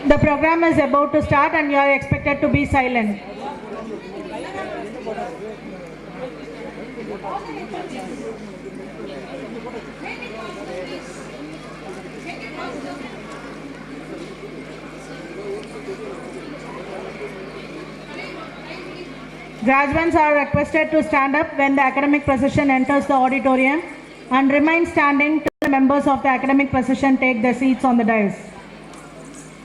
The program is about to start and you are expected to be silent. Graduates are requested to stand up when the academic procession enters the auditorium and remain standing till the members of the academic procession take their seats on the dais.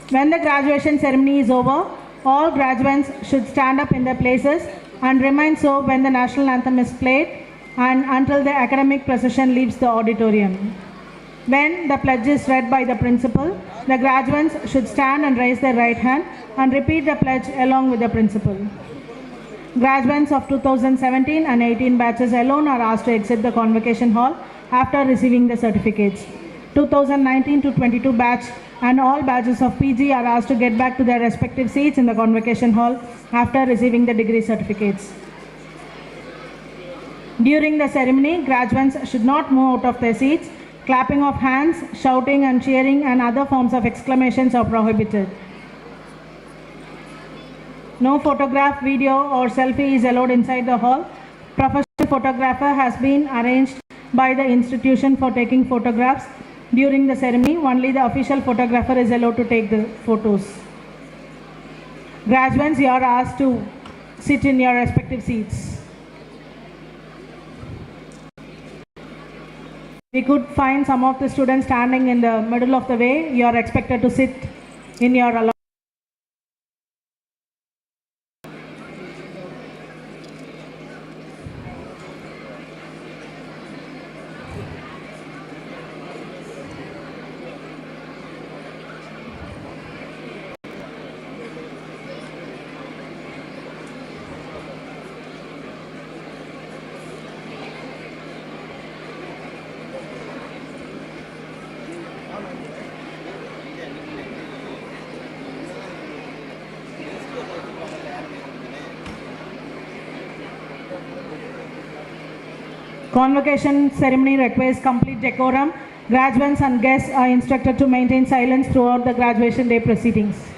When the graduation ceremony is over, all graduates should stand up in their places and remain so when the national anthem is played and until the academic procession leaves the auditorium. When the pledge is read by the principal, the graduates should stand and raise their right hand and repeat the pledge along with the principal. Graduates of 2017 and 18 batches alone are asked to exit the convocation hall after receiving the certificates. 2019 to 22 batch and all batches of PG are asked to get back to their respective seats in the convocation hall after receiving the degree certificates. During the ceremony, graduates should not move out of their seats. Clapping of hands, shouting and cheering and other forms of exclamations are prohibited. No photograph, video or selfie is allowed inside the hall. Professional photographer has been arranged by the institution for taking photographs. During the ceremony, only the official photographer is allowed to take the photos. Graduates, you are asked to sit in your respective seats. We could find some of the students standing in the middle of the way. You are expected to sit in your allotted. Convocation ceremony requires complete decorum. Graduates and guests are instructed to maintain silence throughout the graduation day proceedings.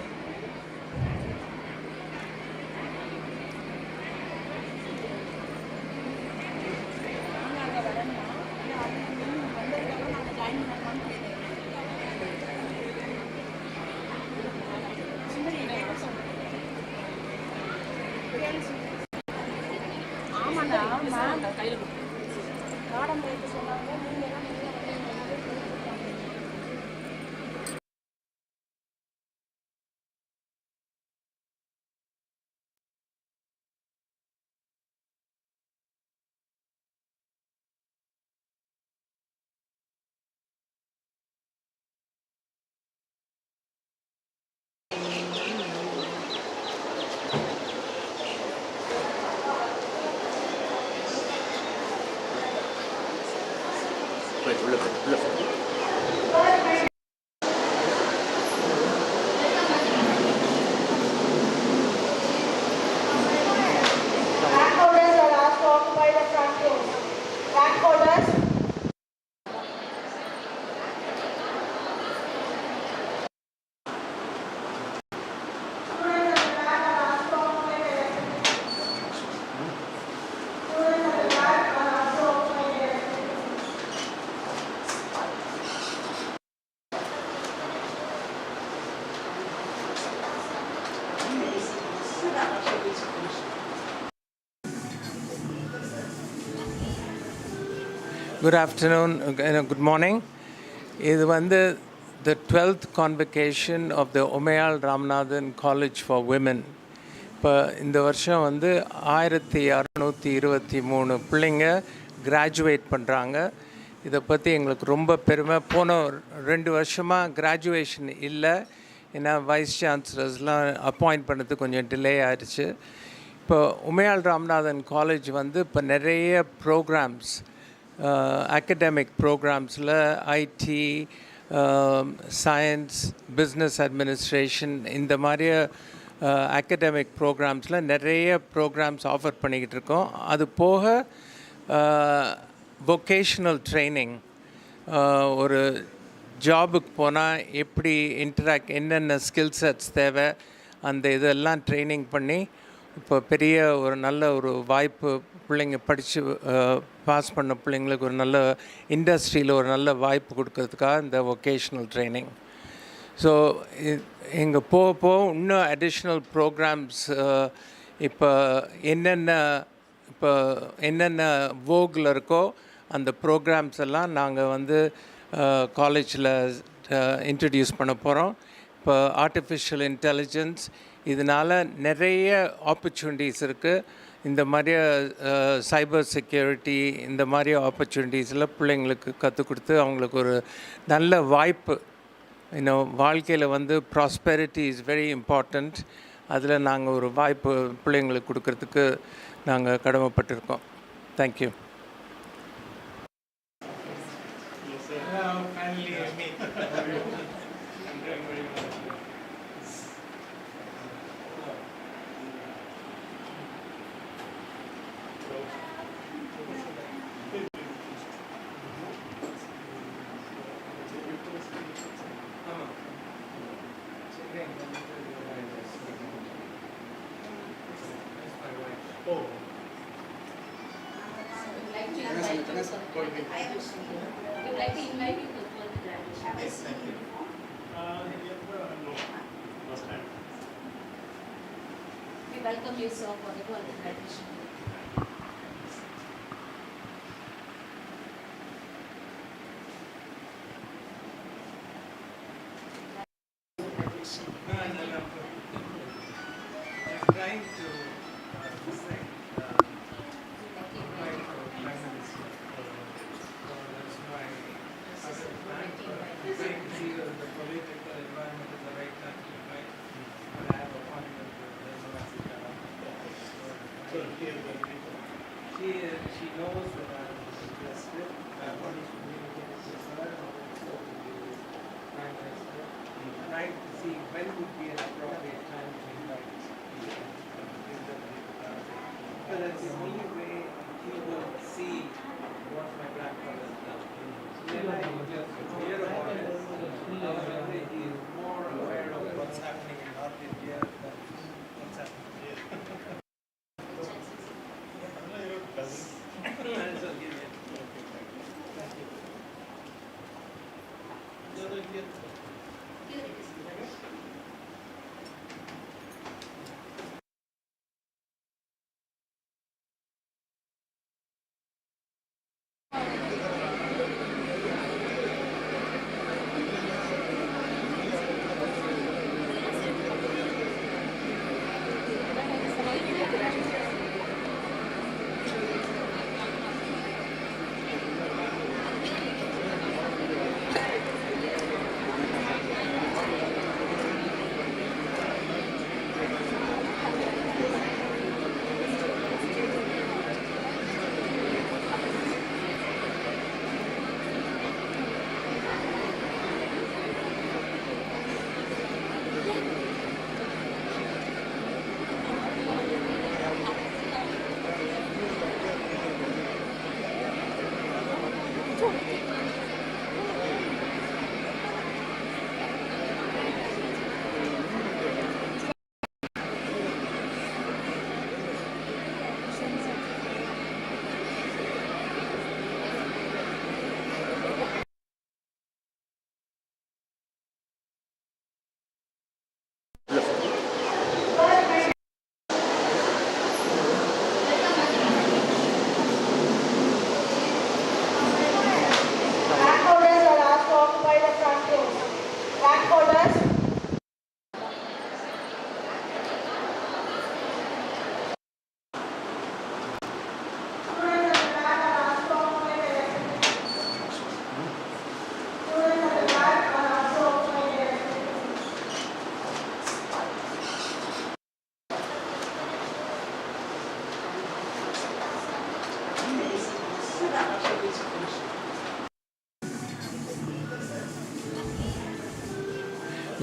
Good afternoon, good morning. This is the 12th convocation of the UMAYAL Ramanathan College for Women. In the வருஷம் 1623 பிள்ளைங்க graduate பண்ணுறாங்க. இதை பற்றி எங்களுக்கு ரொம்ப பெருமை. போன 2 வருஷமாக கிராஜுவேஷன் இல்லை, ஏன்னா வைஸ் சான்சலர்ஸ்லாம் அப்பாயிண்ட் பண்ணது கொஞ்சம் டிலே ஆயிடுச்சு. இப்போ உமையால் ராமநாதன் காலேஜ் இப்போ நிறைய programs, academic programs IT, science, business administration இந்த மாதிரி academic programsல நிறைய programs offer பண்ணிக்கிட்டு இருக்கோம். அது போக vocational training, ஒரு ஜாபுக்கு போனால் எப்படி என்னென்ன ஸ்கில் செட்ஸ் தேவை அந்த இதெல்லாம் ட்ரைனிங் பண்ணி இப்போ பெரிய ஒரு நல்ல ஒரு வாய்ப்பு, பிள்ளைங்க படித்து பாஸ் பண்ண பிள்ளைங்களுக்கு ஒரு நல்ல இண்டஸ்ட்ரியில் ஒரு நல்ல வாய்ப்பு கொடுக்கறதுக்காக இந்த வொகேஷ்னல் ட்ரைனிங். ஸோ இங்கே போக இன்னும் அடிஷ்னல் ப்ரோக்ராம்ஸ் இப்போ என்னென்ன வோகில் இருக்கோ அந்த ப்ரோக்ராம்ஸ் எல்லாம் நாங்கள் காலேஜில் இன்ட்ரடியூஸ் பண்ண போகிறோம். இப்போ ஆர்டிஃபிஷியல் இன்டெலிஜென்ஸ் இதனால் நிறைய ஆப்பர்ச்சுனிட்டிஸ் இருக்குது. இந்த மாதிரி சைபர் செக்யூரிட்டி இந்த மாதிரி ஆப்பர்ச்சுனிட்டிஸில் பிள்ளைங்களுக்கு கற்றுக் கொடுத்து அவங்களுக்கு ஒரு நல்ல வாய்ப்பு, இன்னும் வாழ்க்கையில் ப்ராஸ்பெரிட்டி இஸ் வெரி இம்பார்ட்டண்ட். அதில் நாங்கள் ஒரு வாய்ப்பு பிள்ளைங்களுக்கு கொடுக்கறதுக்கு நாங்கள் கடமைப்பட்டிருக்கோம். Thank you. Finally, We welcome you, sir, for the quality graduation. Trying to say, trying to see the political environment is the right time to fight. But I have a appointment with the she knows that I'm interested. I want to communicate with her and also with the Prime Minister. Trying to see when would be an appropriate time to invite but that's the only way he will see what my grandfather has done. So then I just hear about it. However, he is more aware of what's happening in North India than what's happening here. That's okay.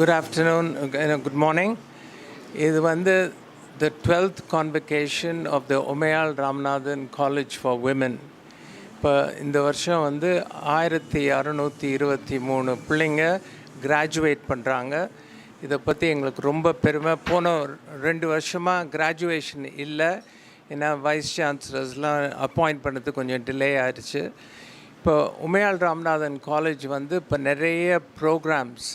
Good afternoon, good morning. இது வந்து the 12th convocation of the UMAYAL RAMANATHAN College for Women. இப்போ இந்த வருஷம் வந்து 1623 பிள்ளைங்க graduate பண்ணுறாங்க. இதை பற்றி எங்களுக்கு ரொம்ப பெருமை. போன 2 வருஷமாக கிராஜுவேஷன் இல்லை, ஏன்னா வைஸ் சான்சலர்ஸ்லாம் அப்பாயிண்ட் பண்ணது கொஞ்சம் டிலே ஆயிடுச்சு. இப்போ உமையால் ராமநாதன் காலேஜ் வந்து இப்போ நிறைய ப்ரோக்ராம்ஸ்,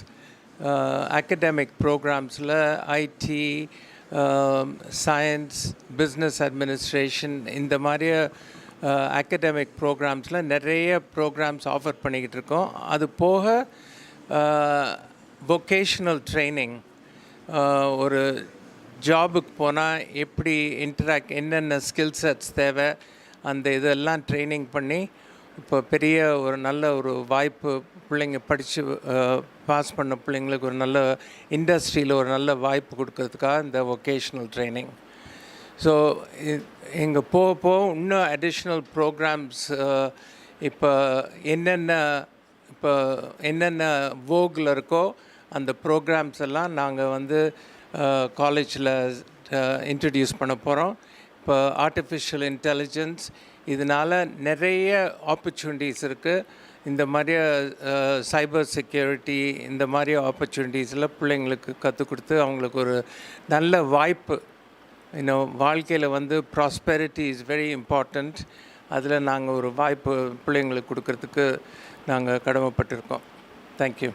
academic programs-ல ஐடி, சயின்ஸ், பிஸ்னஸ் அட்மினிஸ்ட்ரேஷன், இந்த மாதிரி academic programs-ல நிறைய ப்ரோக்ராம்ஸ் ஆஃபர் பண்ணிக்கிட்டு இருக்கோம். அது போக vocational training, ஒரு ஜாபுக்கு போனால் எப்படி என்னென்ன ஸ்கில் செட்ஸ் தேவை, அந்த இதெல்லாம் ட்ரைனிங் பண்ணி இப்போ பெரிய ஒரு நல்ல ஒரு வாய்ப்பு, பிள்ளைங்க படித்து பாஸ் பண்ண பிள்ளைங்களுக்கு ஒரு நல்ல இண்டஸ்ட்ரியில் ஒரு நல்ல வாய்ப்பு கொடுக்கறதுக்காக இந்த வொகேஷ்னல் ட்ரைனிங். ஸோ இங்கே போக இன்னும் அடிஷ்னல் ப்ரோக்ராம்ஸ் இப்போ என்னென்ன வோகில் இருக்கோ அந்த ப்ரோக்ராம்ஸ் எல்லாம் நாங்கள் வந்து காலேஜில் இன்ட்ரடியூஸ் பண்ண போகிறோம். இப்போ ஆர்டிஃபிஷியல் இன்டெலிஜென்ஸ், இதனால் நிறைய ஆப்பர்ச்சுனிட்டிஸ் இருக்குது. இந்த மாதிரி சைபர் செக்யூரிட்டி, இந்த மாதிரி ஆப்பர்ச்சுனிட்டிஸில் பிள்ளைங்களுக்கு கற்றுக் கொடுத்து அவங்களுக்கு ஒரு நல்ல வாய்ப்பு இன்னும் வாழ்க்கையில் வந்து ப்ராஸ்பெரிட்டி இஸ் வெரி இம்பார்ட்டண்ட். அதில் நாங்கள் ஒரு வாய்ப்பு பிள்ளைங்களுக்கு கொடுக்கறதுக்கு நாங்கள் கடமைப்பட்டிருக்கோம். Thank you.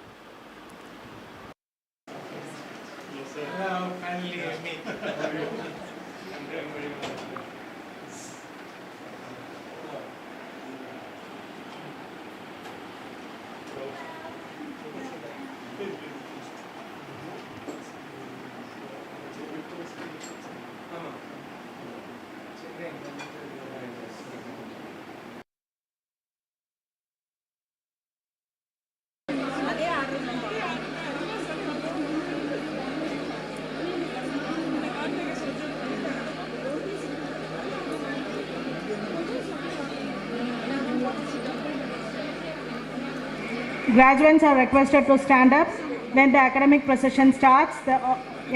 Graduates are requested to stand up when the academic procession starts,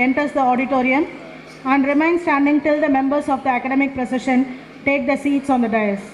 enters the auditorium, and remain standing till the members of the academic procession take the seats on the dais.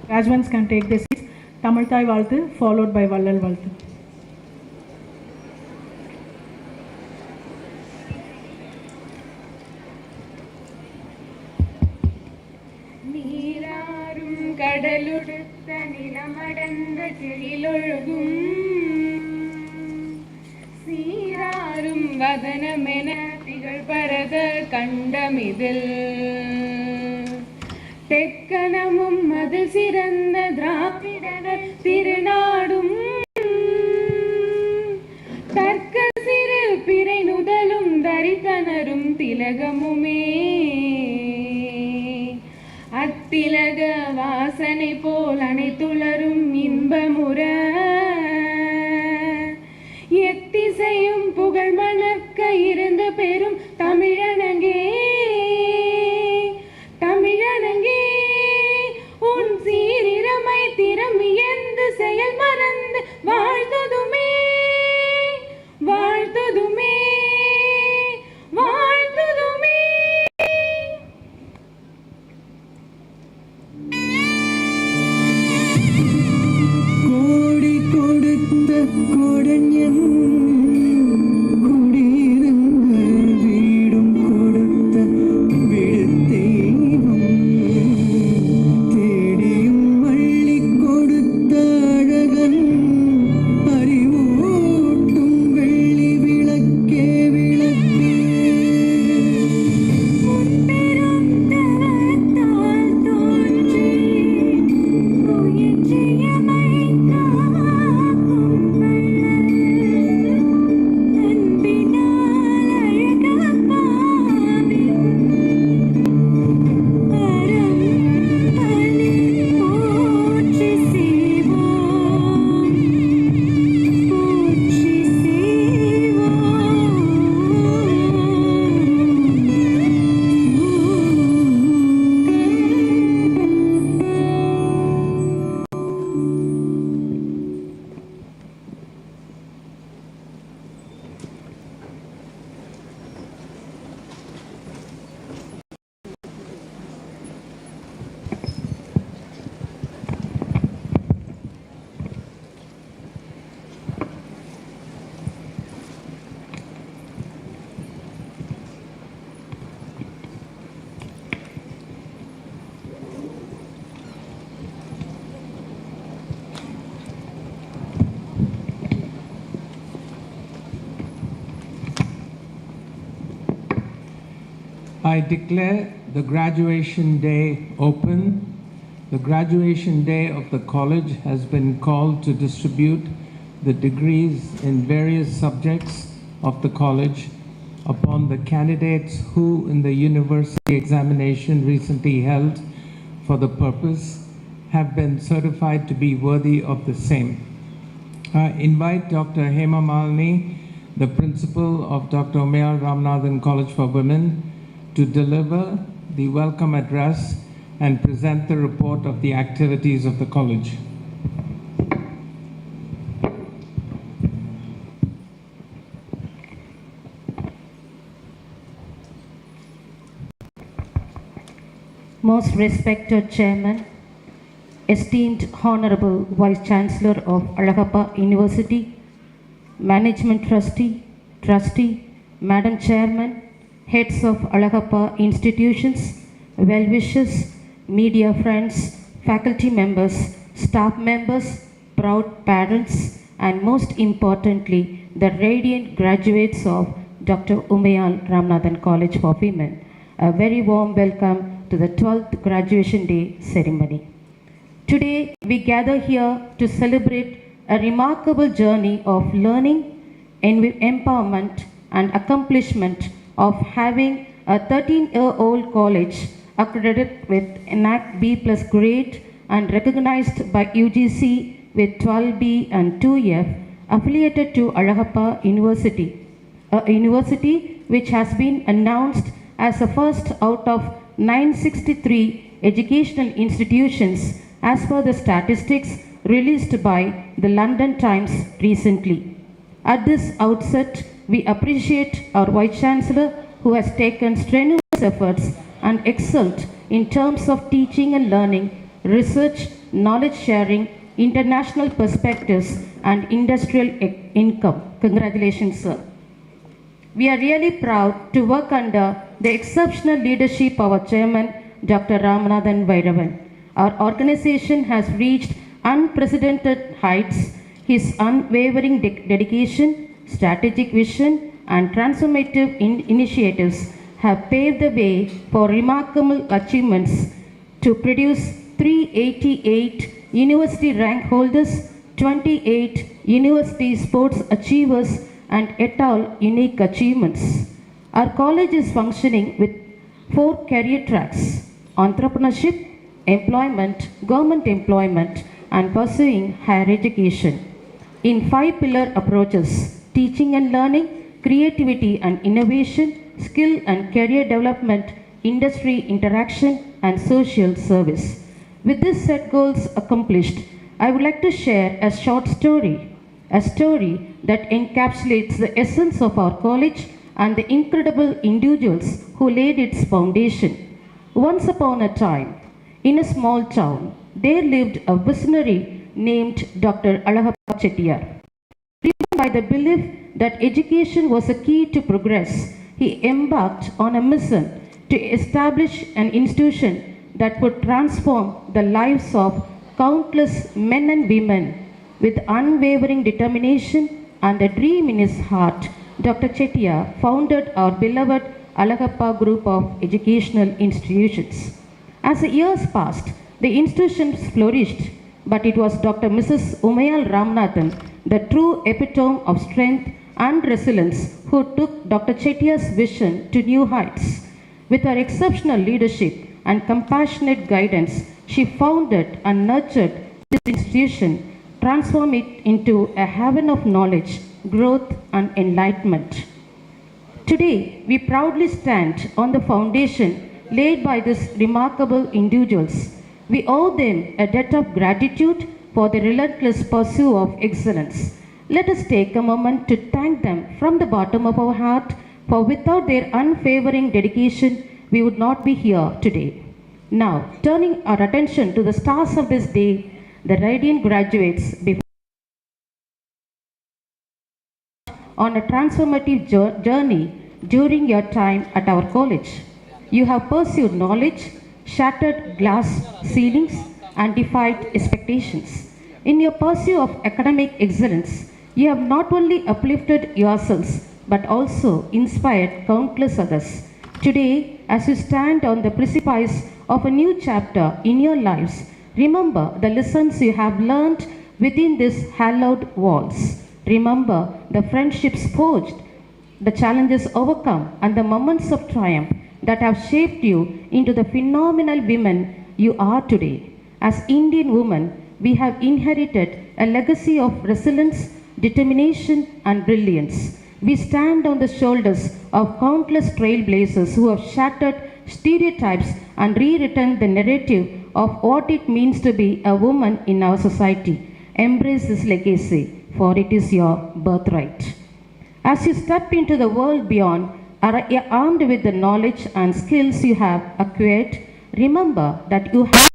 Graduates can take their seats. Tamil Thai Valthu followed by Vallal Valthu. கடலுடுத்த நிலமடந்த கிளிலொழுகும் சீராரும் வதனமென திகழ்பரத கண்டமிதில் தெக்கணமும் அது சிறந்த திராவிடர் திருநாடும் தர்க்க சிறு பிறை நுதலும் தரித்தனரும் திலகமுமே அத்திலக வாசனை போல் அனைத்துளரும் இன்பமுற எத்திசையும் புகழ் மணக்க இருந்த பெரும் தமிழனங்கே தமிழனங்கே உன் சீரிரமை திறமியந்து செயல் மறந்து வாழ்த்துதுமே வாழ்த்துதுமே வாழ்த்துதுமே. கொடஞன் குடியிருந்த வீடும் கொடுத்த விடுதெய்வம் தேடியும் வள்ளி கொடுத்த அழகன் அறிவூட்டும் வெள்ளி விளக்கே விளக்கே I declare the graduation day open. The graduation day of the college has been called to distribute the degrees in various subjects of the college upon the candidates who in the university examination recently held for the purpose have been certified to be worthy of the same. I invite Dr. Malini, the principal of Dr.UMAYAL Ramanathan College for Women, to deliver the welcome address and present the report of the activities of the college. Most respected Chairman, esteemed Honorable Vice Chancellor of Alagappa University, Management Trustee, Madam Chairman, Heads of Alagappa institutions, well-wishers, media friends, faculty members, staff members, proud parents, and most importantly, the radiant graduates of Dr.UMAYAL Ramanathan College for Women. A very warm welcome to the 12th graduation day ceremony. Today, we gather here to celebrate a remarkable journey of learning, empowerment, and accomplishment of having a 13-year-old college accredited with NAC B+ grade and recognized by UGC with 12B and 2F, affiliated to Alagappa University, a university which has been announced as the first out of 963 educational institutions as per the statistics released by the London Times recently. At this outset, we appreciate our Vice Chancellor who has taken strenuous efforts and excelled in terms of teaching and learning, research knowledge sharing, international perspectives, and industrial income. Congratulations, sir. We are really proud to work under the exceptional leadership of our chairman, Dr. Ramanathan. Our organization has reached unprecedented heights. His unwavering dedication, strategic vision, and transformative initiatives have paved the way for remarkable achievements to produce 388 university rank holders, 28 university sports achievers, and et al. Unique achievements. Our college is functioning with 4 career tracks: entrepreneurship, employment, government employment, and pursuing higher education. In 5 pillar approaches: teaching and learning, creativity and innovation, skill and career development, industry interaction, and social service. With these set goals accomplished, I would like to share a short story, a story that encapsulates the essence of our college and the incredible individuals who laid its foundation. Once upon a time, in a small town, there lived a visionary named Dr. Chettiar. Driven by the belief that education was a key to progress, he embarked on a mission to establish an institution that would transform the lives of countless men and women. With unwavering determination and a dream in his heart, Dr. Chettiar founded our beloved Alagappa group of educational institutions. As the years passed, the institutions flourished, but it was Dr. Mrs. Umayal Ramanathan, the true epitome of strength and resilience, who took Dr. Chettiar's vision to new heights. With her exceptional leadership and compassionate guidance, she founded and nurtured this institution, transform it into a haven of knowledge, growth, and enlightenment. Today, we proudly stand on the foundation laid by these remarkable individuals. We owe them a debt of gratitude for the relentless pursuit of excellence. Let us take a moment to thank them from the bottom of our heart, for without their unwavering dedication, we would not be here today. Now, turning our attention to the stars of this day, the radiant graduates on a transformative journey during your time at our college. You have pursued knowledge, shattered glass ceilings, and defied expectations. In your pursuit of academic excellence, you have not only uplifted yourselves but also inspired countless others. Today, as you stand on the precipice of a new chapter in your lives, remember the lessons you have learned within these hallowed walls. Remember the friendships forged, the challenges overcome, and the moments of triumph that have shaped you into the phenomenal women you are today. As Indian women, we have inherited a legacy of resilience, determination, and brilliance. We stand on the shoulders of countless trailblazers who have shattered stereotypes and rewritten the narrative of what it means to be a woman in our society. Embrace this legacy, for it is your birthright. As you step into the world beyond, armed with the knowledge and skills you have acquired, remember that you have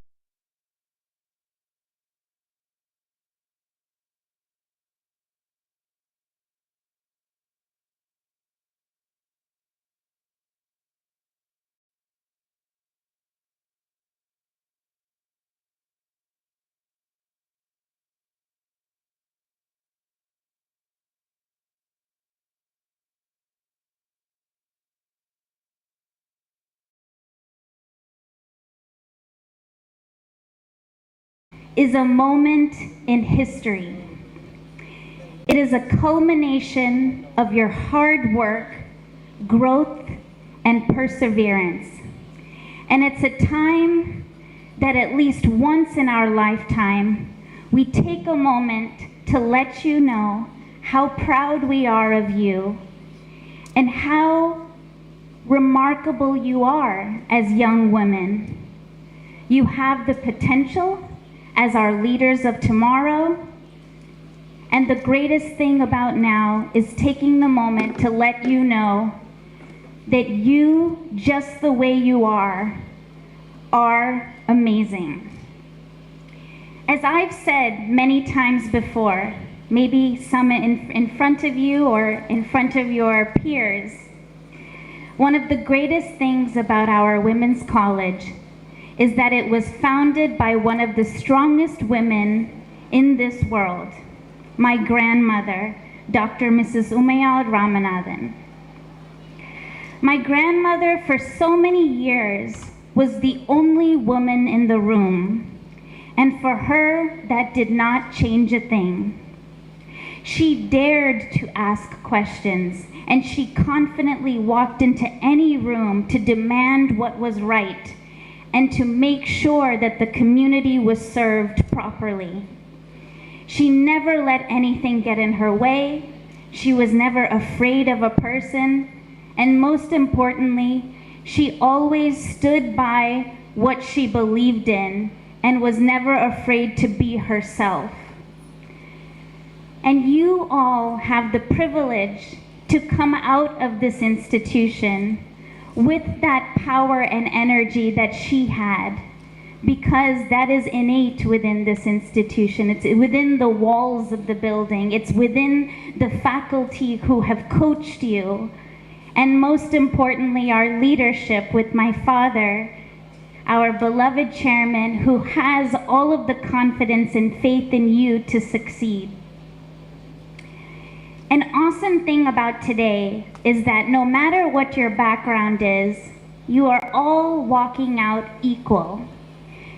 is a moment in history. It is a culmination of your hard work, growth, and perseverance. And it's a time that at least once in our lifetime, we take a moment to let you know how proud we are of you and how remarkable you are as young women. You have the potential as our leaders of tomorrow. And the greatest thing about now is taking the moment to let you know that you, just the way you are amazing. As I've said many times before, maybe some in front of you or in front of your peers, one of the greatest things about our women's college is that it was founded by one of the strongest women in this world, my grandmother, Dr. Mrs. Umayal Ramanathan. My grandmother for so many years was the only woman in the room, and for her, that did not change a thing. She dared to ask questions, and she confidently walked into any room to demand what was right and to make sure that the community was served properly. She never let anything get in her way. She was never afraid of a person, and most importantly, she always stood by what she believed in and was never afraid to be herself. And you all have the privilege to come out of this institution with that power and energy that she had, because that is innate within this institution. It's within the walls of the building. It's within the faculty who have coached you. And most importantly, our leadership with my father, our beloved chairman, who has all of the confidence and faith in you to succeed. An awesome thing about today is that no matter what your background is, you are all walking out equal.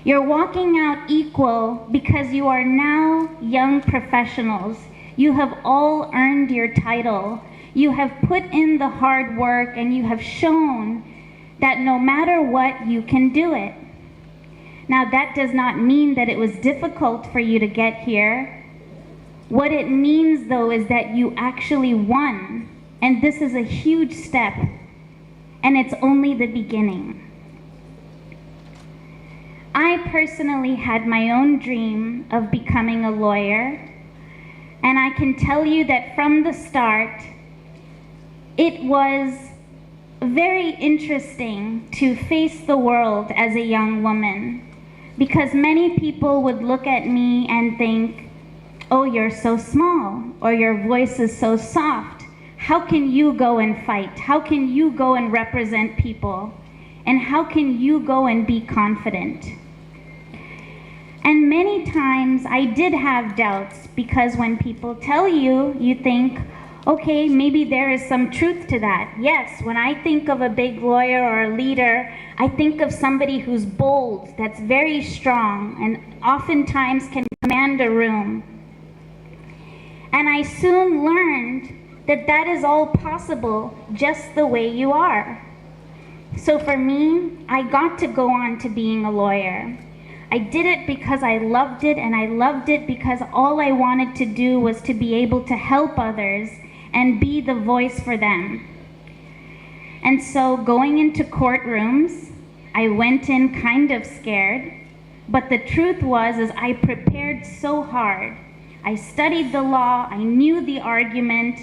You're walking out equal because you are now young professionals. You have all earned your title. You have put in the hard work, and you have shown that no matter what, you can do it. Now, that does not mean that it was difficult for you to get here. What it means, though, is that you actually won, and this is a huge step, and it's only the beginning. I personally had my own dream of becoming a lawyer, and I can tell you that from the start, it was very interesting to face the world as a young woman, because many people would look at me and think, oh, you're so small, or your voice is so soft. How can you go and fight? How can you go and represent people? And how can you go and be confident? And many times I did have doubts, because when people tell you, you think, okay, maybe there is some truth to that. Yes, when I think of a big lawyer or a leader, I think of somebody who's bold, that's very strong, and oftentimes can command a room. And I soon learned that that is all possible just the way you are. So for me, I got to go on to being a lawyer. I did it because I loved it, and I loved it because all I wanted to do was to be able to help others and be the voice for them. And so going into courtrooms, I went in kind of scared, but the truth was is I prepared so hard. I studied the law, I knew the argument,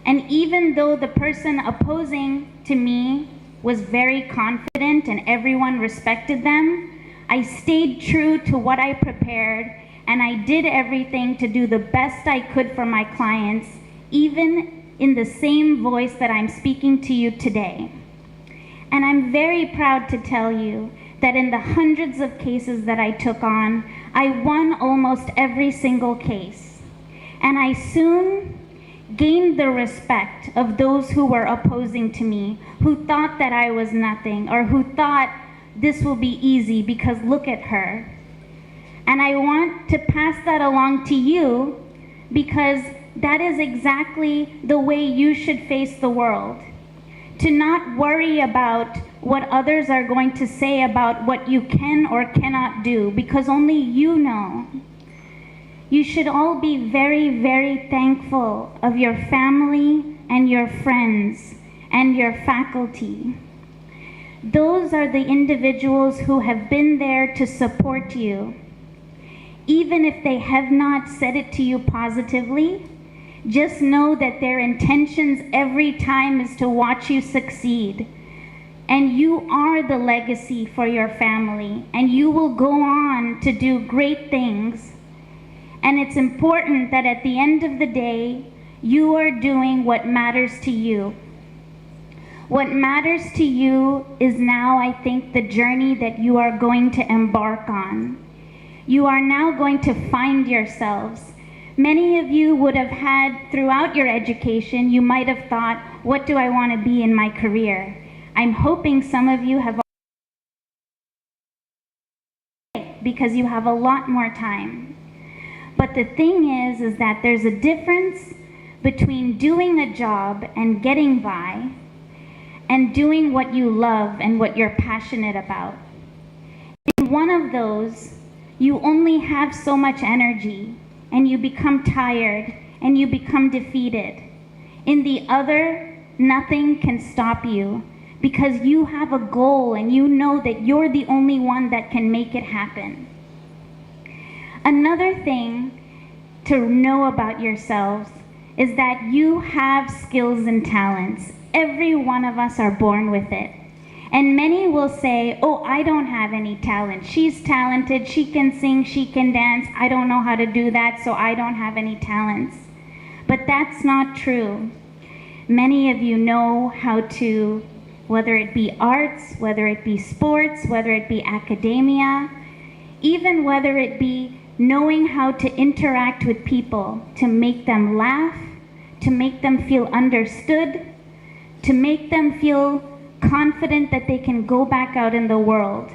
and even though the person opposing to me was very confident and everyone respected them, I stayed true to what I prepared, and I did everything to do the best I could for my clients, even in the same voice that I'm speaking to you today. And I'm very proud to tell you that in the hundreds of cases that I took on, I won almost every single case. And I soon gained the respect of those who were opposing to me, who thought that I was nothing, or who thought this will be easy because look at her. And I want to pass that along to you, because that is exactly the way you should face the world. To not worry about what others are going to say about what you can or cannot do, because only you know. You should all be very, very thankful of your family and your friends and your faculty. Those are the individuals who have been there to support you. Even if they have not said it to you positively, just know that their intentions every time is to watch you succeed. And you are the legacy for your family, and you will go on to do great things. And it's important that at the end of the day, you are doing what matters to you. What matters to you is now, I think, the journey that you are going to embark on. You are now going to find yourselves. Many of you would have had, throughout your education, you might have thought, what do I want to be in my career? I'm hoping some of you have, because you have a lot more time. But the thing is that there's a difference between doing a job and getting by and doing what you love and what you're passionate about. In one of those, you only have so much energy and you become tired and you become defeated. In the other, nothing can stop you because you have a goal and you know that you're the only one that can make it happen. Another thing to know about yourselves is that you have skills and talents. Every one of us are born with it. And many will say, oh, I don't have any talent. She's talented, she can sing, she can dance. I don't know how to do that, so I don't have any talents. But that's not true. Many of you know how to, whether it be arts, whether it be sports, whether it be academia, even whether it be knowing how to interact with people, to make them laugh, to make them feel understood, to make them feel confident that they can go back out in the world.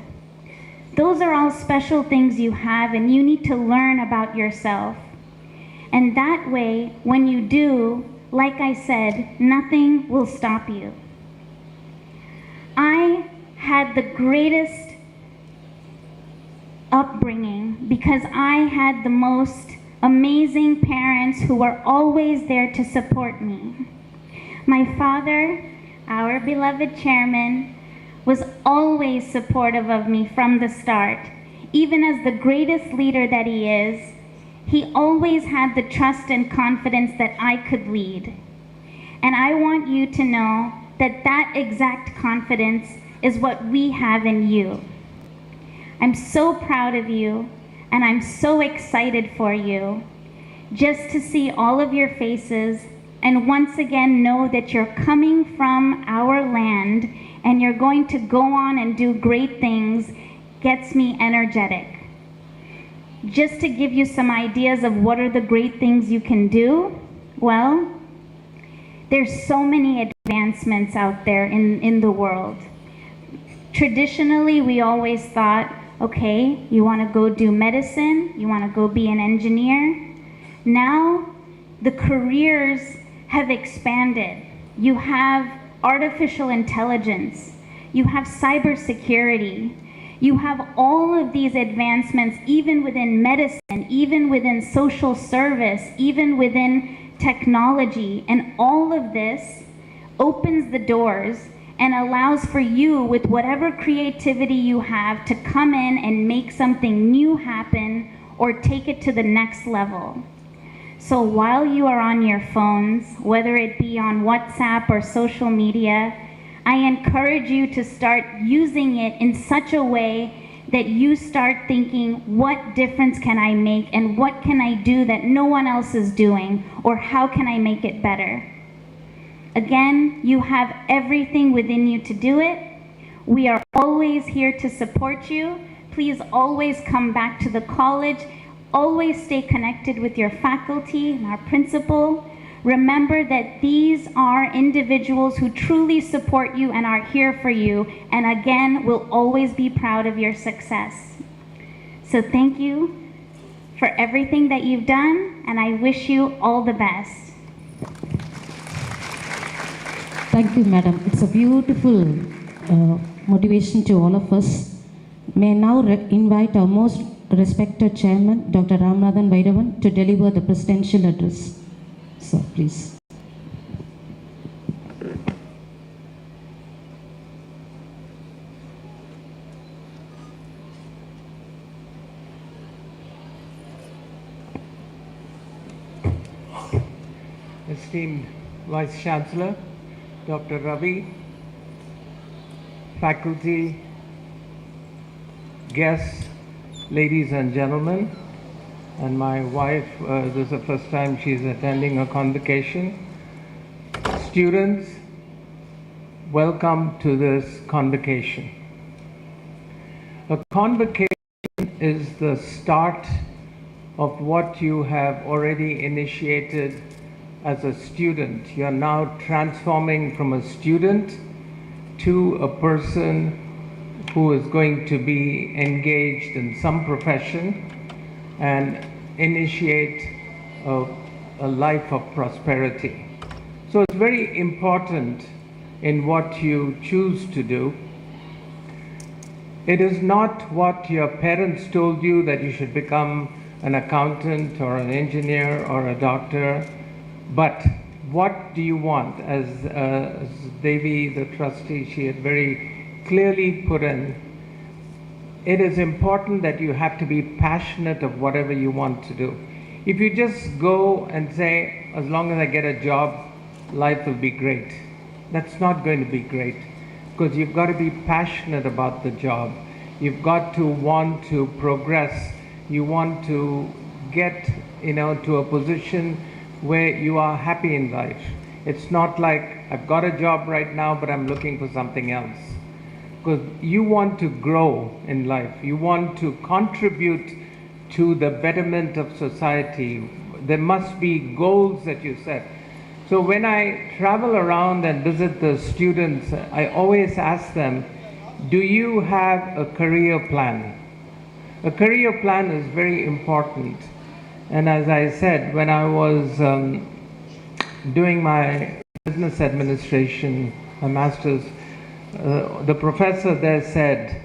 Those are all special things you have, and you need to learn about yourself. And that way, when you do, like I said, nothing will stop you. I had the greatest upbringing because I had the most amazing parents who were always there to support me. My father, our beloved chairman, was always supportive of me from the start. Even as the greatest leader that he is, he always had the trust and confidence that I could lead. And I want you to know that that exact confidence is what we have in you. I'm so proud of you, and I'm so excited for you just to see all of your faces and once again know that you're coming from our land and you're going to go on and do great things gets me energetic. Just to give you some ideas of what are the great things you can do, well, there's so many advancements out there in the world. Traditionally, we always thought, okay, you want to go do medicine, you want to go be an engineer. Now, the careers have expanded. You have artificial intelligence, you have cybersecurity, you have all of these advancements even within medicine, even within social service, even within technology, and all of this opens the doors and allows for you, with whatever creativity you have, to come in and make something new happen or take it to the next level. So while you are on your phones, whether it be on WhatsApp or social media, I encourage you to start using it in such a way that you start thinking, what difference can I make and what can I do that no one else is doing, or how can I make it better? Again, you have everything within you to do it. We are always here to support you. Please always come back to the college. Always stay connected with your faculty and our principal. Remember that these are individuals who truly support you and are here for you, and again, will always be proud of your success. So thank you for everything that you've done, and I wish you all the best. Thank you, madam. It's a beautiful motivation to all of us. May I now invite our most respected chairman, Dr. Ramanathan Vairavan, to deliver the presidential address. So, please. Esteemed Vice Chancellor, Dr. Ravi, faculty, guests, ladies and gentlemen, and my wife, this is the first time she's attending a convocation. Students, welcome to this convocation. A convocation is the start of what you have already initiated as a student. You're now transforming from a student to a person who is going to be engaged in some profession and initiate a life of prosperity. So it's very important in what you choose to do. It is not what your parents told you, that you should become an accountant or an engineer or a doctor, but what do you want? As Devi, the trustee, she had very clearly put in, it is important that you have to be passionate of whatever you want to do. If you just go and say, as long as I get a job, life will be great. That's not going to be great, because you've got to be passionate about the job. You've got to want to progress. You want to get, to a position where you are happy in life. It's not like, I've got a job right now, but I'm looking for something else. Because you want to grow in life. You want to contribute to the betterment of society. There must be goals that you set. So when I travel around and visit the students, I always ask them, do you have a career plan? A career plan is very important. And as I said, when I was doing my business administration, my master's, the professor there said,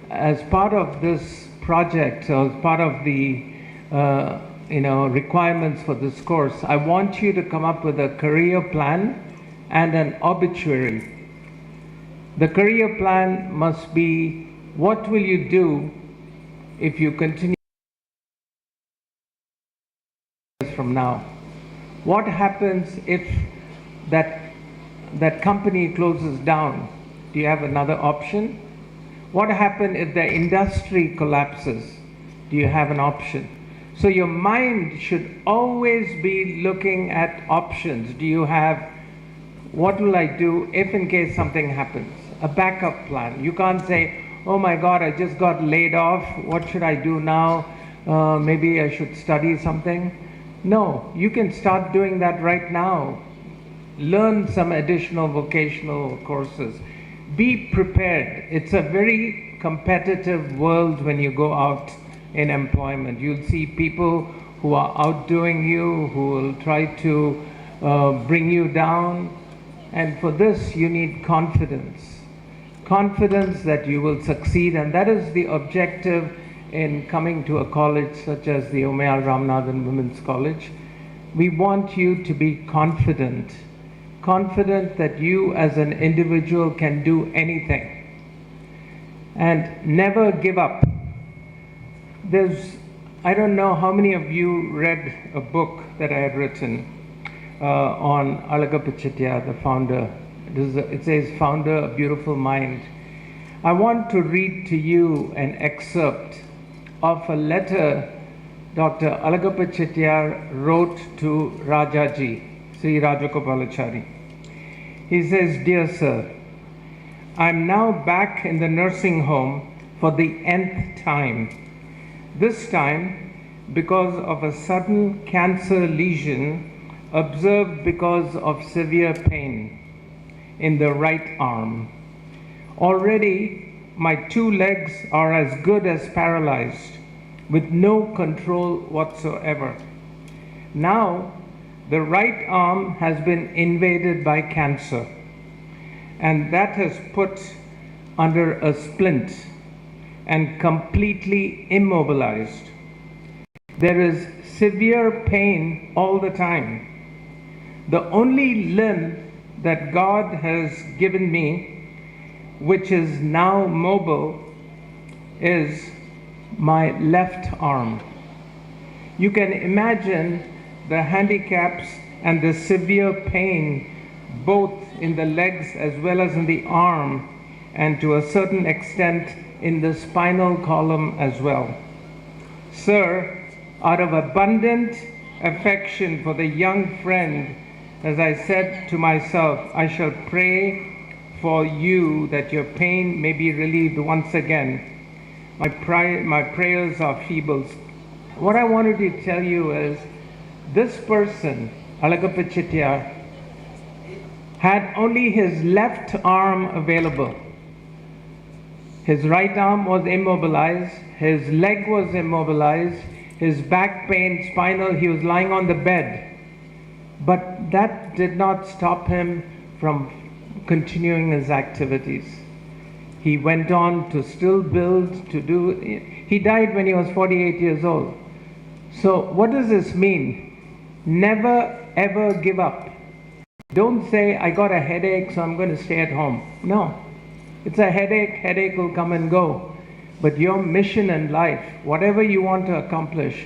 as part of this project, or as part of the requirements for this course, I want you to come up with a career plan and an obituary. The career plan must be, what will you do if you continue from now? What happens if that company closes down? Do you have another option? What happens if the industry collapses? Do you have an option? So your mind should always be looking at options. Do you have, what will I do if in case something happens? A backup plan. You can't say, oh my God, I just got laid off. What should I do now? Maybe I should study something. No, you can start doing that right now. Learn some additional vocational courses. Be prepared. It's a very competitive world when you go out in employment. You'll see people who are outdoing you, who will try to bring you down. And for this, you need confidence. Confidence that you will succeed, and that is the objective in coming to a college such as the UMAYAL RAMANATHAN Women's College. We want you to be confident. Confident that you as an individual can do anything. And never give up. I don't know how many of you read a book that I had written on Alagappa Chettiar, the founder. It says, Founder, A Beautiful Mind. I want to read to you an excerpt of a letter Dr. Alagappa Chettiar wrote to Rajaji, Sri Rajagopalachari. He says, Dear Sir, I'm now back in the nursing home for the nth time. This time because of a sudden cancer lesion observed because of severe pain in the right arm. Already, my 2 legs are as good as paralyzed, with no control whatsoever. Now, the right arm has been invaded by cancer, and that has put under a splint and completely immobilized. There is severe pain all the time. The only limb that God has given me, which is now mobile, is my left arm. You can imagine the handicaps and the severe pain both in the legs as well as in the arm and to a certain extent in the spinal column as well. Sir, out of abundant affection for the young friend, as I said to myself, I shall pray for you that your pain may be relieved once again. My prayers are feeble. What I wanted to tell you is, this person, Alagappa Chettiar, had only his left arm available. His right arm was immobilized, his leg was immobilized, his back pain, spinal, he was lying on the bed. But that did not stop him from continuing his activities. He went on to still build, to do. He died when he was 48 years old. So what does this mean? Never ever give up. Don't say, I got a headache, so I'm going to stay at home. No. It's a headache, headache will come and go. But your mission in life, whatever you want to accomplish.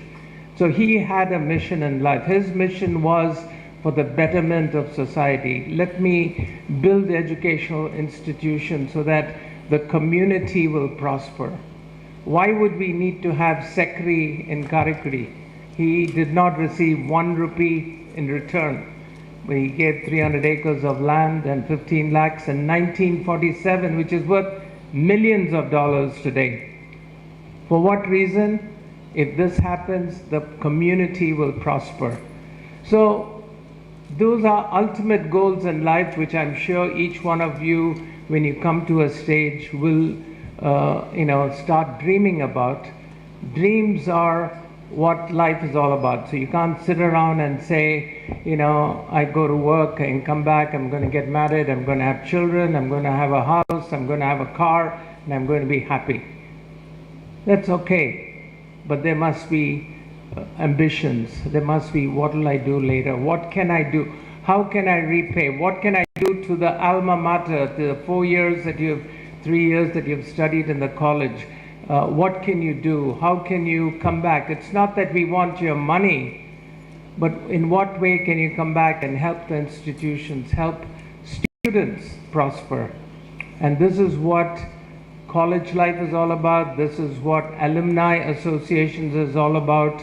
So he had a mission in life. His mission was for the betterment of society. Let me build educational institutions so that the community will prosper. Why would we need to have Sekri in Karikudi? He did not receive 1 rupee in return. But he gave 300 acres of land and 15 lakhs in 1947, which is worth millions of dollars today. For what reason? If this happens, the community will prosper. So those are ultimate goals in life, which I'm sure each one of you, when you come to a stage, will start dreaming about. Dreams are what life is all about. So you can't sit around and say, I go to work and come back, I'm going to get married, I'm going to have children, I'm going to have a house, I'm going to have a car, and I'm going to be happy. That's okay, but there must be ambitions. There must be, what will I do later? What can I do? How can I repay? What can I do to the alma mater, to the 3 years that you've studied in the college? What can you do? How can you come back? It's not that we want your money, but in what way can you come back and help the institutions, help students prosper? And this is what college life is all about. This is what alumni associations is all about,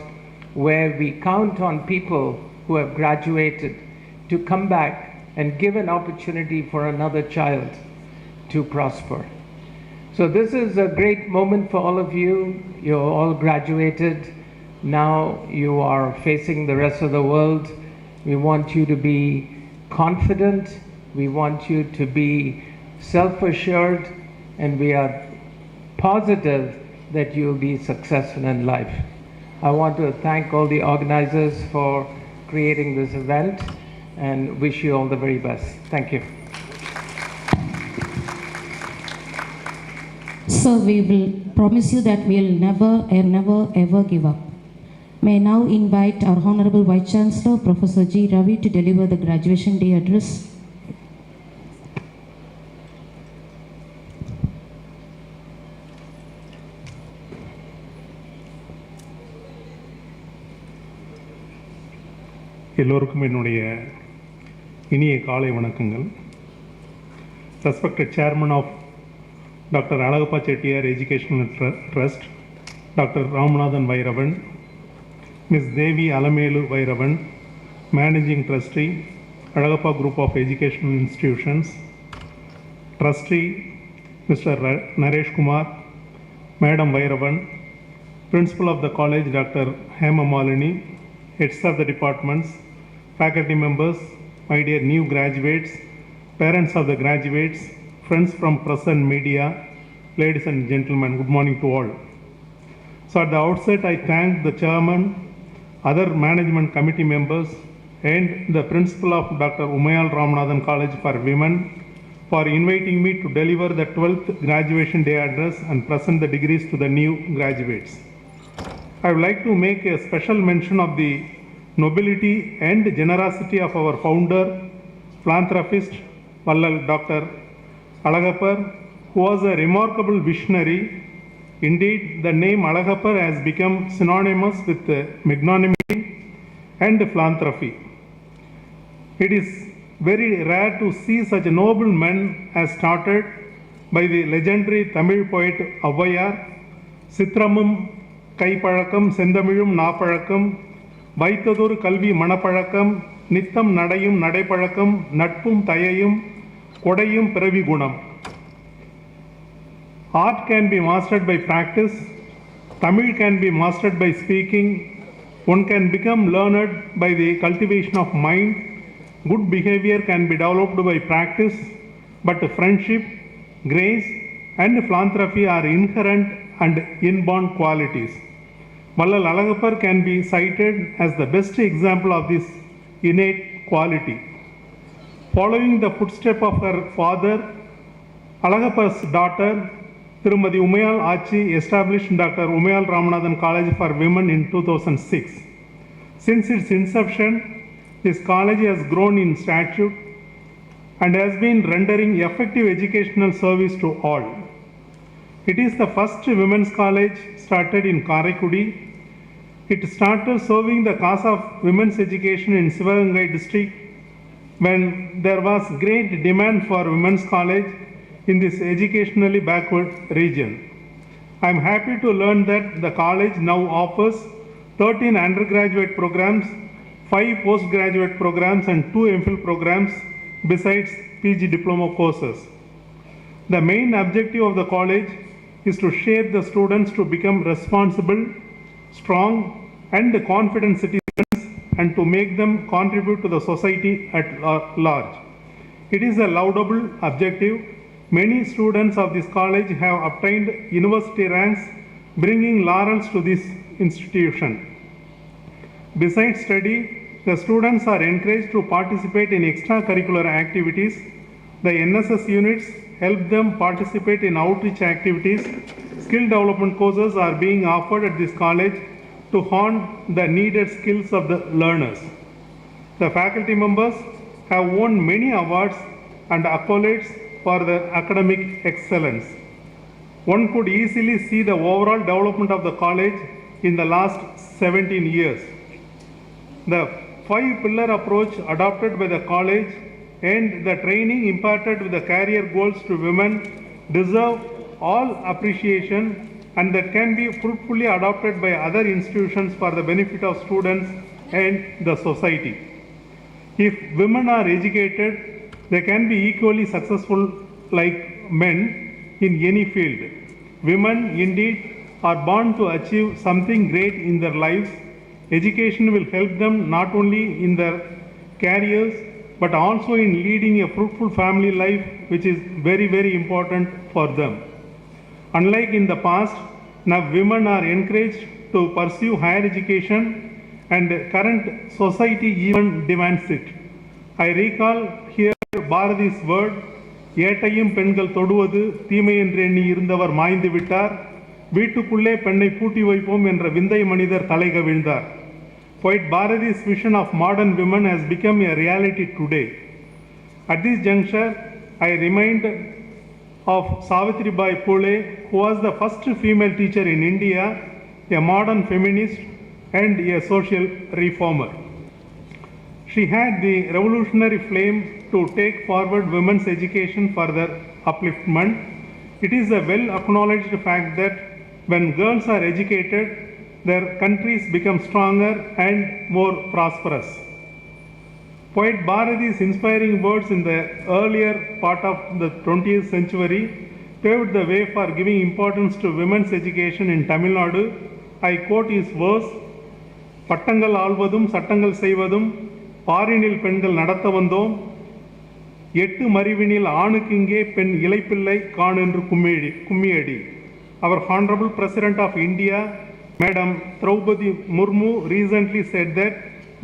where we count on people who have graduated to come back and give an opportunity for another child to prosper. So this is a great moment for all of you. You're all graduated. Now you are facing the rest of the world. We want you to be confident. We want you to be self-assured, and we are positive that you'll be successful in life. I want to thank all the organizers for creating this event and wish you all the very best. Thank you. So we will promise you that we will never ever give up. May I now invite our Honorable Vice Chancellor, Professor G. Ravi, to deliver the graduation day address. எல்லோருக்கும் என்னுடைய இனிய காலை வணக்கங்கள். Respected Chairman of Dr. Alagappa Chettiar Educational Trust, Dr. Ramanathan Vairavan, Ms. Devi Alamelu Vairavan, Managing Trustee, Alagappa Group of Educational Institutions, Trustee Mr. Naresh Kumar, Madam Vairavan, Principal of the College Dr. Hema Malini, Heads of the departments, faculty members, my dear new graduates, parents of the graduates, friends from press and media, ladies and gentlemen, good morning to all. So at the outset, I thank the chairman, other management committee members, and the principal of Dr.UMAYAL Ramanathan College for Women for inviting me to deliver the 12th graduation day address and present the degrees to the new graduates. I would like to make a special mention of the nobility and generosity of our founder, philanthropist, Vallal Dr. Alagappa, who was a remarkable visionary. Indeed, the name Alagappa has become synonymous with magnanimity and philanthropy. It is very rare to see such a noble man has started by the legendary Tamil poet Avvayar, Sitramum கைப்பழக்கம் செந்தமிழும் நாப்பழக்கம் வைத்ததொரு கல்வி மனப்பழக்கம் நித்தம் நடையும் நடைப்பழக்கம் நட்பும் தயையும் கொடையும் பிறவி குணம். Art can be mastered by practice. Tamil can be mastered by speaking. One can become learned by the cultivation of mind. Good behavior can be developed by practice, but friendship, grace, and philanthropy are inherent and inborn qualities. Vallal Alagappar can be cited as the best example of this innate quality. Following the footsteps of her father, Alagappar's daughter, Dr.UMAYAL Achi established Dr.UMAYAL Ramanathan College for Women in 2006. Since its inception, this college has grown in stature and has been rendering effective educational service to all. It is the first women's college started in Karaikudi. It started serving the cause of women's education in Sivagangai district when there was great demand for women's college in this educationally backward region. I am happy to learn that the college now offers 13 undergraduate programs, 5 postgraduate programs and 2 MPhil programs besides PG diploma courses. The main objective of the college is to shape the students to become responsible, strong and confident citizens and to make them contribute to the society at large. It is a laudable objective. Many students of this college have obtained university ranks, bringing laurels to this institution. Besides study, the students are encouraged to participate in extracurricular activities. The NSS units help them participate in outreach activities. Skill development courses are being offered at this college to hone the needed skills of the learners. The faculty members have won many awards and accolades for their academic excellence. One could easily see the overall development of the college in the last 17 years. The 5-pillar approach adopted by the college and the training imparted with the career goals to women deserve all appreciation and that can be fruitfully adopted by other institutions for the benefit of students and the society. If women are educated, they can be equally successful like men in any field. Women indeed are born to achieve something great in their lives. Education will help them not only in their careers but also in leading a fruitful family life, which is very, very important for them. Unlike in the past, now women are encouraged to pursue higher education and current society even demands it. I recall here Bharati's word, ஏட்டையும் பெண்கள் தொடுவது தீமை என்று எண்ணி இருந்தவர் மாய்ந்து விட்டார், வீட்டுக்குள்ளே பெண்ணை பூட்டி வைப்போம் என்ற விந்தை மனிதர் தலை கவிழ்ந்தார். Poet Bharati's vision of modern women has become a reality today. At this juncture, I remind of Savitribai Phule, who was the first female teacher in India, a modern feminist and a social reformer. She had the revolutionary flame to take forward women's education for their upliftment. It is a well acknowledged fact that when girls are educated, their countries become stronger and more prosperous. Poet Bharati's inspiring words in the earlier part of the 20th century paved the way for giving importance to women's education in Tamil Nadu. I quote his verse, பட்டங்கள் ஆள்வதும் சட்டங்கள் செய்வதும் பாரினில் பெண்கள் நடத்த வந்தோம், 8 மறிவினில் ஆணுக்கு இங்கே பெண் இளைப்பிள்ளை காணென்று கும்மியடி. Our Honorable President of India, Madam Draupadi Murmu, recently said that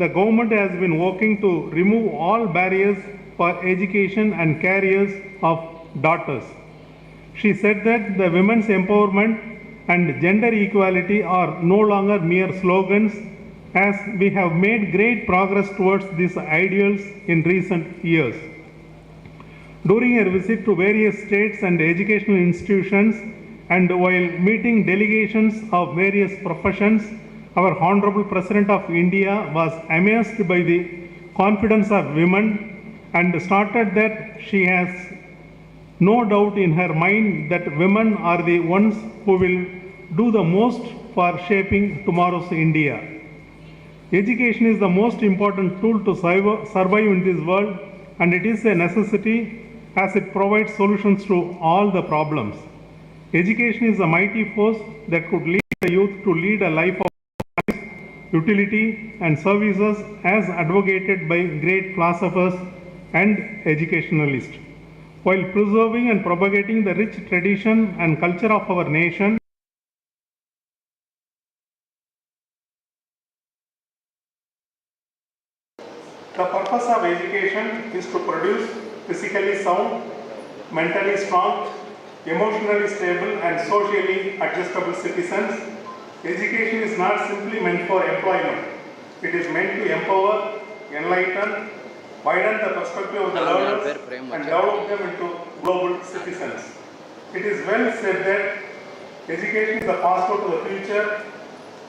the government has been working to remove all barriers for education and careers of daughters. She said that the women's empowerment and gender equality are no longer mere slogans, as we have made great progress towards these ideals in recent years. During her visit to various states and educational institutions, and while meeting delegations of various professions, our Honorable President of India was amazed by the confidence of women and started that she has no doubt in her mind that women are the ones who will do the most for shaping tomorrow's India. Education is the most important tool to survive in this world, and it is a necessity as it provides solutions to all the problems. Education is a mighty force that could lead the youth to lead a life of utility and services as advocated by great philosophers and educationalists, while preserving and propagating the rich tradition and culture of our nation. The purpose of education is to produce physically sound, mentally strong, emotionally stable and socially adjustable citizens. Education is not simply meant for employment. It is meant to empower, enlighten, widen the perspective of the learners and develop them into global citizens. It is well said that education is the passport to the future,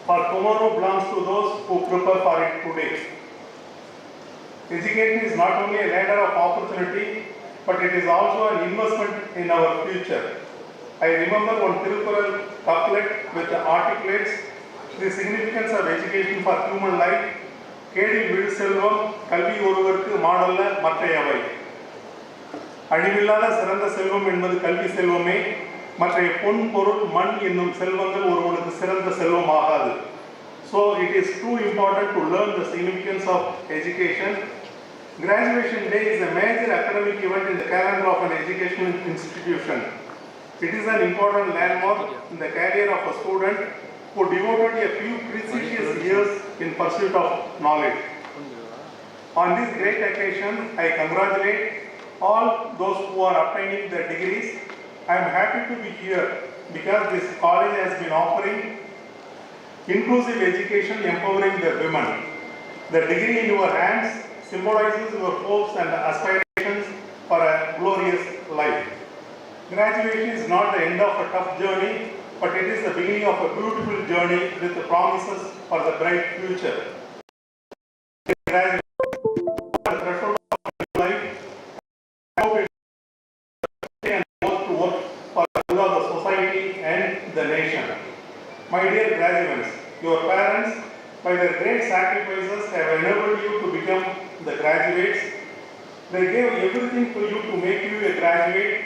for tomorrow belongs to those who prepare for it today. Education is not only a ladder of opportunity, but it is also an investment in our future. I remember one Tirukural couplet which articulates the significance of education for human life. கேடில் விடு செல்வம் கல்வி ஒருவருக்கு மாடல்ல மற்றையவை. அழிவில்லாத சிறந்த செல்வம் என்பது கல்வி செல்வமே. மற்றைய பொன் பொருள் மண் என்னும் செல்வங்கள் ஒருவனுக்கு சிறந்த செல்வம் ஆகாது. So it is too important to learn the significance of education. Graduation day is a major academic event in the calendar of an educational institution. It is an important landmark in the career of a student who devoted a few precious years in pursuit of knowledge. On this great occasion, I congratulate all those who are obtaining their degrees. I am happy to be here because this college has been offering inclusive education empowering the women. The degree in your hands symbolizes your hopes and aspirations for a glorious life. Graduation is not the end of a tough journey, but it is the beginning of a beautiful journey with the promises for the bright future. Graduation is the threshold of life. I hope it and work to work for the good of the society and the nation. My dear graduates, your parents, by their great sacrifices, have enabled you to become the graduates. They gave everything to you to make you a graduate,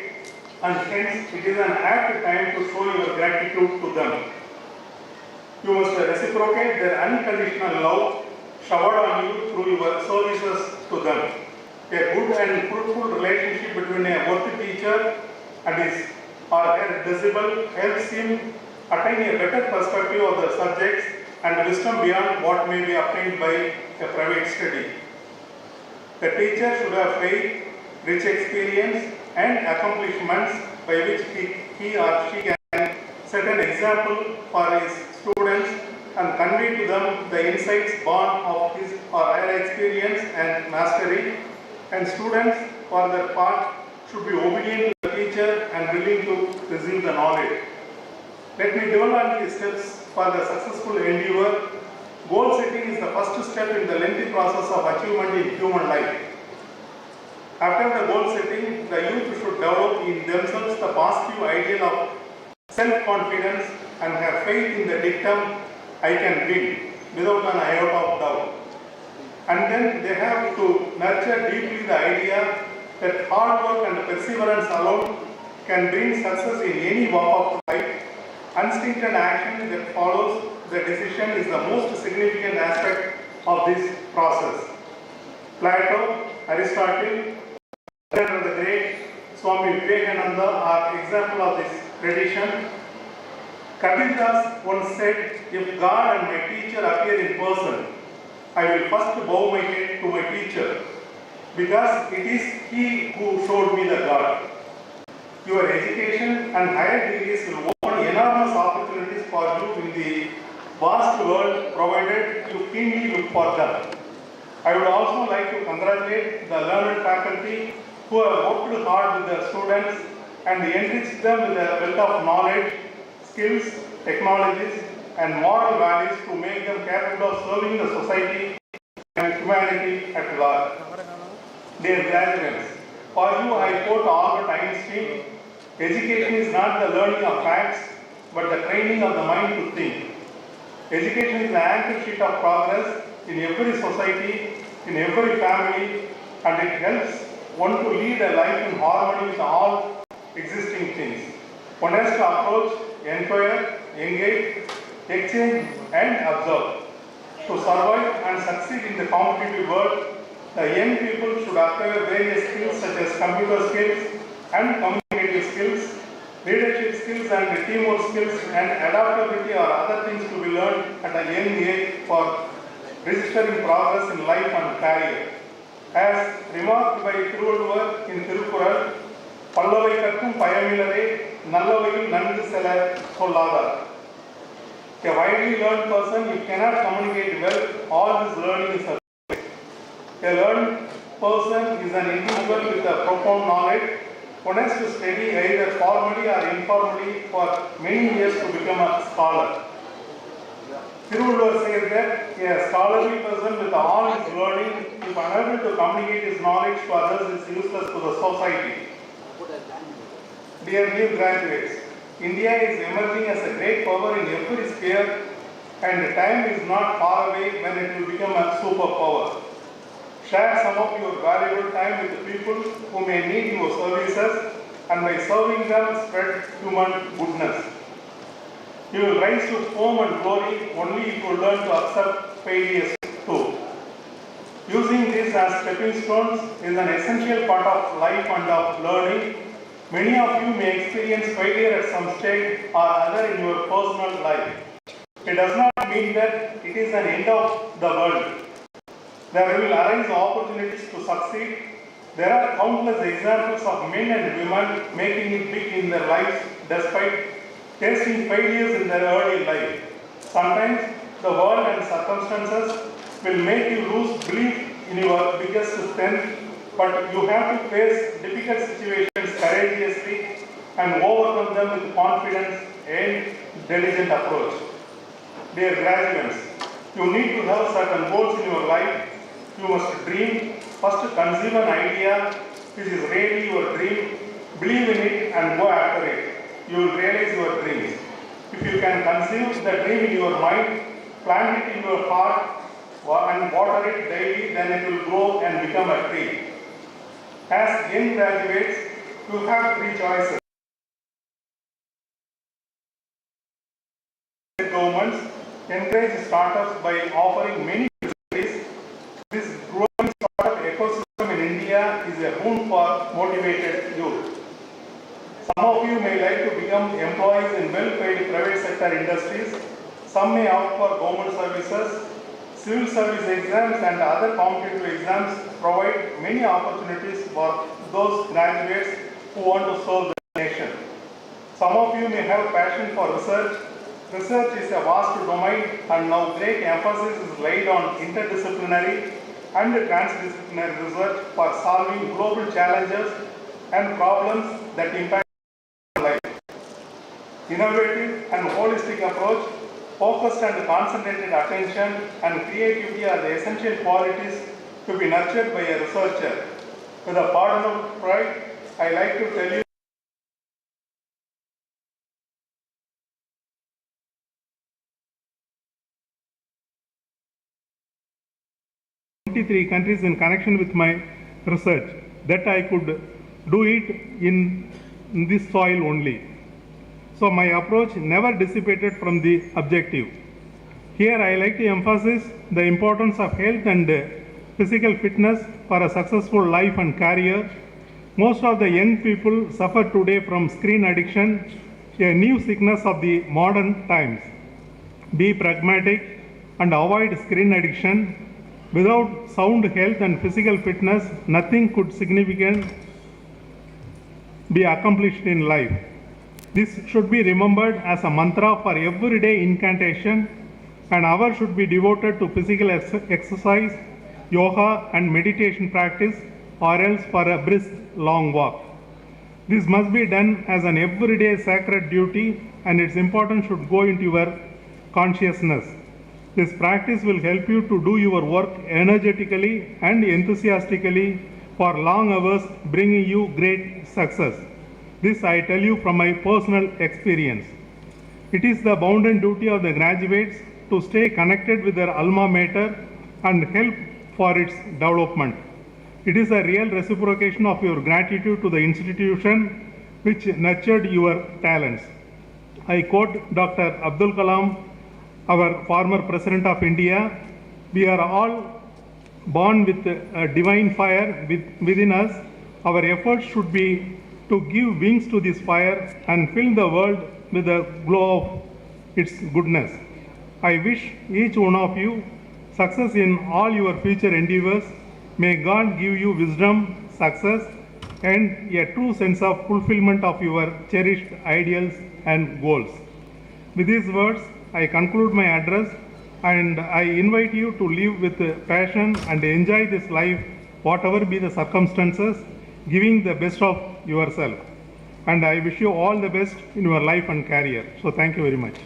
and hence it is an apt time to show your gratitude to them. You must reciprocate their unconditional love showered on you through your services to them. A good and fruitful relationship between a worthy teacher and his or her disciple helps him attain a better perspective of the subjects and wisdom beyond what may be obtained by a private study. The teacher should have faith, rich experience and accomplishments by which he or she can set an example for his students and convey to them the insights born of his or her experience and mastery. And students, for their part, should be obedient to the teacher and willing to receive the knowledge. Let me dwell on the steps for the successful endeavor. Goal setting is the first step in the lengthy process of achievement in human life. After the goal setting, the youth should develop in themselves the positive ideal of self-confidence and have faith in the dictum, I can win, without an iota of doubt. And then they have to nurture deeply the idea that hard work and perseverance alone can bring success in any walk of life. Unstinted action that follows the decision is the most significant aspect of this process. Plato, Aristotle, Alexander the Great, Swami Vivekananda are examples of this tradition. Kabir Das once said, if God and my teacher appear in person, I will first bow my head to my teacher, because it is he who showed me the God. Your education and higher degrees will open enormous opportunities for you in the vast world, provided you keenly look for them. I would also like to congratulate the learned faculty who have worked hard with their students and enriched them with a wealth of knowledge, skills, technologies, and moral values to make them capable of serving the society and humanity at large. Dear graduates, For you, I quote Albert Einstein, education is not the learning of facts, but the training of the mind to think. Education is the anchor sheet of progress in every society, in every family, and it helps one to lead a life in harmony with all existing things. One has to approach, inquire, engage, exchange, and observe. To survive and succeed in the competitive world, the young people should acquire various skills such as computer skills and communicative skills, leadership skills and teamwork skills, and adaptability or other things to be learned at a young age for registering progress in life and career. As remarked by Thiruvalluvar in Thirukural, Pallavai kattum payamilare, Nallavayil nandu sela solladar. A widely learned person, if cannot communicate well, all his learning is surface. A learned person is an individual with a profound knowledge. One has to study either formally or informally for many years to become a scholar. Thiruvalluvar says that a scholarly person with all his learning, if unable to communicate his knowledge to others, is useless to the society. Dear new graduates, India is emerging as a great power in every sphere, and time is not far away when it will become a superpower. Share some of your valuable time with the people who may need your services, and by serving them, spread human goodness. You will rise to fame and glory only if you learn to accept failures too. Using this as stepping stones is an essential part of life and of learning. Many of you may experience failure at some stage or other in your personal life. It does not mean that it is an end of the world. There will arise opportunities to succeed. There are countless examples of men and women making it big in their lives despite tasting failures in their early life. Sometimes the world and circumstances will make you lose belief in your biggest strength, but you have to face difficult situations courageously and overcome them with confidence and diligent approach. Dear graduates, you need to have certain goals in your life. You must dream. First, conceive an idea which is really your dream. Believe in it and go after it. You will realize your dreams. If you can conceive the dream in your mind, plant it in your heart, and water it daily, then it will grow and become a tree. As young graduates, you have three choices. Governments encourage startups by offering many facilities. This growing startup ecosystem in India is a boon for motivated youth. Some of you may like to become employees in well-paid private sector industries. Some may opt for government services. Civil service exams and other competitive exams provide many opportunities for those graduates who want to serve the nation. Some of you may have passion for research. Research is a vast domain, and now great emphasis is laid on interdisciplinary and transdisciplinary research for solving global challenges and problems that impact life. Innovative and holistic approach, focused and concentrated attention, and creativity are the essential qualities to be nurtured by a researcher. With a pardon of pride, I like to tell you countries in connection with my research, that I could do it in this soil only. So my approach never dissipated from the objective. Here I like to emphasize the importance of health and physical fitness for a successful life and career. Most of the young people suffer today from screen addiction, a new sickness of the modern times. Be pragmatic and avoid screen addiction. Without sound health and physical fitness, nothing could significant be accomplished in life. This should be remembered as a mantra for everyday incantation. An hour should be devoted to physical exercise, yoga and meditation practice, or else for a brisk long walk. This must be done as an everyday sacred duty, and its importance should go into your consciousness. This practice will help you to do your work energetically and enthusiastically for long hours bringing you great success. This I tell you from my personal experience. It is the bounden duty of the graduates to stay connected with their alma mater and help for its development. It is a real reciprocation of your gratitude to the institution which nurtured your talents. I quote Dr. Abdul Kalam, our former President of India, "We are all born with a divine fire within us. Our efforts should be to give wings to this fire and fill the world with the glow of its goodness. I wish each one of you success in all your future endeavors. May God give you wisdom, success, and a true sense of fulfillment of your cherished ideals and goals." With these words, I conclude my address and I invite you to live with passion and enjoy this life, whatever be the circumstances, giving the best of yourself. And I wish you all the best in your life and career. So thank you very much.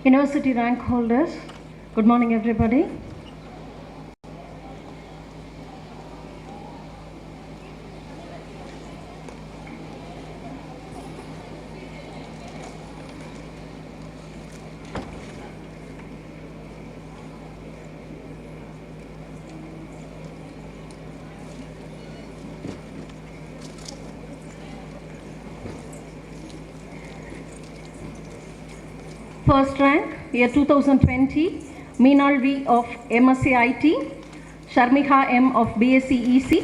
University rank holders, good morning everybody. First rank, year 2020, Meenal V of MSc IT, Sharmikha M of BSc EC,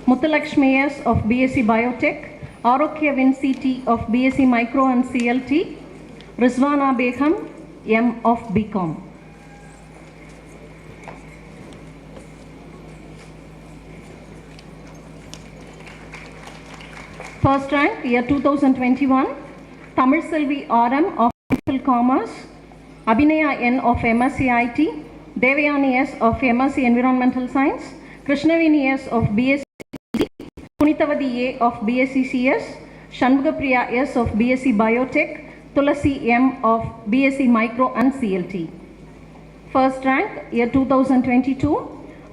Muthulakshmi S of BSc Biotech, Arokya Vin CT of BSc Micro and CLT, Rizwana Begum M of BCom. First rank, year 2021, Tamil Selvi RM of MPhil Commerce, Abhinaya N of MSc IT, Devayani S of MSc Environmental Science, Krishnavini S of BSc EC, Punitavadi A of BSc CS, Shanmugapriya S of BSc Biotech, Tulasi M of BSc Micro and CLT. First rank, year 2022,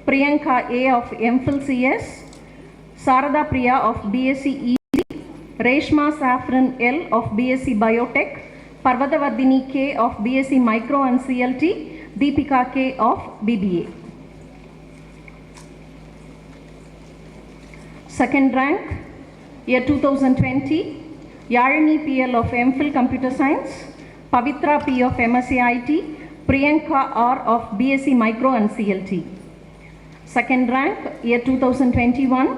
Priyanka A of MPhil CS, Sarada Priya of BSc EC, Reshma Saffron L of BSc Biotech, Parvatavardhini K of BSc Micro and CLT, Deepika K of BBA. Second rank, year 2020, Yarini PL of MPhil Computer Science, Pavitra P of MSc IT, Priyanka R of BSc Micro and CLT. Second rank, year 2021,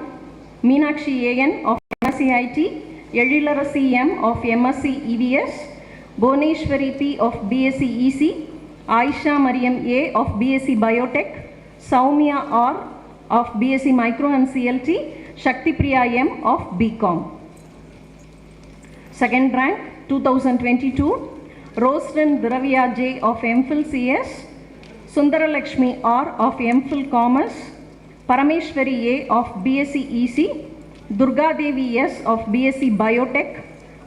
Meenakshi AN of MSc IT, Yedilarasi M of MSc EVS, Boneshwari P of BSc EC, Aisha Mariam A of BSc Biotech, Saumya R of BSc Micro and CLT, Shakti Priya M of BCom. Second rank, 2022, Rosrin Dravya J of MPhil CS, Sundaralakshmi R of MPhil Commerce, Parameshwari A of BSc EC, Durga Devi S of BSc Biotech,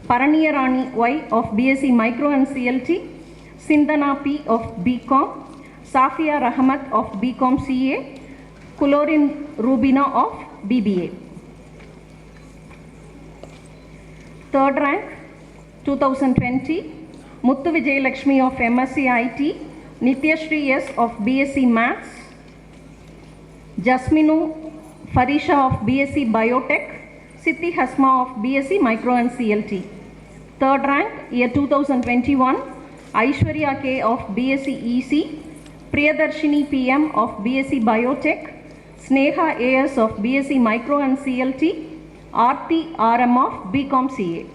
Paraniyarani Y of BSc Micro and CLT, Sindana P of BCom, Safia Rahmat of BCom CA, Kulorin Rubina of BBA. Third rank, 2020, Muthu Vijay Lakshmi of MSc IT, Nityashri S of BSc Maths, Jasminu Farisha of BSc Biotech, Siddhi Hasma of BSc Micro and CLT. Third rank, year 2021, Aishwarya K of BSc EC, Priyadarshini PM of BSc Biotech, Sneha AS of BSc Micro and CLT, Aarti RM of BCom CA.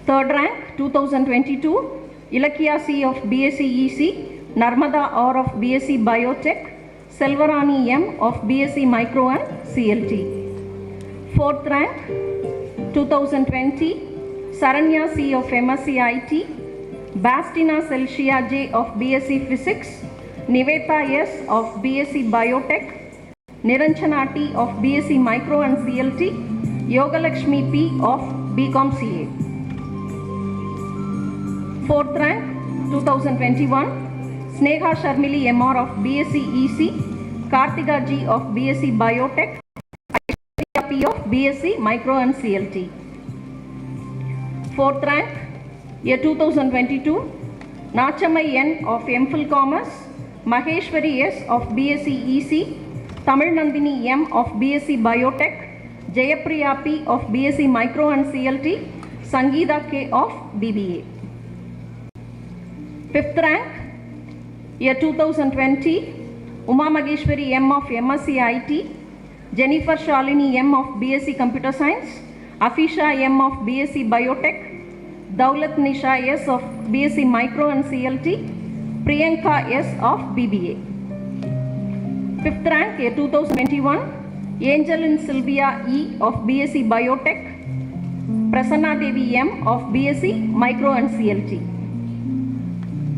Third rank, 2022, Ilakya C of BSc EC, Narmada R of BSc Biotech, Selvarani M of BSc Micro and CLT. Fourth rank, 2020, Saranya C. of MSc IT, Bastina Celsia J. of BSc Physics, Nivetha S. of BSc Biotech, Niranjana T. of BSc Micro and CLT, Yogalakshmi P. of BCom CA. 4th rank 2021, Sneha Sharmili MR of BSc EC, Kartika G. of BSc Biotech, Aishwarya P. of BSc Micro and CLT. 4th rank year 2022, Nachamai N. of MPhil Commerce, Maheshwari S. of BSc EC, Tamil Nandini M. of BSc Biotech, Jayapriya P. of BSc Micro and CLT, Sangeeta K. of BBA. 5th rank year 2020, Uma Mageshwari M. of MSc IT, Jennifer Shalini M. of BSc Computer Science, Afisha M. of BSc Biotech, Daulat Nisha S. of BSc Micro and CLT, Priyanka S. of BBA. 5th rank year 2021, Angelin Sylvia E. of BSc Biotech, Prasanna Devi M. of BSc Micro and CLT.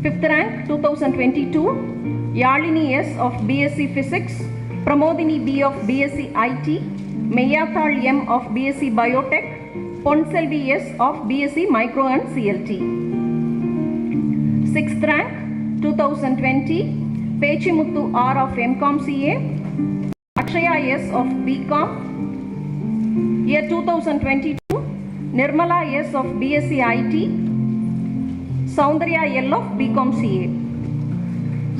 5th rank 2022, Yalini S. of BSc Physics, Pramodini B. of BSc IT, Meyathal M. of BSc Biotech, Ponselvi S. of BSc Micro and CLT. 6th rank 2020, Pechimuthu R. of MCom CA, Akshaya S. of BCom. Year 2022, Nirmala S. of BSc IT, Soundarya L. of BCom CA.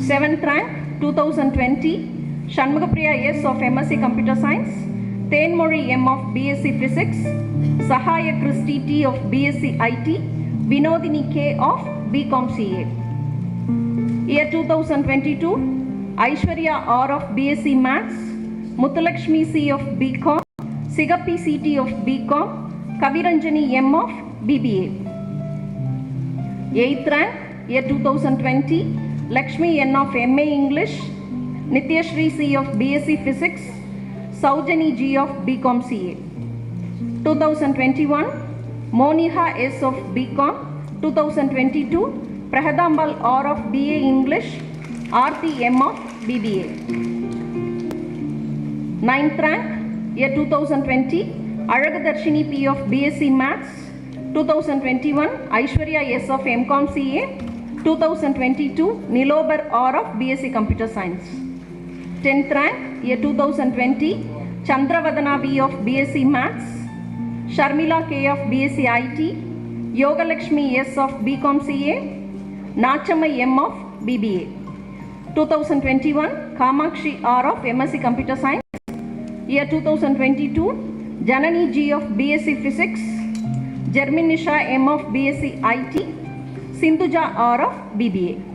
7th rank 2020, Shanmugapriya S. of MSc Computer Science, Tenmori M. of BSc Physics, Sahaya Christy T. of BSc IT, Vinodini K. of BCom CA. Year 2022, Aishwarya R. of BSc Maths, Muthulakshmi C. of BCom, Sigappi CT of BCom, Kaviranjani M. of BBA. 8th rank year 2020, Lakshmi N. of MA English, Nityashri C. of BSc Physics, Saujani G. of BCom CA. 2021, Moniha S. of BCom. 2022, Prahadambal R. of BA English, Aarti M. of BBA. 9th rank year 2020, Aragadarshini P. of BSc Maths. 2021, Aishwarya S. of MCom CA. 2022, Nilobar R. of BSc Computer Science. 10th rank year 2020, Chandravadana V. of BSc Maths, Sharmila K. of BSc IT, Yogalakshmi S. of BCom CA, Nachamai M. of BBA. 2021, Kamakshi R. of MSc Computer Science. Year 2022, Janani G. of BSc Physics, Jerminisha M. of BSc IT, Sindhuja R. of BBA.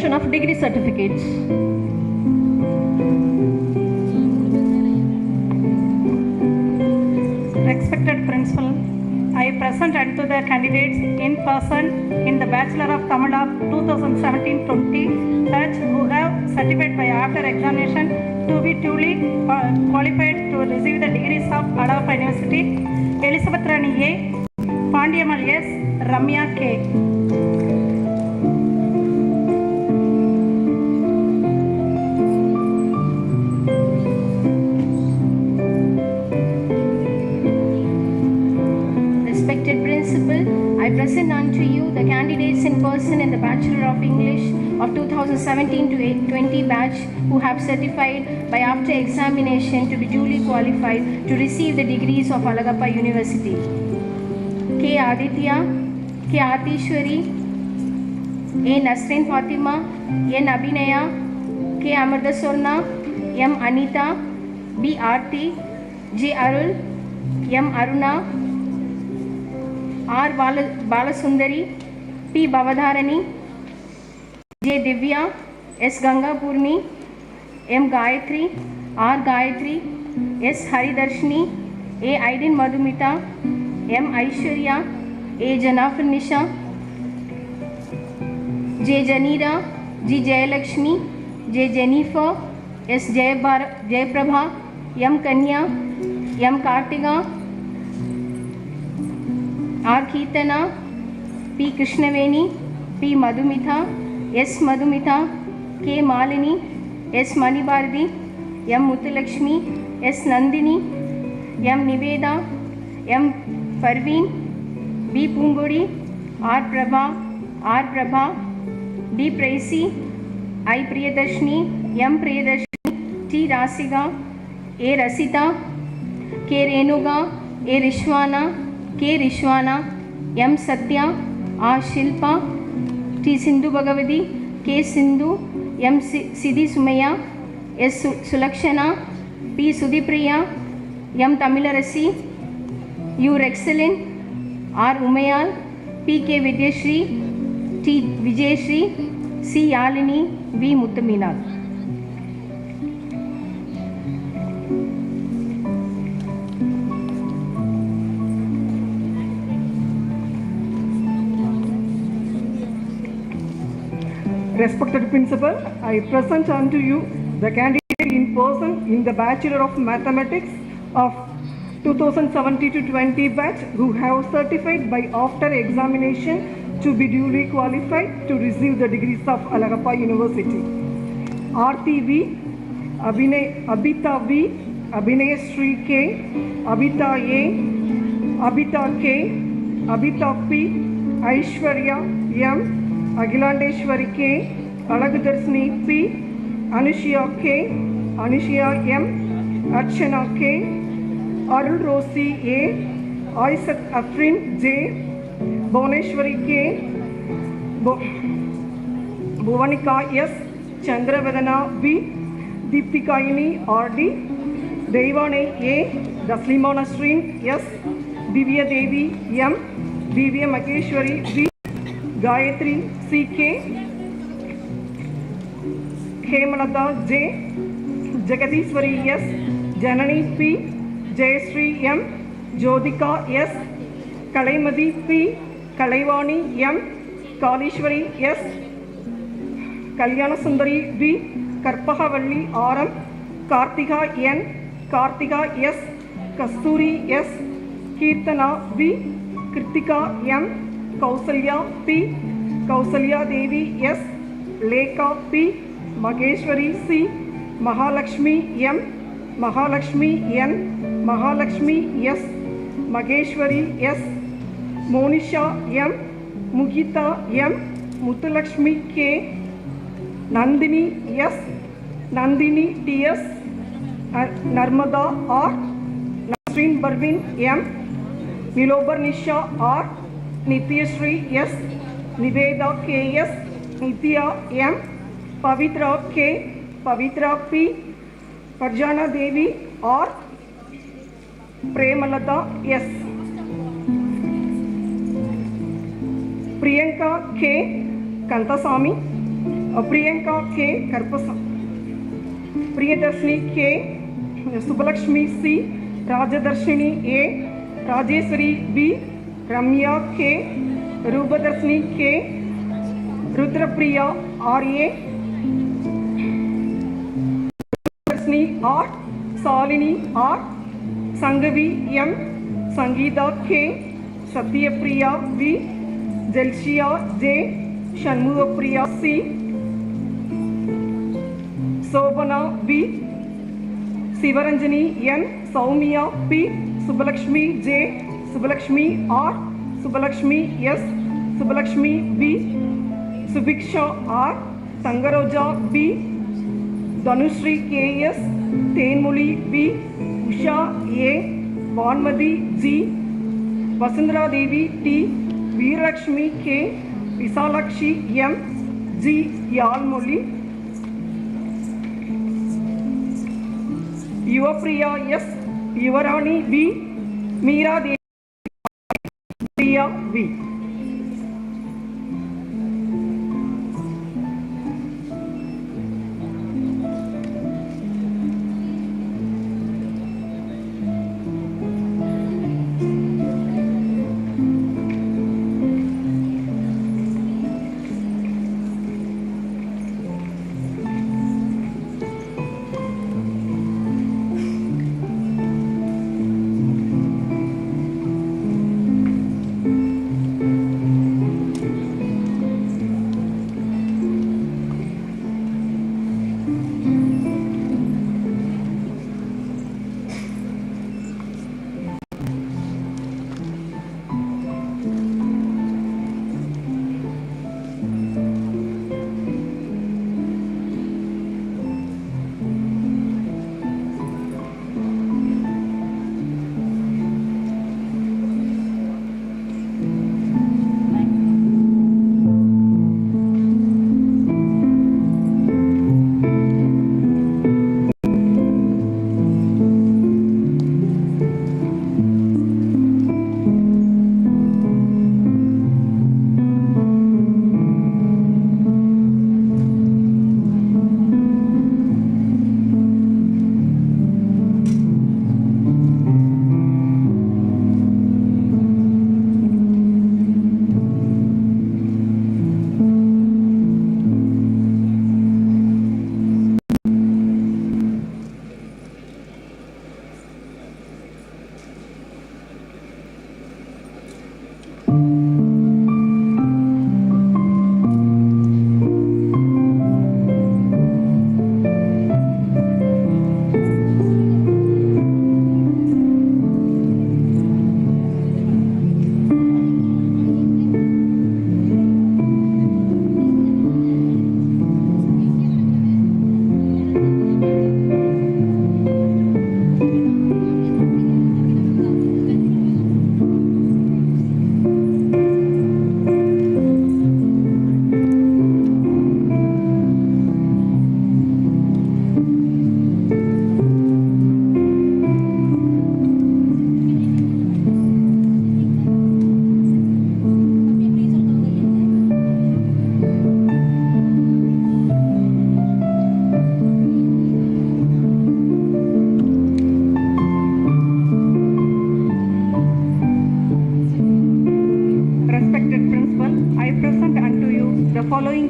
distribution of degree certificates. Respected Principal, I present unto the candidates in person in the Bachelor of Tamil of 2017-20 such who have certified by after examination to be duly qualified to receive the degrees of Alagappa University: Elizabeth Rani A, Pandiyamal S, Ramya K. Respected Principal, I present unto you the candidates in person in the Bachelor of English of 2017-20 batch who have certified by after examination to be duly qualified to receive the degrees of Alagappa University: K. Aditya, K. Atishwari, A. Nasrin Fatima, N. Abhinaya, K. Amardasorna, M. Anita, B. Aarti, J. Arul, M. Aruna, R. Balasundari, P. Bavadharani, J. Divya, S. Gangapurni, M. Gayatri, R. Gayatri, S. Haridarshini, A. Aidin Madhumita, M. Aishwarya, A. Janafar Nisha, J. Janira, G. Jayalakshmi, J. Jennifer, S. Jayprabha, M. Kanya, M. Kartiga, R. Keetana, P. Krishnaveni, P. Madhumitha, S. Madhumitha, K. Malini, S. Manibharati, M. Muthulakshmi, S. Nandini, M. Niveda, M. Parveen, B. Pungodi, R. Prabha, D. Praisi, I. Priyadarshini, M. Priyadarshini, T. Rasiga, A. Rasita, K. Renuga, A. Rishwana, K. Rishwana, M. Satya, R. Shilpa, T. Sindhu Bhagavati, K. Sindhu, M. Siddhi Sumaya, S. Sulakshana, P. Sudipriya, M. Tamilarasi, U. Rexcellent, R. Umayal, P. K. Vidyashri, T. Vijayashri, C. Yalini, V. Muttameenal. Respected Principal, I present unto you the candidate in person in the Bachelor of Mathematics of 2017-20 batch who have certified by after examination to be duly qualified to receive the degrees of Alagappa University: RTV, Abhita V, Abhinayasri K, Abhita A, Abhita K, Abhita P, Aishwarya M, Agilandeshwari K, Alagadarshini P, Anushya K, Anushya M, Archana K, Arul Rosi A, Isaac Afrin J, Bhuvneshwari K, Bhuvanika S, Chandravadana B, Deeptikayini R.D., Devane A, Daslima Nasreen S, Divya Devi M, Divya Makeshwari V, Gayatri C.K., Hemalata J, Jagadishwari S, Janani P, Jayasri M, Jyotika S, Kalaimadi P, Kalaivani M, Kalishwari S, Kalyanasundari V, Karpahavalli R.M, Kartika N, Kartika S, Kasturi S, Kirtana V, Kritika M, Kausalya P, Kausalya Devi S, Lekha P, Mageshwari C, Mahalakshmi M, Mahalakshmi N, Mahalakshmi S, Mageshwari S, Monisha M, Mugita M, Muthulakshmi K, Nandini S, Nandini T.S, Narmada R, Nasreen Barvin M, Nilobar Nisha R, Nityashri S, Niveda K.S, Nitya M, Pavitra K, Pavitra P, Parjana Devi R, Premalata S, Priyanka K, Kantasamy, Priyanka K. Priyadarshini K. Subbalakshmi C. Rajadarshini A. Rajeshwari B. Ramya K. Rubadarshini K. Rudrapriya R.A. Rudradarshini R. Salini R. Sangavi M. Sangeeta K. Satyapriya V. Jelshia J. Shanmugapriya C. Sobana V. Sivaranjani N. Saumya P. Subbalakshmi J. Subbalakshmi R. Subbalakshmi S. Subbalakshmi B. Subiksha R. Tangaroja B. Dhanushri K. S. Tenmuli B. Usha A. Vanmadi G. Vasundhara Devi T. Veerakshmi K. Visalakshi M. G. Yalmoli. Yuvapriya S. Yuvarani V. Meera Devi Priya V.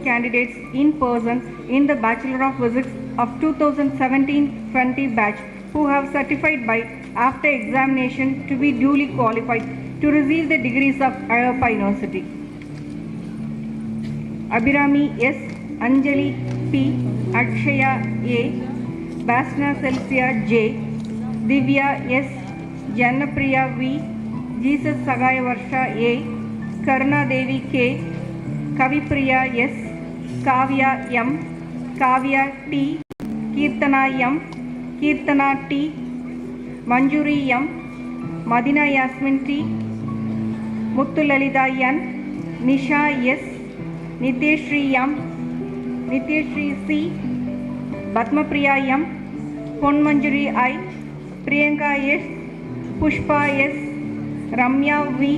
Candidates in person in the Bachelor of Physics of 2017-20 batch who have certified by after examination to be duly qualified to receive the degrees of Ayappa University. Abhirami S, Anjali P, Akshaya A, Basna Celsia J, Divya S, Jannapriya V, Jesus Sagaya Varsha A, Karna Devi K, Kavipriya S, Kavya M, Kavya T, Kirtana M, Kirtana T, Manjuri M, Madina Yasmin T, Muthulalida N, Nisha S, Niteshri M, Niteshri C, Batmapriya M, Ponmanjuri I, Priyanka S, Pushpa S, Ramya V,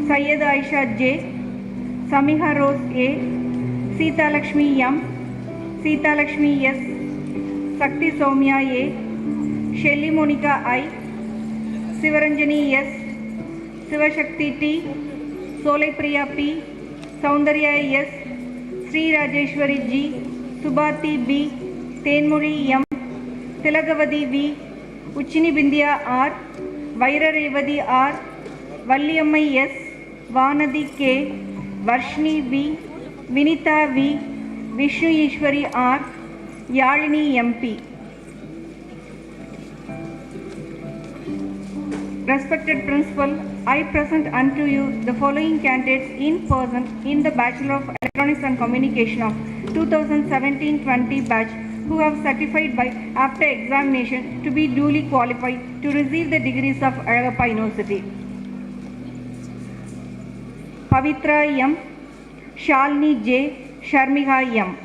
Syed Aisha J, Samiha Rose A, Sita Lakshmi M, Sita Lakshmi S, Sakti Soumya A, Shelly Monica I, Sivaranjani S, Sivashakti T, Solai Priya P, Soundarya S, Sri Rajeshwari G, Subhati B, Tenmuri M, Tilagavadi V, Uchini Bindia R, Vaira Revadi R, Valliammai S, Vanadi K, Varshni V, Vinita V, Vishnu Ishwari R, Yalini MP. Respected Principal, I present unto you the following candidates in person in the Bachelor of Electronics and Communication of 2017-20 batch who have certified by after examination to be duly qualified to receive the degrees of Alagappa University. Pavitra M, Shalini J, Sharmika M.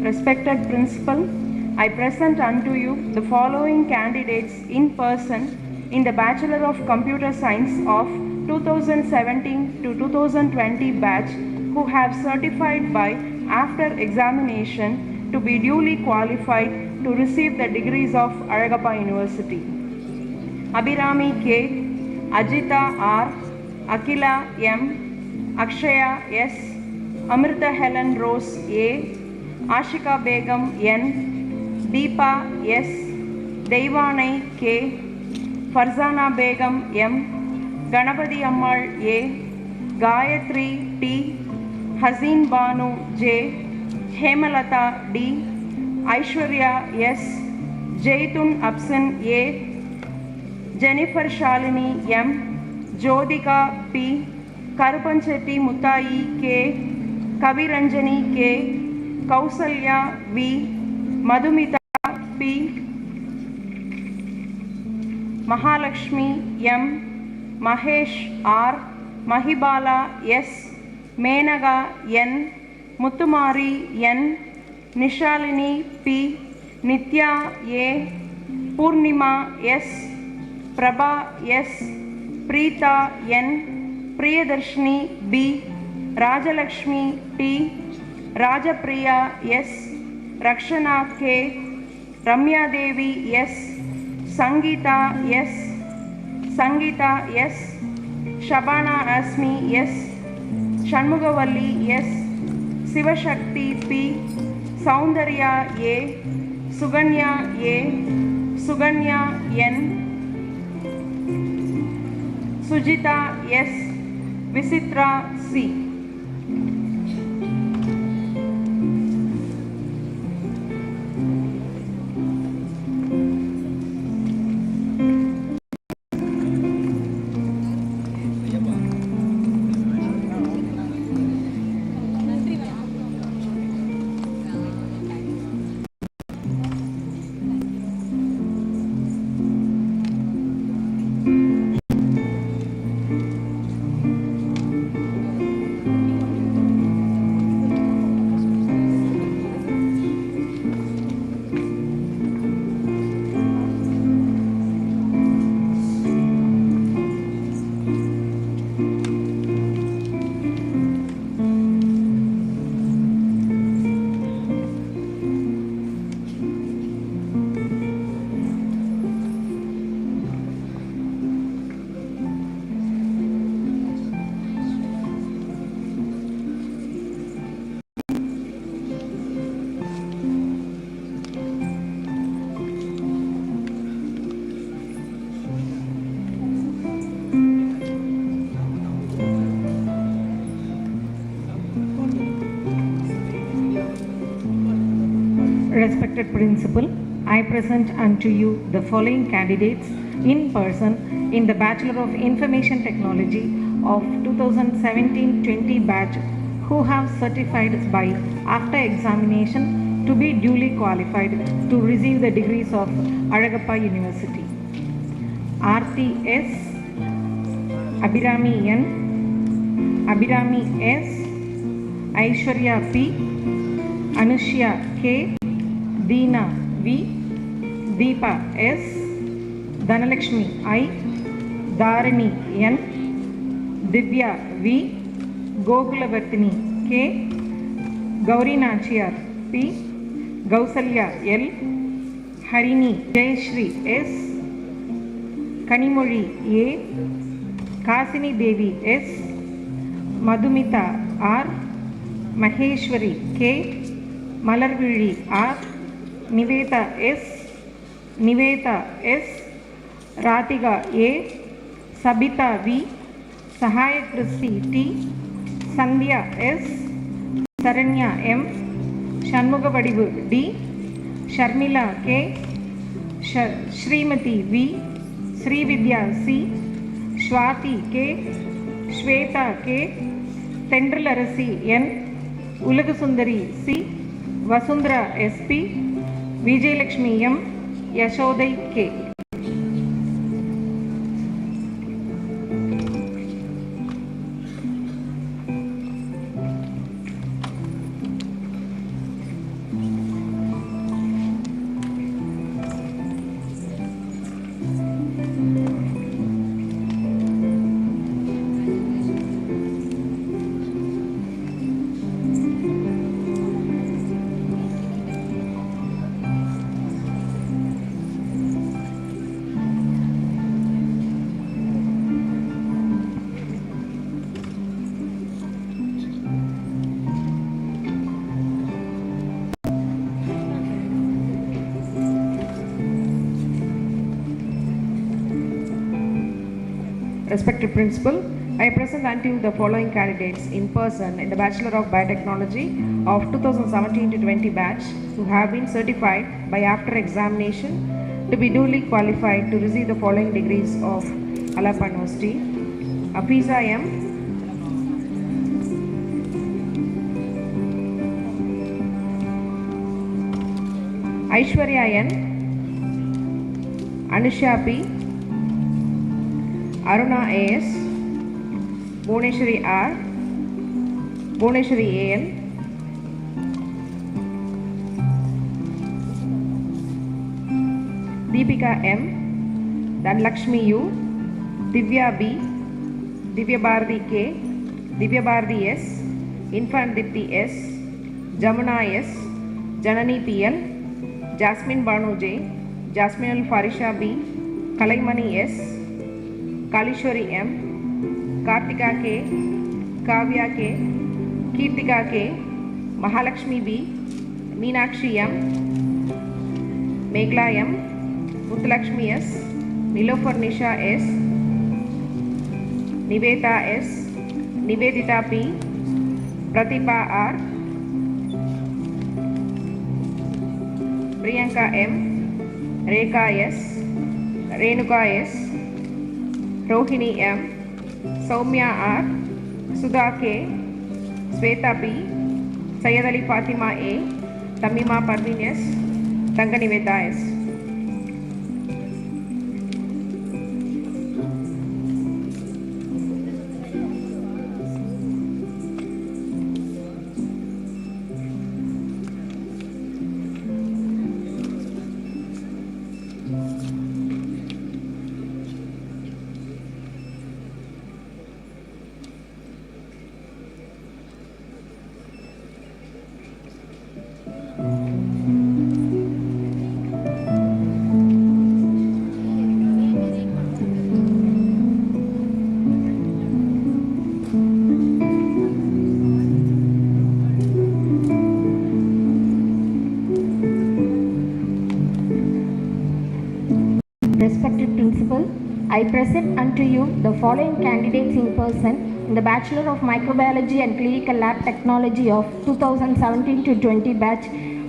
Respected Principal, I present unto you the following candidates in person in the Bachelor of Computer Science of 2017 to 2020 batch who have certified by after examination to be duly qualified to receive the degrees of Alagappa University. Abhirami K, Ajita R, Akila M, Akshaya S, Amrita Helen Rose A, Ashika Begum N, Deepa S, Deivanai K, Farzana Begum M, Ganapati Ammal A, Gayatri T, Hazin Banu J, Hemalata D, Aishwarya S, Jaitun Absin A, Jennifer Shalini M, Jodhika P, Karupanchetti Mutai K, Kaviranjani K, Kausalya V, Madhumita P, Mahalakshmi M, Mahesh R, Mahibala S, Menaga N, Muttumari N, Nishalini P, Nitya A, Purnima S, Prabha S, Preeta N, Priyadarshini B, Rajalakshmi T, Rajapriya S, Rakshana K, Ramya Devi S, Sangeeta S, Sangeeta S, Shabana Asmi S, Shanmugavalli S, Sivashakti P, Soundarya A, Suganya A, Suganya N, Sujita S, Visitra C. Respected Principal, I present unto you the following candidates in person in the Bachelor of Information Technology of 2017-20 batch who have certified by after examination to be duly qualified to receive the degrees of Alagappa University. Aarti S, Abhirami N, Abhirami S, Aishwarya P, Anushya K, Deena V, Deepa S, Dhanalakshmi I, Dharani N, Divya V, Gokulavartini K, Gauri Nachiyar P, Gausalya L, Harini Jayashri S, Kanimoli A, Kasini Devi S, Madhumita R, Maheshwari K, Malarvili R, Niveta S, Niveta S, Ratiga A, Sabita V, Sahaya Kristi T, Sandhya S, Saranya M, Shanmugavadivu D, Sharmila K, Srimati V, Srividya C, Swati K, Shweta K, Tendralarasi N, Ulagasundari C, Vasundara SP, Vijayalakshmi M, Yashodai K. Respected Principal, I present unto you the following candidates in person in the Bachelor of Biotechnology of 2017-20 batch who have been certified by after examination to be duly qualified to receive the following degrees of Alagappa University. Afiza M, Aishwarya N, Anushya P, Aruna AS, Bhuneshwari R, Bhuneshwari AN, Deepika M, Dhanalakshmi U, Divya B, Divya Bharati K, Divya Bharati S, Infant Dipti S, Jamuna S, Janani PL, Jasmine Banu J, Jasmine Farisha B, Kalaimani S, Kalishwari M, Kartika K, Kavya K, Kirtika K, Mahalakshmi B, Meenakshi M, Meghla M, Muthulakshmi S, Nilofar Nisha S, Niveta S, Nivedita P, Pratibha R, Priyanka M, Rekha S, Renuka S, Rohini M, Soumya R, Sudha K, Sweta P, Sayyid Ali Fatima A, Tamima Parveen S, Tanganiveta S. Respected Principal, I present unto you the following candidates in person in the Bachelor of Microbiology and Clinical Lab Technology of 2017-20 batch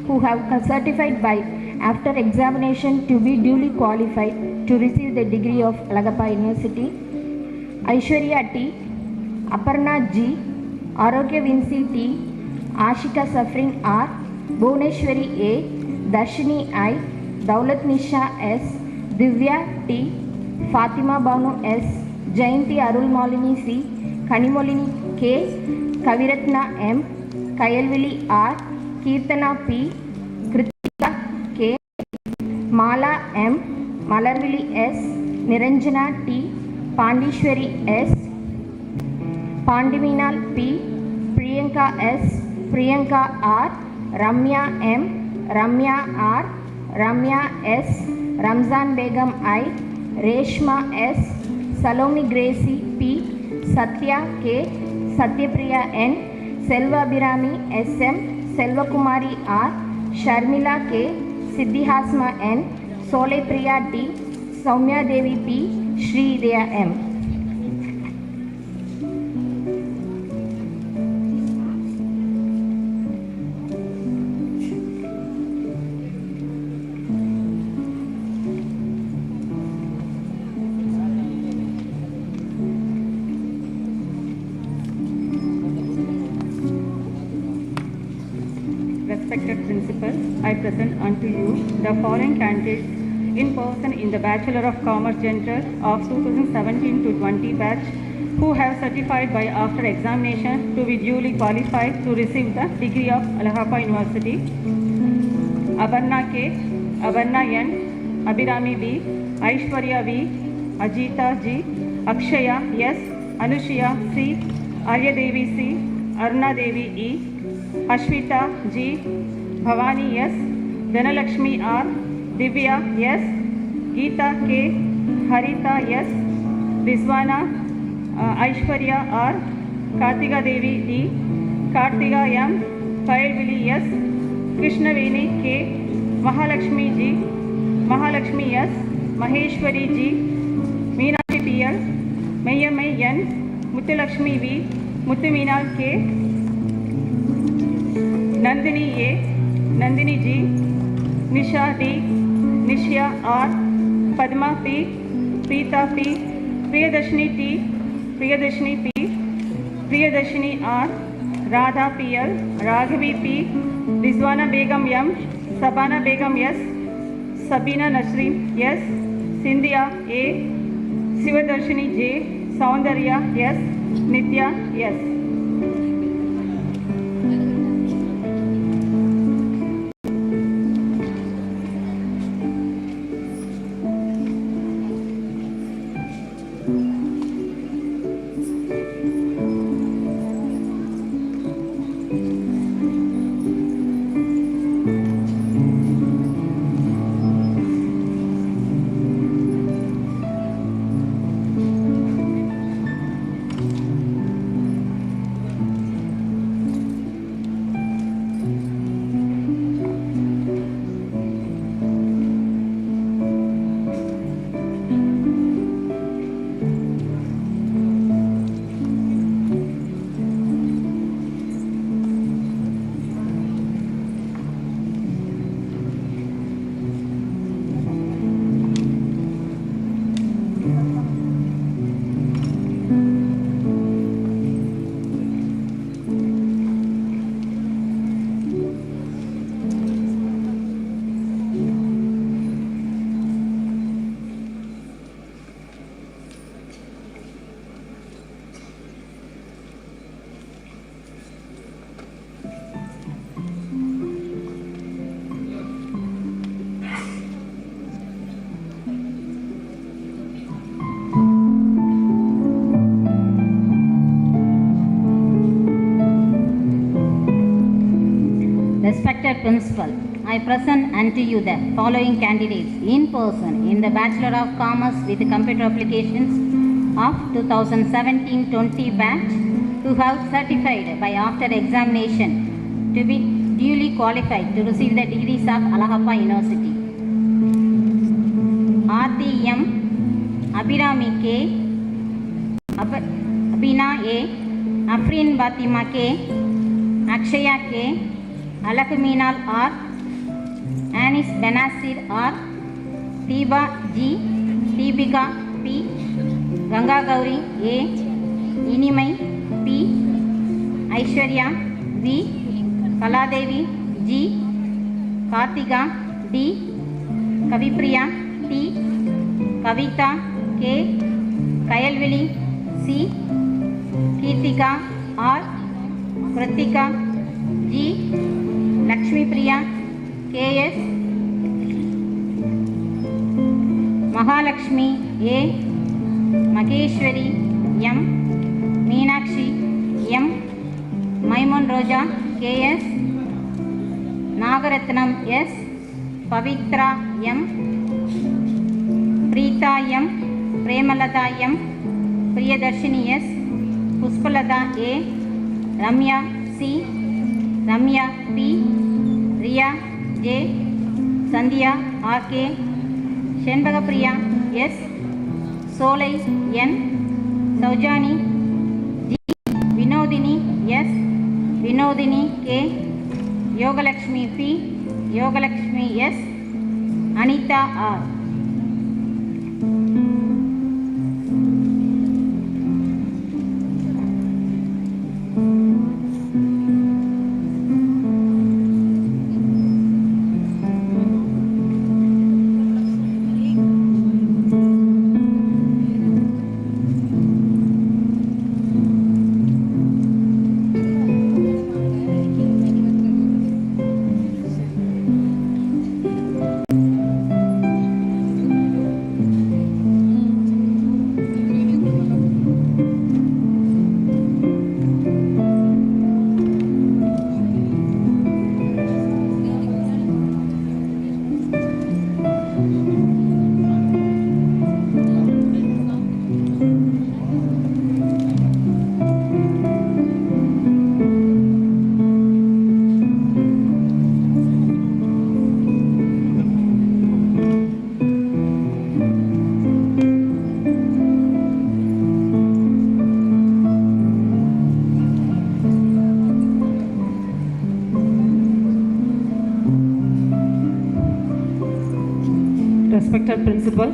who have certified by after examination to be duly qualified to receive the degree of Alagappa University. Aishwarya T, Aparna G, Arogya Vinci T, Ashika Safrin R, Bhuneshwari A, Darshini I, Daulat Nisha S, Divya T, Fatima Banu S, Jayanti Arulmalini C, Kanimolini K, Kaviratna M, Kayalvili R, Kirtana P, Kritika K, Mala M, Malarvili S, Niranjana T, Pandishwari S, Pandivinal P, Priyanka S, Priyanka R, Ramya M, Ramya R, Ramya S, Ramzan Begum I, Reshma S, Salome Gracie P, Satya K, Satyapriya N, Selva Birami SM, Selva Kumari R, Sharmila K, Siddhihasma N, Sole Priya T, Soumya Devi P, Shri Dea M. Respected principal, I present unto you the following candidates in person in the Bachelor of Commerce General of 2017-20 batch who have certified by after examination to be duly qualified to receive the degree of Alagappa University. Abarna K, Abarna N, Abhirami B, Aishwarya V, Ajita G, Akshaya S, Anushya C, Arya Devi C, Aruna Devi E, Ashwita G, Bhavani S, Dhanalakshmi R, Divya S, Geeta K, Harita S, Rizwana Aishwarya R, Kartika Devi D, Kartika M, Kayalvili S, Krishnaveni K, Mahalakshmi G, Mahalakshmi S, Maheshwari G, Meenakshi PL, Mayamai N, Muthulakshmi V, Muthuminal K, Nandini A, Nandini G, Nisha D, Nishya R, Padma P, Preeta P, Priyadashini T, Priyadashini P, Priyadashini R, Radha PL, Raghavi P, Rizwana Begum M, Sabana Begum S, Sabina Nasrim S, Sindhya A, Sivadarshini J, Saundarya S, Nitya S. Respected Principal, I present unto you the following candidates in person in the Bachelor of Commerce with Computer Applications of 2017-20 batch who have certified by after examination to be duly qualified to receive the degrees of Alagappa University. RTM, Abhirami K, Abhina A, Afrin Batima K, Akshaya K, Alakuminal R, Janice Benazir R, Tiba G, Deepika P, Ganga Gauri A, Inimai P, Aishwarya V, Kaladevi G, Kartika D, Kavipriya T, Kavita K, Kayalvili C, Kirtika R, Kritika G, Lakshmi Priya KS, Mahalakshmi A, Maheshwari M, Meenakshi M, Maimun Roja KS, Nagaratnam S, Pavitra M, Preeta M, Premalata M, Priyadarshini S, Puspalata A, Ramya C, Ramya P, Riya J, Sandhya RK, Shenbagapriya S, Solai N, Saujani G, Vinodini S, Vinodini K, Yogalakshmi P, Yogalakshmi S, Anita R. Respected Principal,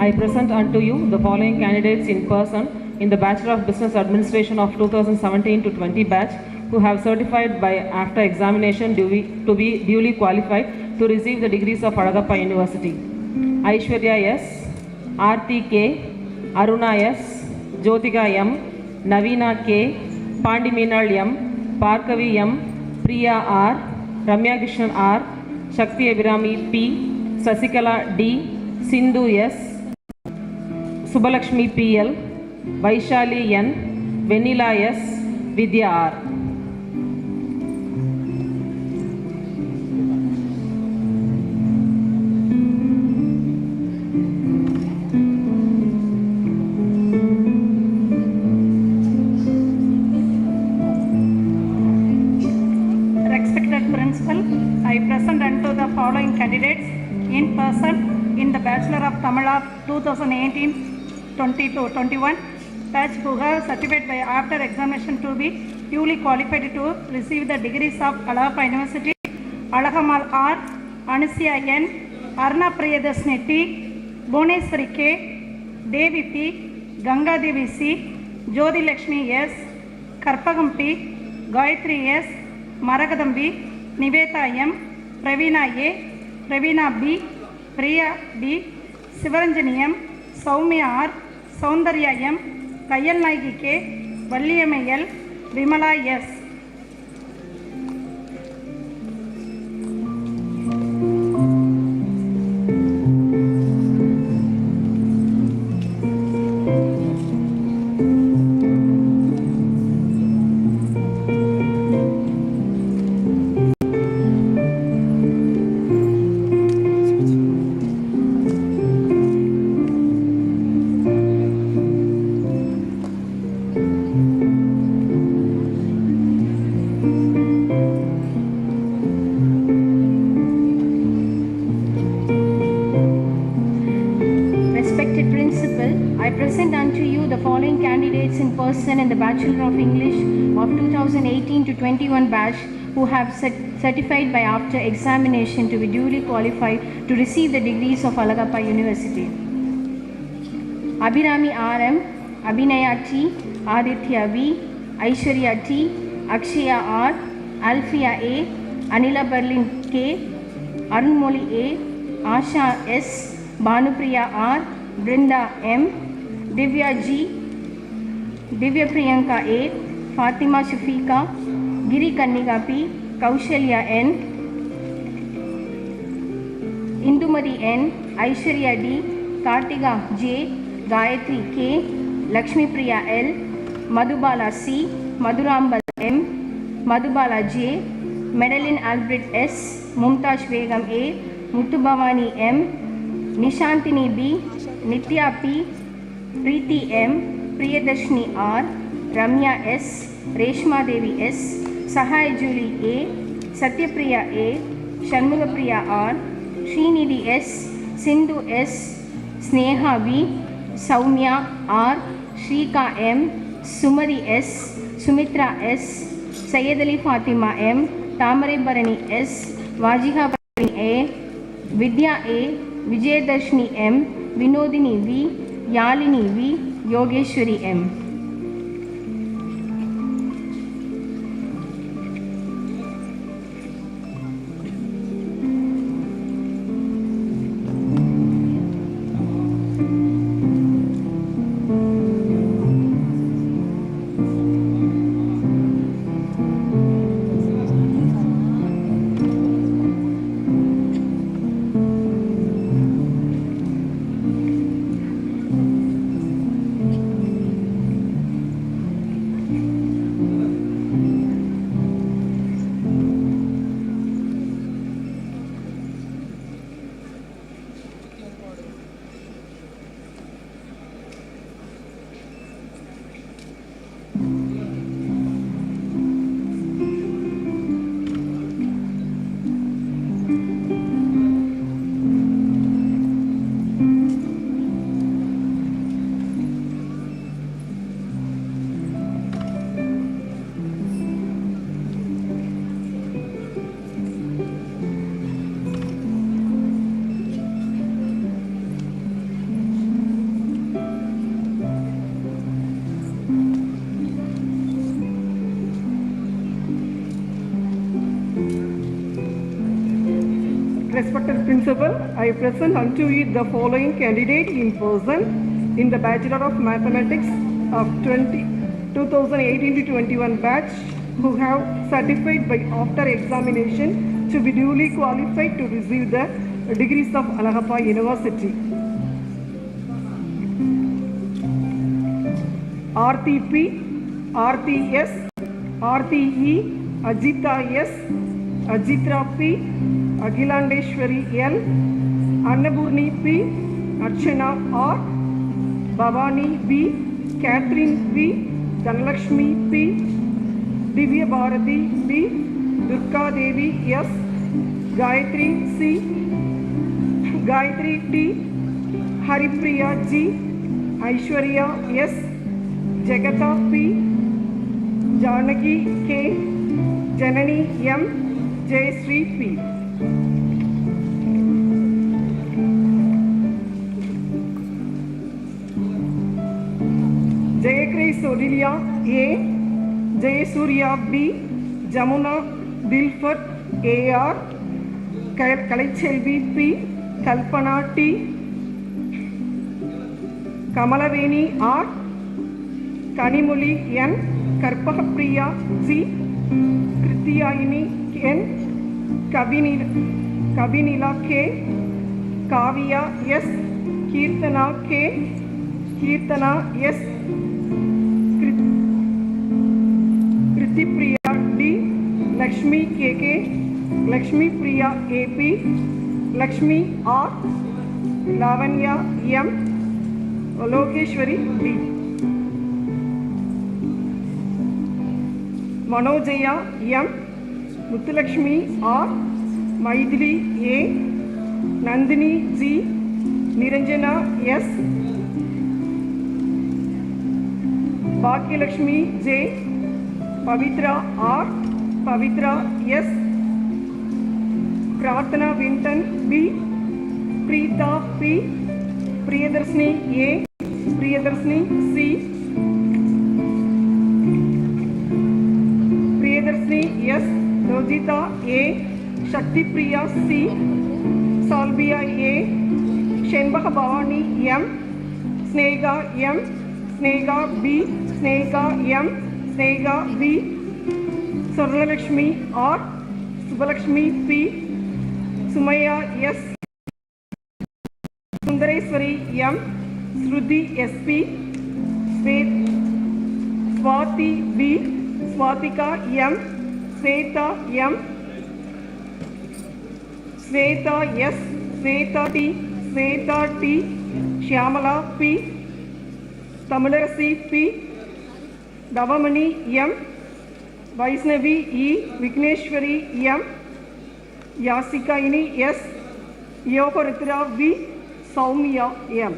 I present unto you the following candidates in person in the Bachelor of Business Administration of 2017-20 batch who have certified by after examination to be duly qualified to receive the degrees of Alagappa University. Aishwarya S, Aarti K, Aruna S, Jyotika M, Navina K, Pandi Meenal M, Parkavi M, Priya R, Ramya Krishnan R, Shakti Abhirami P, Sasikala D, Sindhu S, Subbalakshmi PL, Vaishali N, Venila S, Vidya R. Respected Principal, I present unto the following candidates in person in the Bachelor of Tamil of 2018-21 batch who have certified by after examination to be duly qualified to receive the degrees of Alagappa University: Alagamal R, Anusya N, Arna Priyadarshini T, Bhuvaneswari K, Devi P, Ganga Devi C, Jyoti Lakshmi S, Karpagam P, Gayatri S, Maragadam B, Niveta M, Pravina A, Pravina B, Priya B, Sivaranjani M, Soumya R, Soundarya M, Kayal Naigi K, Valliyamai L, Vimala S. In person in the Bachelor of English of 2018-21 batch who have certified by after examination to be duly qualified to receive the degrees of Alagappa University. Abhirami R.M., Abhinaya T., Aditya V., Aishwarya T., Akshaya R., Alfia A., Anila Berlin K., Arunmoli A., Asha S., Bhanupriya R., Brinda M., Divya G., Divya Priyanka A., Fatima Shafiqa, Giri Kanniga P., Kaushalya N., Indumari N., Aishwarya D., Kartiga J., Gayatri K., Lakshmi Priya L., Madhubala C., Madhurambal M., Madhubala J., Madeline Albert S., Mumtaj Begum A., Muttubhavani M., Nishantini B., Nitya P., Preeti M., Priyadarshini R., Ramya S., Reshma Devi S., Sahai Julie A., Satyapriya A., Shanmugapriya R., Srinidhi S., Sindhu S., Sneha V., Saumya R., Shrika M., Sumari S., Sumitra S., Sayyid Ali Fatima M., Tamarai Bharani S., Vajiha Bharani A., Vidya A., Vijayadarshini M., Vinodini V., Yalini V., Yogeshwari M. Respected Principal, I present unto you the following candidate in person in the Bachelor of Mathematics of 2018-21 batch who have certified by after examination to be duly qualified to receive the degrees of Alagappa University. RTP, RTS, RTE, Ajita S, Ajitra P, Aghilandeshwari L, Annapurni P, Archana R, Bhavani B, Catherine B, Dhanalakshmi P, Divya Bharati B, Durga Devi S, Gayatri C, Gayatri T, Haripriya G, Aishwarya S, Jagata P, Janaki K, Janani M, Jayasri P. Jayakri Sodilia A, Jayasurya B, Jamuna Dilfat AR, Kalachelvi P, Kalpana T, Kamalaveni R, Kanimuli N, Karpapriya G, Kritiyaini N, Kabinila K, Kavya S, Kirtana K, Kirtana S, Kritipriya D, Lakshmi KK, Lakshmi Priya AP, Lakshmi R, Lavanya M, Lokeshwari D. Manojaya M, Muthulakshmi R, Maithili A, Nandini G, Niranjana S, Bhagyalakshmi J, Pavitra R, Pavitra S, Pratana Vinton B, Preeta P, Priyadarshini A, Priyadarshini C, Priyadarshini S, Rojita A, Shakti Priya C, Salbia A, Shenbaka Bhavani M, Snega M, Snega B, Snega M, Snega B, Saralakshmi R, Subalakshmi P, Sumaya S, Sundareswari M, Shruti SP, Swati B, Swatika M, Sweta M, Sweta S, Sweta T, Sweta T, Shyamala P, Tamilarasi P, Davamani M, Vaisnavi E, Vigneshwari M, Yasika Ini S, Yogaritra V, Saumya M.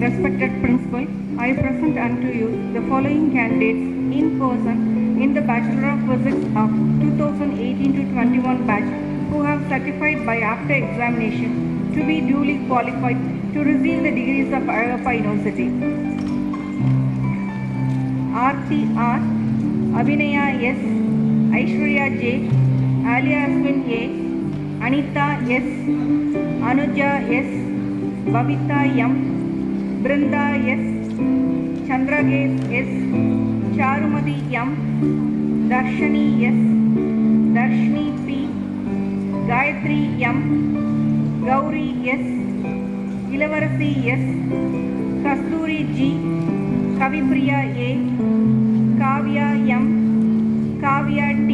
Respected Principal, I present unto you the following candidates in person in the Bachelor of Physics of 2018 to 21 batch who have certified by after examination to be duly qualified to receive the degrees of Alagappa University. RTR, Abhinaya S, Aishwarya J, Alia Aswin A, Anita S, Anuja S, Babita M, Brinda S, Chandrages S, Charumati M, Darshani S, Darshni P, Gayatri M, Gauri S, Ilavarasi S, Kasturi G, Kavipriya A, Kavya M, Kavya T,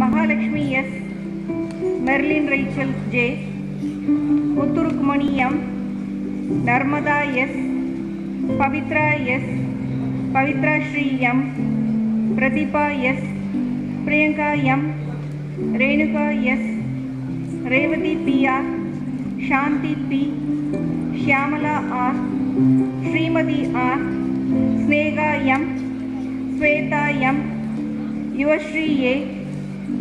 Mahalakshmi S, Merlin Rachel J, Muthurukumani M, Narmada S, Pavitra S, Pavitra Shri M, Pradeepa S, Priyanka M, Renuka S, Revati PR, Shanti P, Shyamala R, Srimati R, Snega M, Sweta M, Yuvashri A,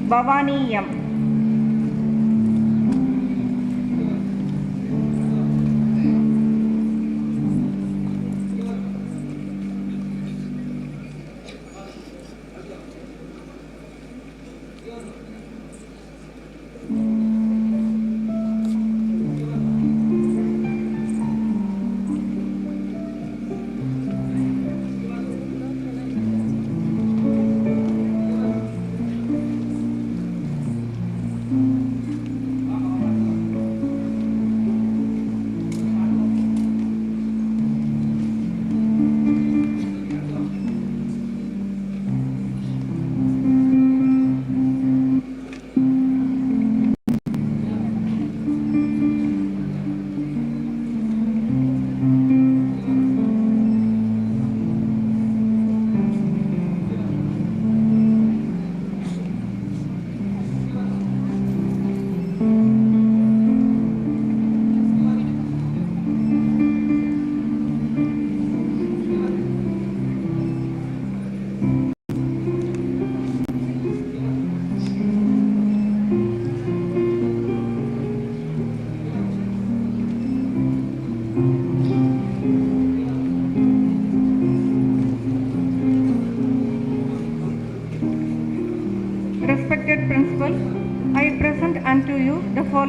Bhavani M.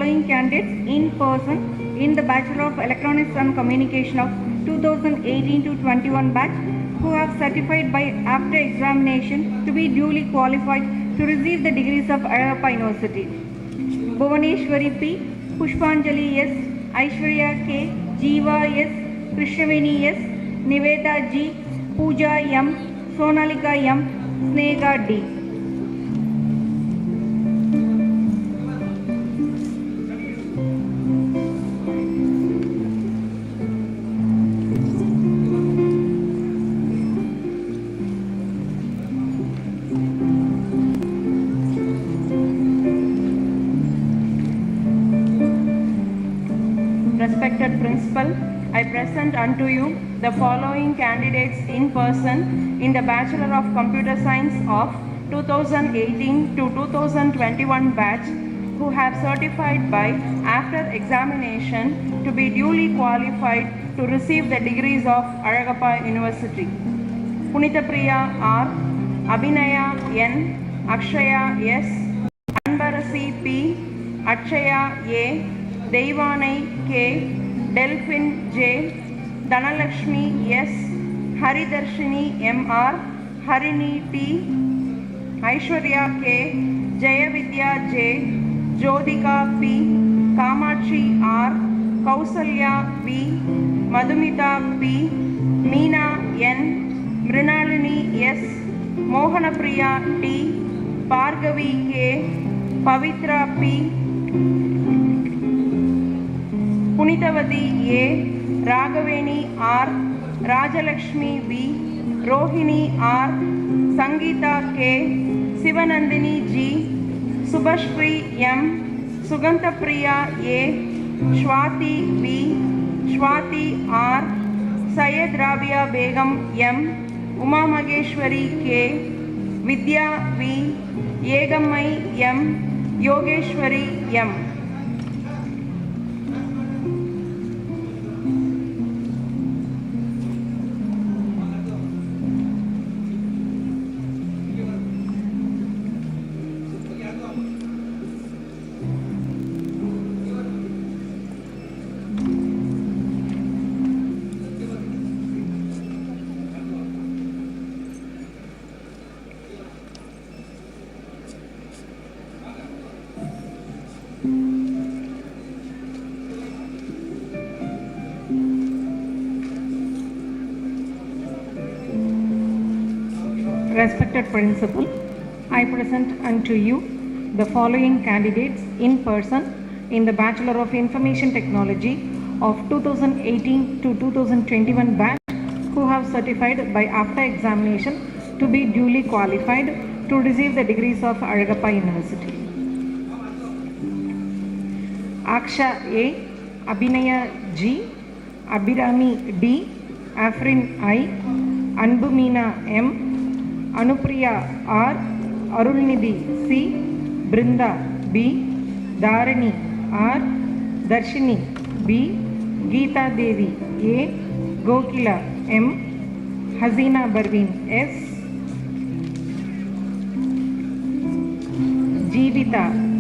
following candidates in person in the Bachelor of Electronics and Communication of 2018-21 batch who have certified by after examination to be duly qualified to receive the degrees of Alagappa University. Bhuvaneshwari P, Pushpanjali S, Aishwarya K, Jeeva S, Krishnaveni S, Niveda G, Pooja M, Sonalika M, Snega D. Respected Principal, I present unto you the following candidates in person in the Bachelor of Computer Science of 2018 to 2021 batch who have certified by after examination to be duly qualified to receive the degrees of Alagappa University. Punithapriya R, Abhinaya N, Akshaya S, Anbarasi P, Akshaya A, Devanai K, Delphin J, Dhanalakshmi S, Haridarshini MR, Harini T, Aishwarya K, Jayavidya J, Jodhika P, Kamachi R, Kausalya B, Madhumita P, Meena N, Mrinalini S, Mohanapriya T, Bhargavi K, Pavitra P, Punitavati A, Raghaveni R, Rajalakshmi V, Rohini R, Sangeeta K, Sivanandini G, Subhashri M, Sugantapriya A, Shwati V, Shwati R, Syed Rabia Begum M, Uma Mageshwari K, Vidya V, Yegammai M, Yogeshwari M. Respected Principal, I present unto you the following candidates in person in the Bachelor of Information Technology of 2018 to 2021 batch who have certified by after examination to be duly qualified to receive the degrees of Alagappa University. Aksha A, Abhinaya G, Abhirami D, Afrin I, Anbumina M, Anupriya R, Arulnidhi C, Brinda B, Dharani R, Darshini B, Geeta Devi A, Gokila M, Hazina Barveen S, Jeevita T,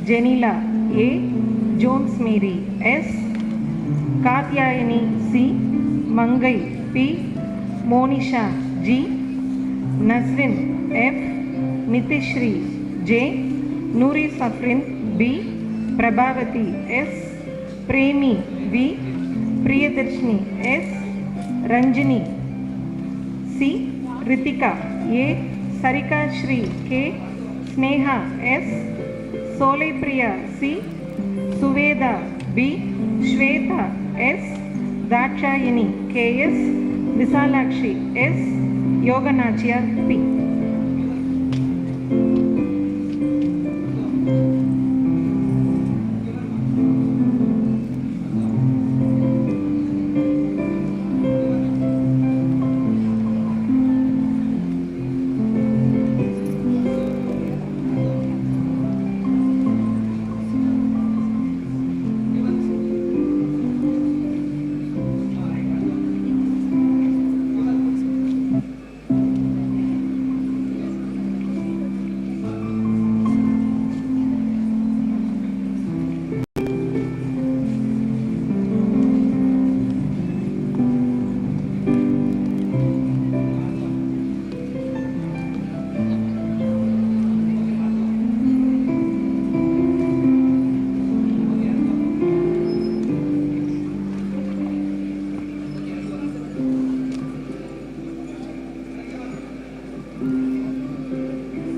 Janila A, Jones Mary S, Katyayani C, Mangai P, Monisha G, Nazrin F, Nitishri J, Nuri Safrin B, Prabhavati S, Premi V, Priyadarshini S, Ranjini C, Ritika A, Sarika Shri K, Sneha S, Solai Priya C, Suveda B, Shweta S, Dakshayani KS, Visalakshi S, Yoganachya P.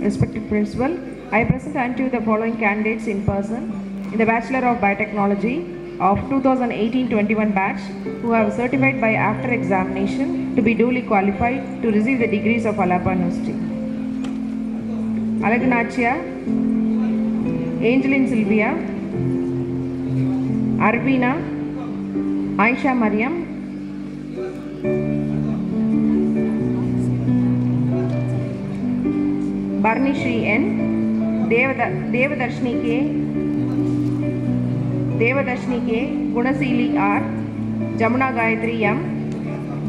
respected principal, I present unto you the following candidates in person in the Bachelor of Biotechnology of 2018-21 batch who have certified by after examination to be duly qualified to receive the degrees of Alapa University. Alaganachia, Angeline Sylvia, Arvina, Aisha Mariam, Barni Shri N, Devadarshini K, Gunasili R, Jamuna Gayatri M,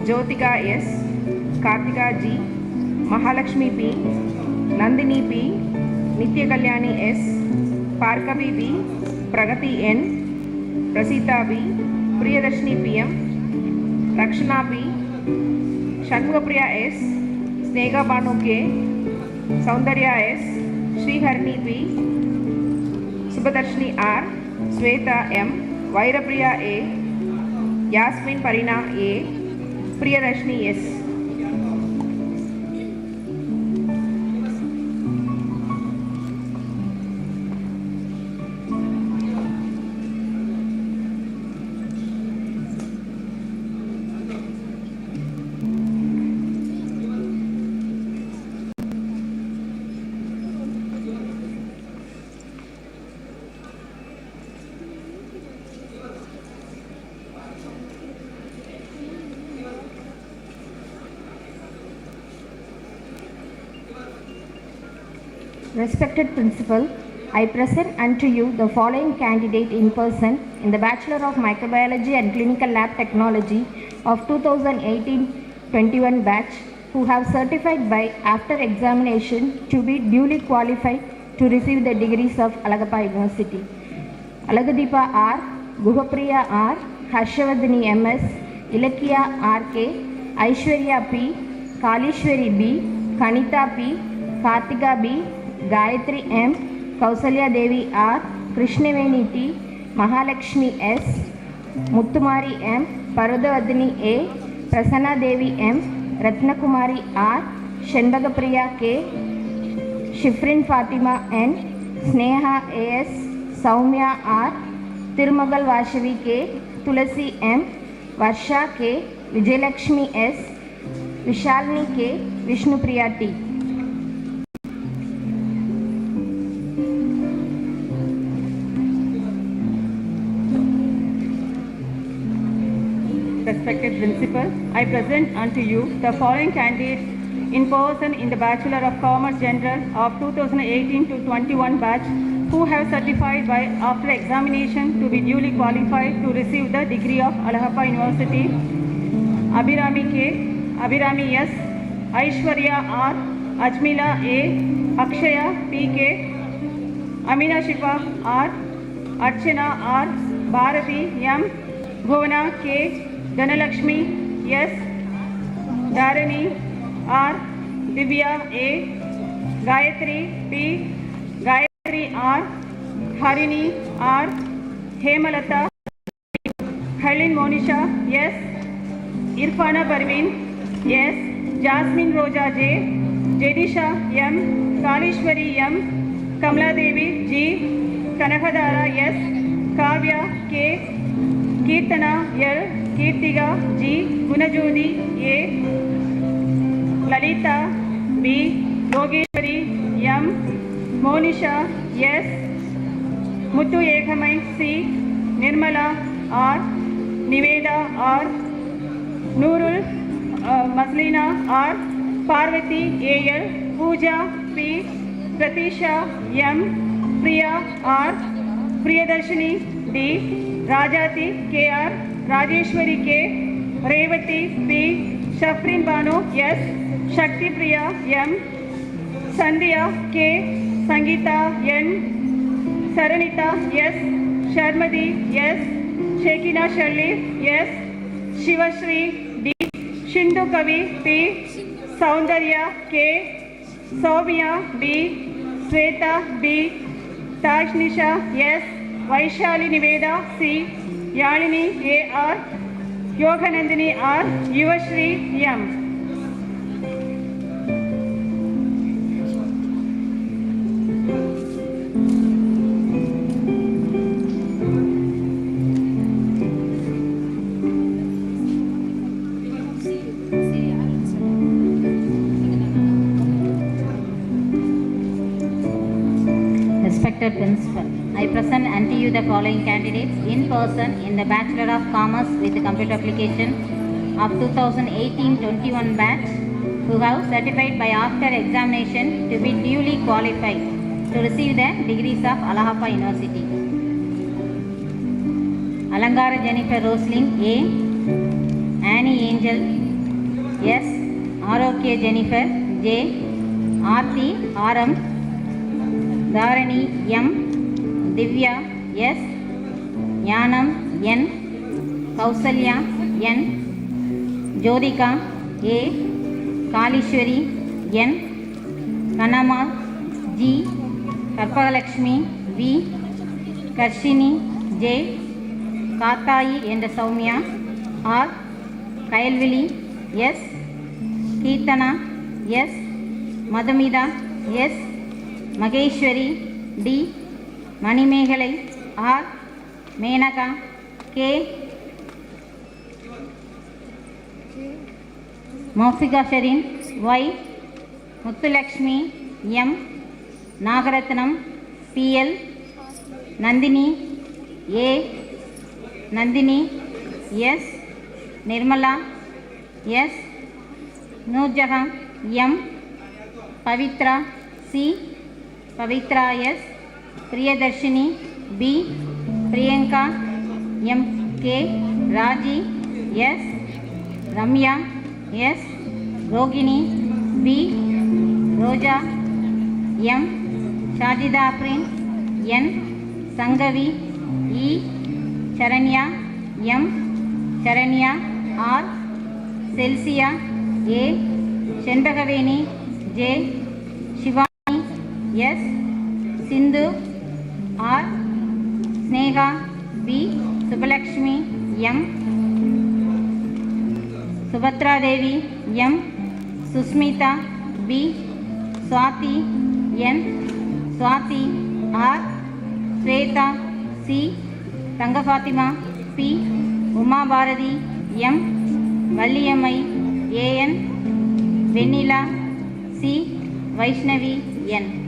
Jyotika S, Kartika G, Mahalakshmi P, Nandini P, Nitya Kalyani S, Parkavi B, Pragati N, Prasita B, Priyadarshini PM, Rakshana B, Shanmugapriya S, Snega Banu K, Saundarya S, Sriharni P, Subhadarshini R, Sweta M, Vairapriya A, Yasmin Parina A, Priyadarshini S. Respected Principal, I present unto you the following candidate in person in the Bachelor of Microbiology and Clinical Lab Technology of 2018-21 batch who have certified by after examination to be duly qualified to receive the degrees of Alagappa University. Alagadipa R, Guhapriya R, Harshavardhani MS, Ilakya RK, Aishwarya P, Kalishwari B, Kanita P, Kartika B, Gayatri M, Kausalya Devi R, Krishnaveni T, Mahalakshmi S, Muttumari M, Parudavadini A, Prasanna Devi M, Ratnakumari R, Shenbagapriya K, Shifrin Fatima N, Sneha AS, Saumya R, Tirumagal Vashavi K, Tulasi M, Varsha K, Vijayalakshmi S, Vishalini K, Vishnupriya T. Respected Principal, I present unto you the following candidates in person in the Bachelor of Commerce General of 2018-21 batch who have certified by after examination to be duly qualified to receive the degree of Alagappa University. Abhirami K, Abhirami S, Aishwarya R, Ajmila A, Akshaya PK, Amina Shifa R, Archana R, Bharati M, Bhuvana K, Dhanalakshmi S, Dharani R, Divya A, Gayatri P, Gayatri R, Harini R, Hemalata, Helen Monisha S, Irfana Parveen S, Jasmine Roja J, Jedisha M, Kalishwari M, Kamala Devi G, Kanakadara S, Kavya K, Kirtana L, Kirtiga G, Gunajodi A, Lalita B, Yogeshwari M, Monisha S, Muttu Ekamai C, Nirmala R, Niveda R, Nurul Maslina R, Parvati AL, Pooja P, Pratisha M, Priya R, Priyadarshini D, Rajati KR, Rajeshwari K, Revati P, Shafrin Banu S, Shakti Priya M, Sandhya K, Sangeeta N, Saranita S, Sharmadi S, Shekina Sharli S, Shivashri D, Shindu Kavi P, Saundarya K, Soumya B, Sweta B, Tajnisha S, Vaishali Niveda C, Yalini A.R., Yoganandini R, Yuvashri M. respected principal, I present unto you the following candidates in person in the Bachelor of Commerce with Computer Application of 2018-21 batch who have certified by after examination to be duly qualified to receive the degrees of Allahabad University. Alangara Jennifer Rosling A, Annie Angel S, Arokya Jennifer J, Aarthi RM, Dharani M, Divya S, Jnanam N, Kausalya N, Jodhika A, Kalishwari N, Kanama G, Karpagalakshmi V, Karshini J, Katai and Soumya R, Kailvili S, Keetana S, Madhumida S, Mageshwari D, Manimegalai R, Menaka K, Maufika Sharin Y, Muthulakshmi M, Nagaratnam PL, Nandini A, Nandini S, Nirmala S, Nurjahan M, Pavitra C, Pavitra S, Priyadarshini B, Priyanka M K, Raji S, Ramya S, Rogini B, Roja M, Shajida Afrin N, Sangavi E, Charanya M, Charanya R, Celsia A, Shendagaveni J, Shivani S, Sindhu R, Sneha B, Subbalakshmi M, Subhatra Devi M, Susmita B, Swati N, Swati R, Sweta C, Tanga Fatima P, Uma Bharati M, Valliyamai A.N, Venila C, Vaishnavi N.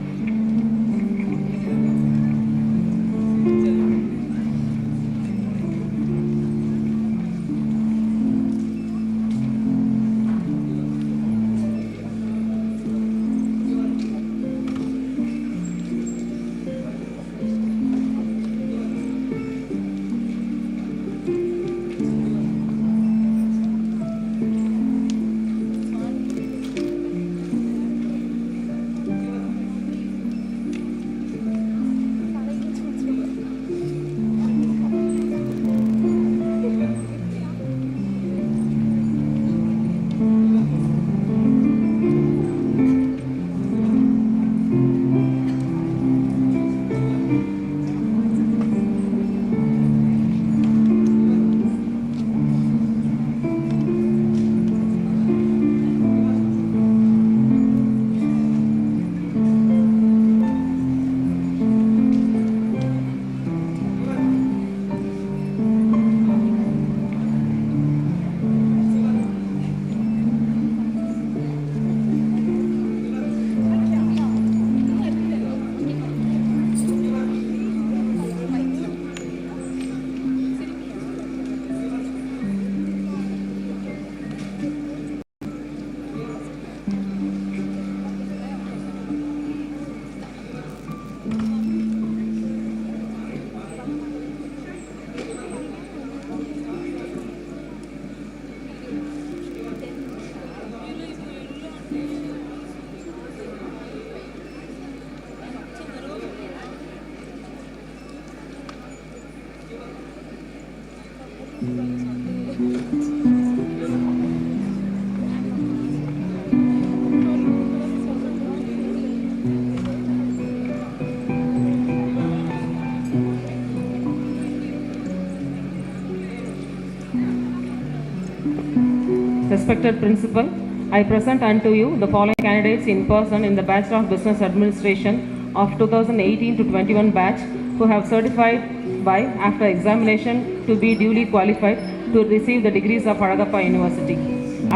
Respected Principal, I present unto you the following candidates in person in the Bachelor of Business Administration of 2018 to 21 batch who have certified by after examination to be duly qualified to receive the degrees of Alagappa University.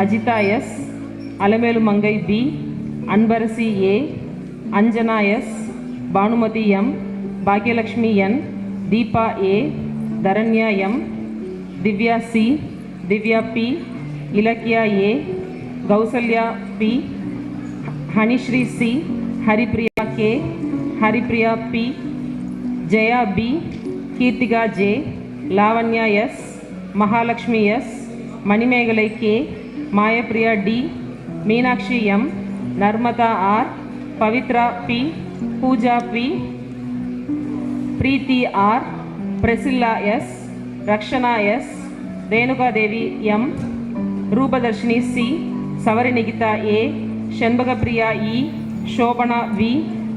Ajita S, Alamelu Mangai B, Anbarasi A, Anjana S, Bhanumati M, Bhagyalakshmi N, Deepa A, Dharanya M, Divya C, Divya B, Ilakkiya A, Kausalya B, Hanisri C, Haripriya K, Haripriya B, Jaya B, Keerthika J, Lavanya S, Mahalakshmi S, Manimegalai K, Mayapriya D, Meenakshi M, Narmada R, Pavithra B, Pooja B, Preethi R, Priscilla S, Rakshana S, Renuka Devi M, Rupadharshini C, Savarinikitha A, Senbagapriya E, Sobana V,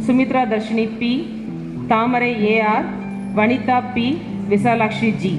Sumithra Dharshini B, Thamarai AR, Vanitha B, Visalakshi G.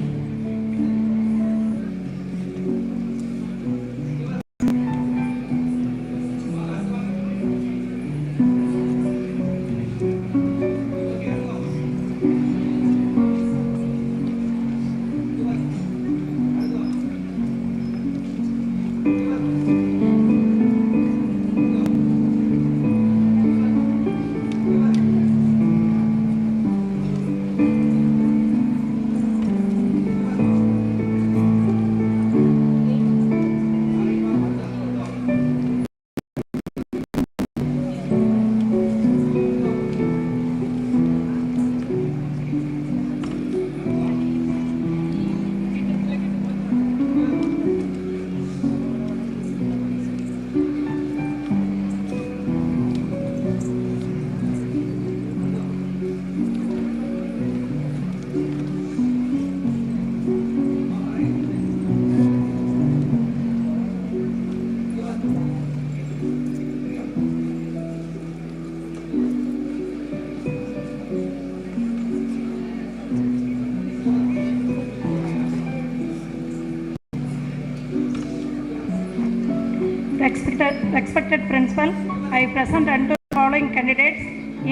Respected Principal, I present unto the following candidates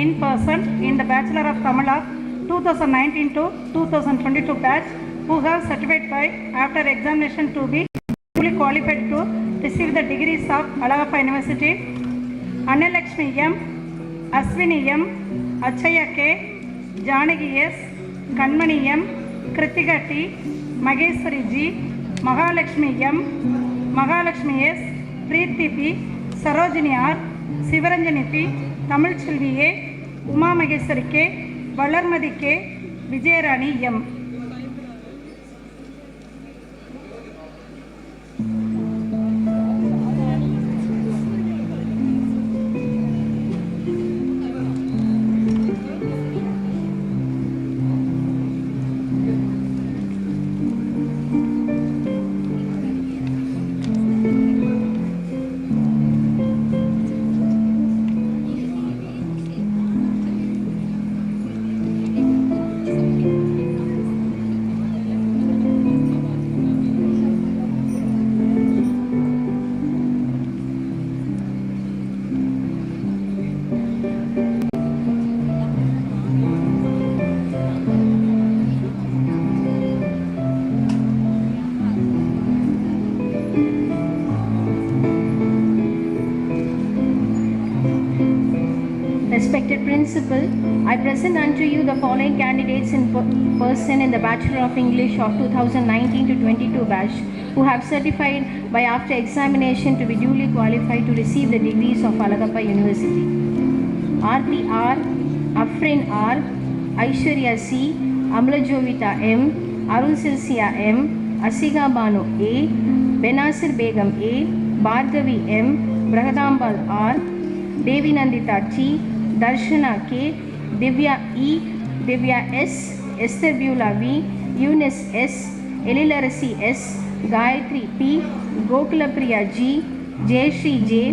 in person in the Bachelor of Tamil of 2019 to 2022 batch who have certified by after examination to be fully qualified to receive the degrees of Alagappa University. Annalakshmi M, Aswini M, Achaya K, Janagi S, Kanmani M, Kritika T, Mageshwari G, Mahalakshmi M, Mahalakshmi S, Preeti P, Sarojini R, Sivaranjani P, Tamil Chelvi A, Uma Mageshwari K, Valarmadi K, Vijayarani M. Respected Principal, I present unto you the following candidates in person in the Bachelor of English of 2019 to 22 batch who have certified by after examination to be duly qualified to receive the degrees of Alagappa University. Aarti R, Afrin R, Aishwarya C, Amlajovita M, Arun Silsia M, Asiga Banu A, Benasir Begum A, Bhargavi M, Brahadambal R, Devi Nandita T, Darshana K, Divya E, Divya S, Esther Beulah V, Eunice S, Elilarasi S, Gayatri P, Gokulapriya G, Jayashri J,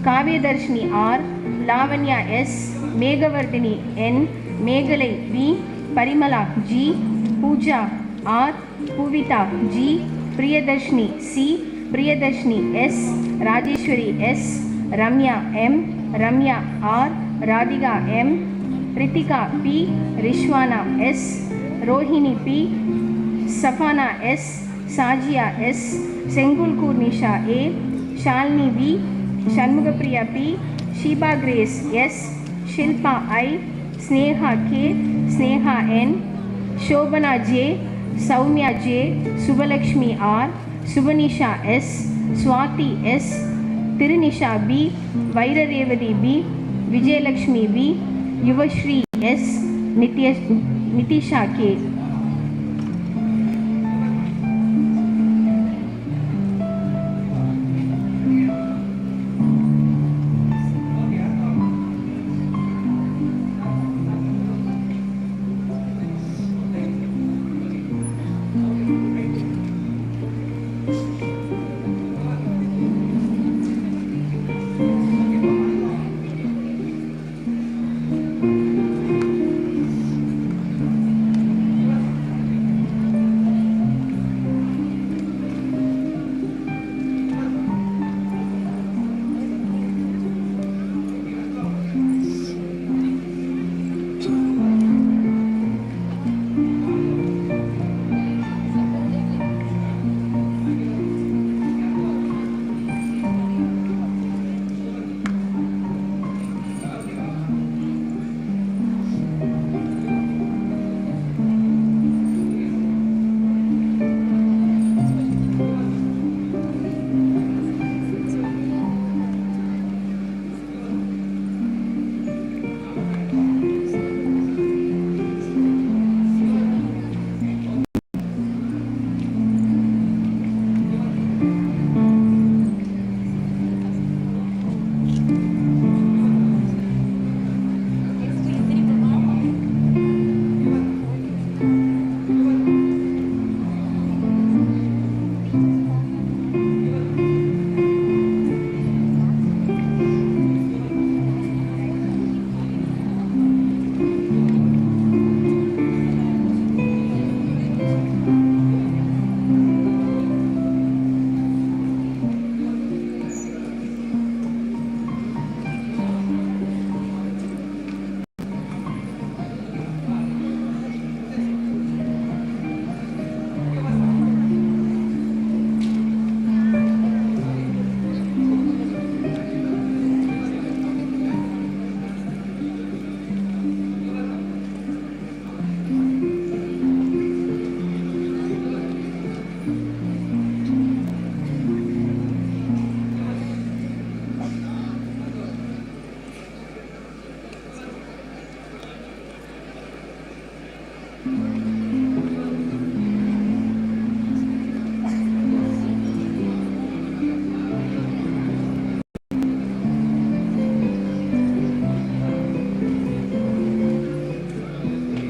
Kavyadarshini R, Lavanya S, Megavardhini N, Megalai V, Parimala G, Pooja R, Puvita G, Priyadarshini C, Priyadarshini S, Rajeshwari S, Ramya M, Ramya R, Radhika M, Ritika P, Rishwana S, Rohini P, Safana S, Sajia S, Sengulkur Nisha A, Shalini V, Shanmugapriya P, Sheba Grace S, Shilpa I, Sneha K, Sneha N, Shobana J, Saumya J, Subhalakshmi R, Subanisha S, Swati S, Tirunisha B, Vairarevati B, Vijayalakshmi B, Yuvashri S, Nitisha K.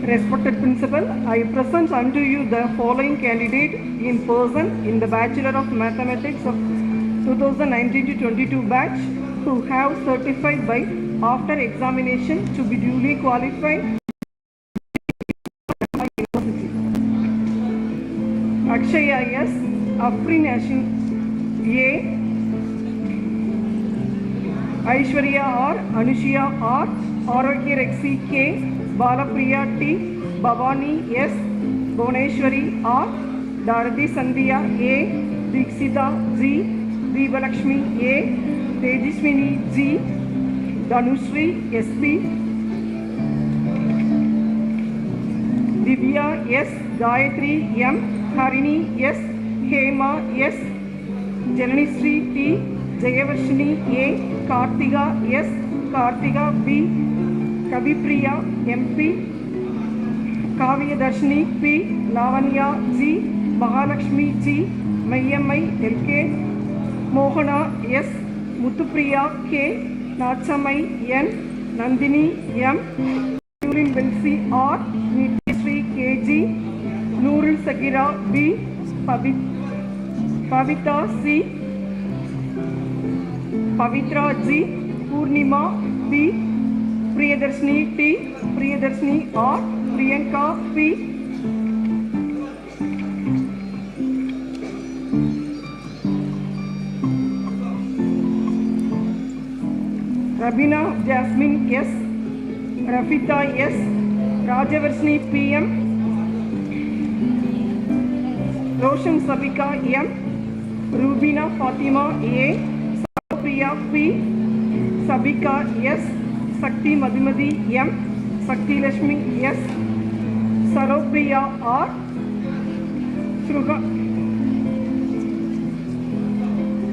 Respected Principal, I present unto you the following candidate in person in the Bachelor of Mathematics of 2019-22 batch who have certified by after examination to be duly qualified University. Akshaya S, Afrin A, Aishwarya R, Anushya R, Arogya Rexi K, Balapriya T, Bhavani S, Bhuneshwari R, Daradi Sandhya A, Dikshita G, Deebalakshmi A, Tejaswini G, Dhanushri SP, Divya S, Gayatri M, Harini S, Hema S, Jananishri T, Jayavashini A, Kartika S, Kartika B, Kavipriya MP, Kavya Darshini P, Lavanya G, Mahalakshmi G, Mayamai LK, Mohana S, Muthupriya K, Nachamai N, Nandini M, Nurin Belsi R, Nitishri KG, Nurul Sagira B, Pavita C, Pavitra G, Purnima B, Priyadarshini T, Priyadarshini R, Priyanka P, Rabina Jasmine S, Rafita S, Rajavarshini PM, Roshan Sabika M, Rubina Fatima A, Priya P, Sabika S, Sakti Madhumati M, Sakti Lashmi S, Saropriya R,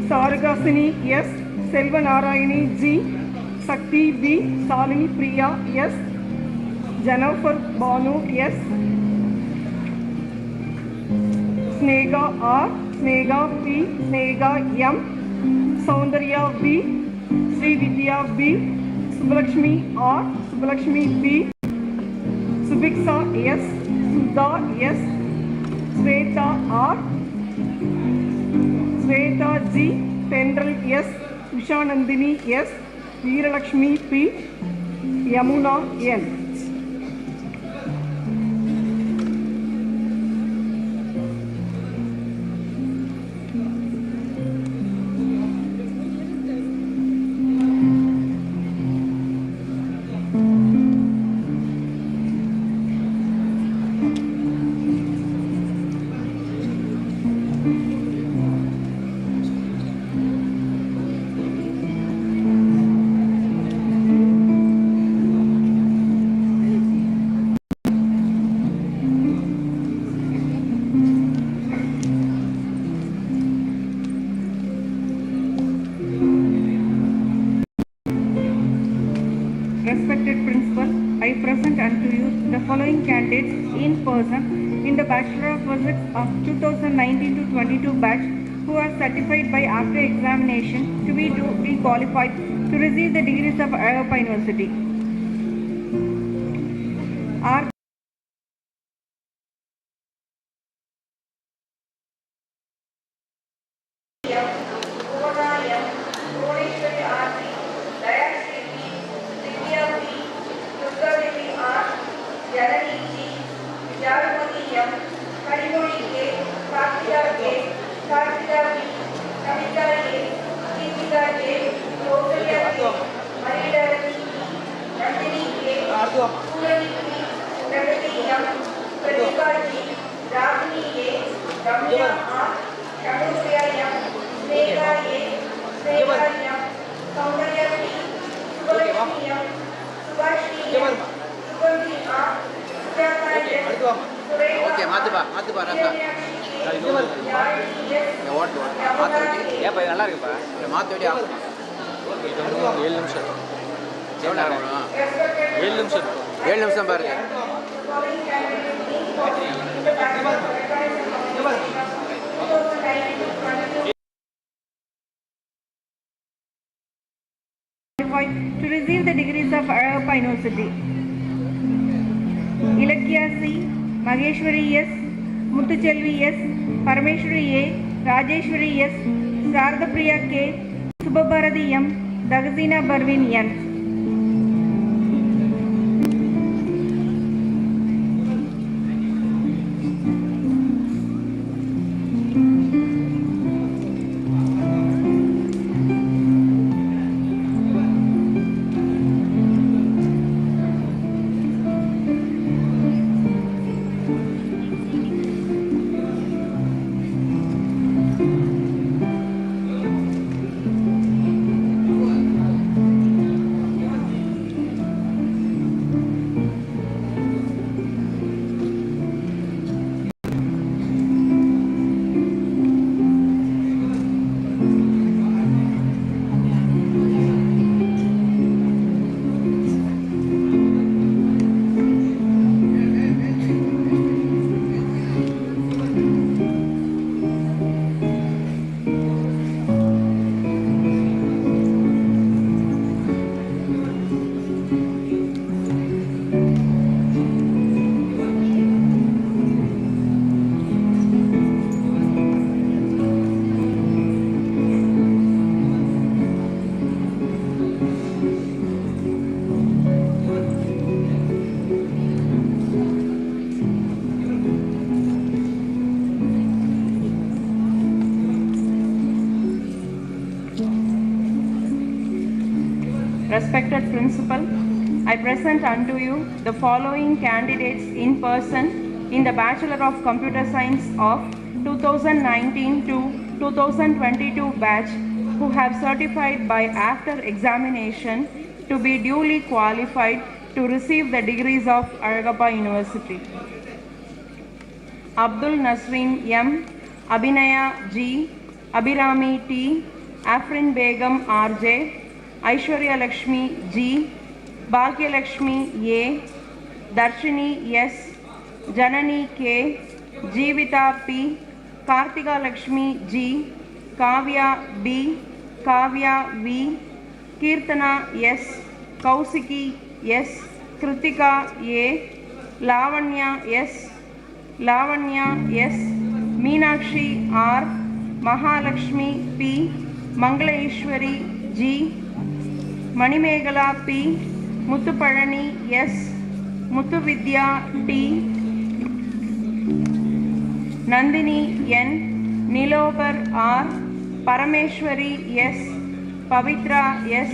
Sargasini S, Selva Narayani G, Sakti B, Salini Priya S, Jennifer Banu S, Snega R, Snega P, Snega M, Soundarya B, Sri Vidya B, Subbalakshmi R, Subbalakshmi B, Subiksa S, Sudha S, Sweta R, Sweta G, Tendral S, Ushanandini S, Veeralakshmi P, Yamuna N. Respected Principal, I present unto you the following candidates in person in the Bachelor of Physics of 2019-22 batch who are certified by after examination to be qualified to receive the degrees of Ayappa University. R. Okay, மாத்துப்பா ரசா ஓட்டு ஏப்பா இது நல்லா இருக்குப்பா மாற்ற வேண்டிய 7 நிமிஷம் எவ்வளோ ஆகணும் 7 நிமிஷம் 7 நிமிஷம் பாருங்க To receive the degrees of Ayappa University. Ilakya C, Mageshwari S, Muthuchelvi S, Parameshwari A, Rajeshwari S, Saradapriya K, Subhabharati M, Dagazina Barvin N. Respected Principal, I present unto you the following candidates in person in the Bachelor of Computer Science of 2019 to 2022 batch who have certified by after examination to be duly qualified to receive the degrees of Alagappa University. Abdul Nasreen M, Abhinaya G, Abhirami T, Afrin Begum RJ, Aishwarya Lakshmi G, Bhagya Lakshmi A, Darshini S, Janani K, Jeevita P, Kartika Lakshmi G, Kavya B, Kavya V, Kirtana S, Kausiki S, Kritika A, Lavanya S, Lavanya S, Meenakshi R, Mahalakshmi P, Mangalaishwari G, Manimegala P, Muthupalani S, Muthuvidya T, Nandini N, Nilobar R, Parameshwari S, Pavitra S,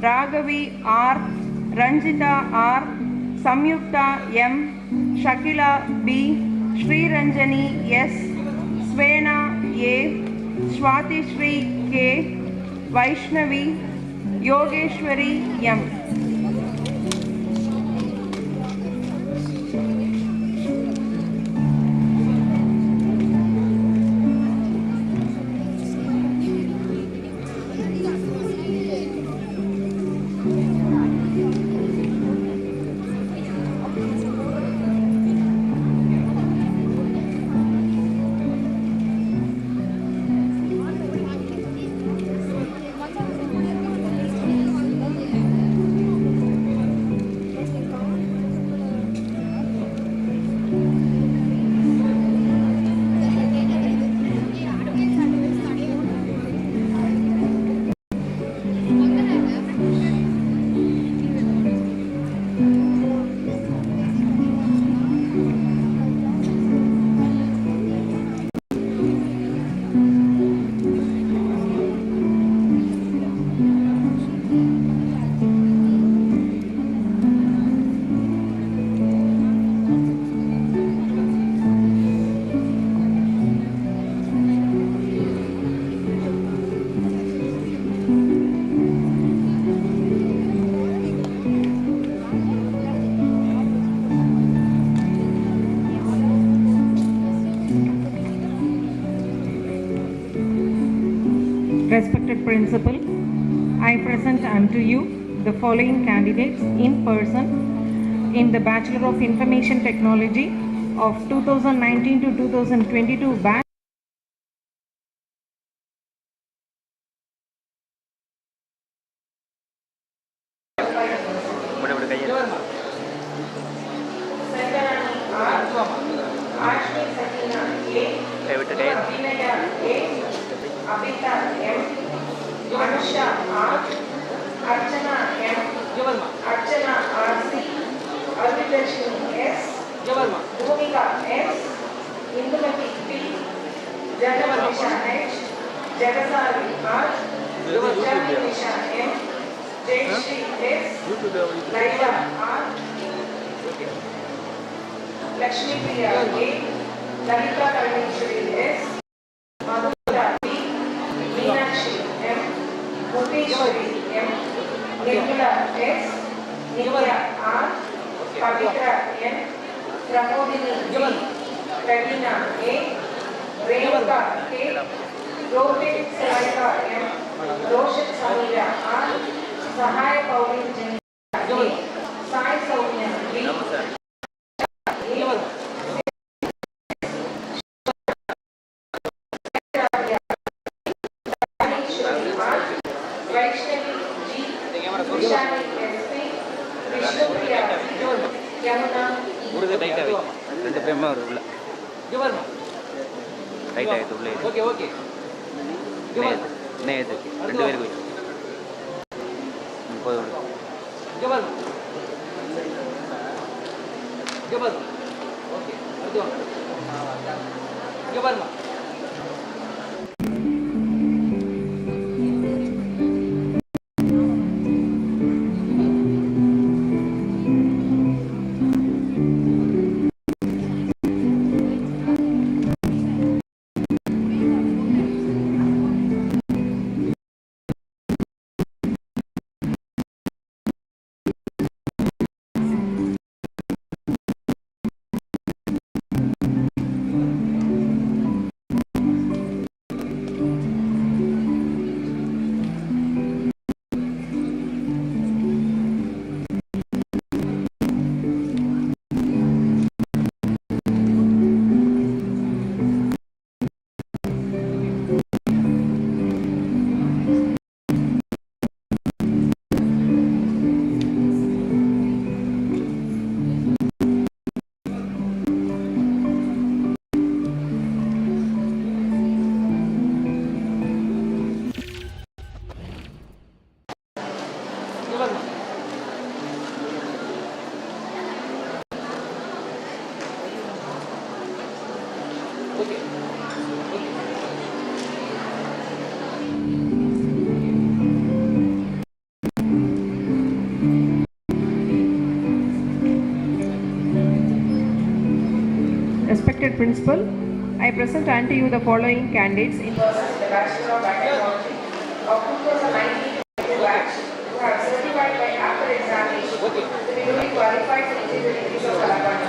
Raghavi R, Ranjita R, Samyukta M, Shakila B, Sri Ranjani S, Svena A, Swati Sri K, Vaishnavi, Yogeshwari M. Respected Principal, I present unto you the following candidates in person in the Bachelor of Information Technology of 2019 to 2022 batch. Anusha R, Archana M, Archana RC, Arvidashini S, Bhumika S, Indumati P, Jagavisha H, Jagasari R, Jagavisha M, Jayashri S, Laila R, Lakshmi Priya A, Lalita Karneshwari S, Madhura P, Meenakshi M, Muteshwari M, Nirmala S, Nitya R, Pavitra N, Pramodini G, Pravina A, Renuka K, Rohit Saika M, Roshan Samira R, Sahai Paulin J, Sai Soumya G, Principal, I present unto you the following candidates in the Bachelor of Biotechnology of 2019 batch who have certified by after examination to be duly qualified to receive the degrees of Alabama.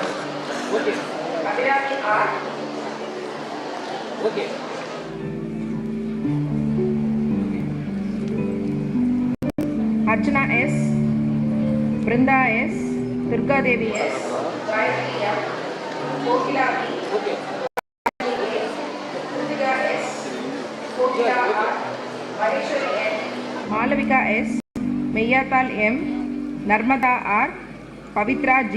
Abhirami R. Archana S. Brinda S. Durga Devi S. Gayatri M. Kokila B. Kritika S. Kokila R. Maheshwari N. Malavika S. Meyyathal M. Narmada R. Pavitra G.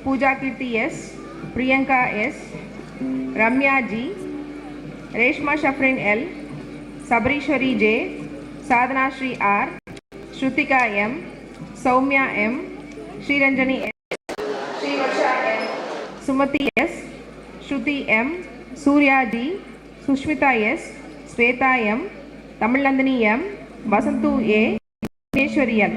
Pooja Kirti S. Priyanka S. Ramya G. Reshma Shafrin L. Sabrishwari J. Sadhana Shri R. Shrutika M. Soumya M. Sriranjani S. Srivarsha M. Sumati S. Shruti M. Surya G. Sushmita S. Sweta M. Tamilandani M. Vasantu A. Neshwari L.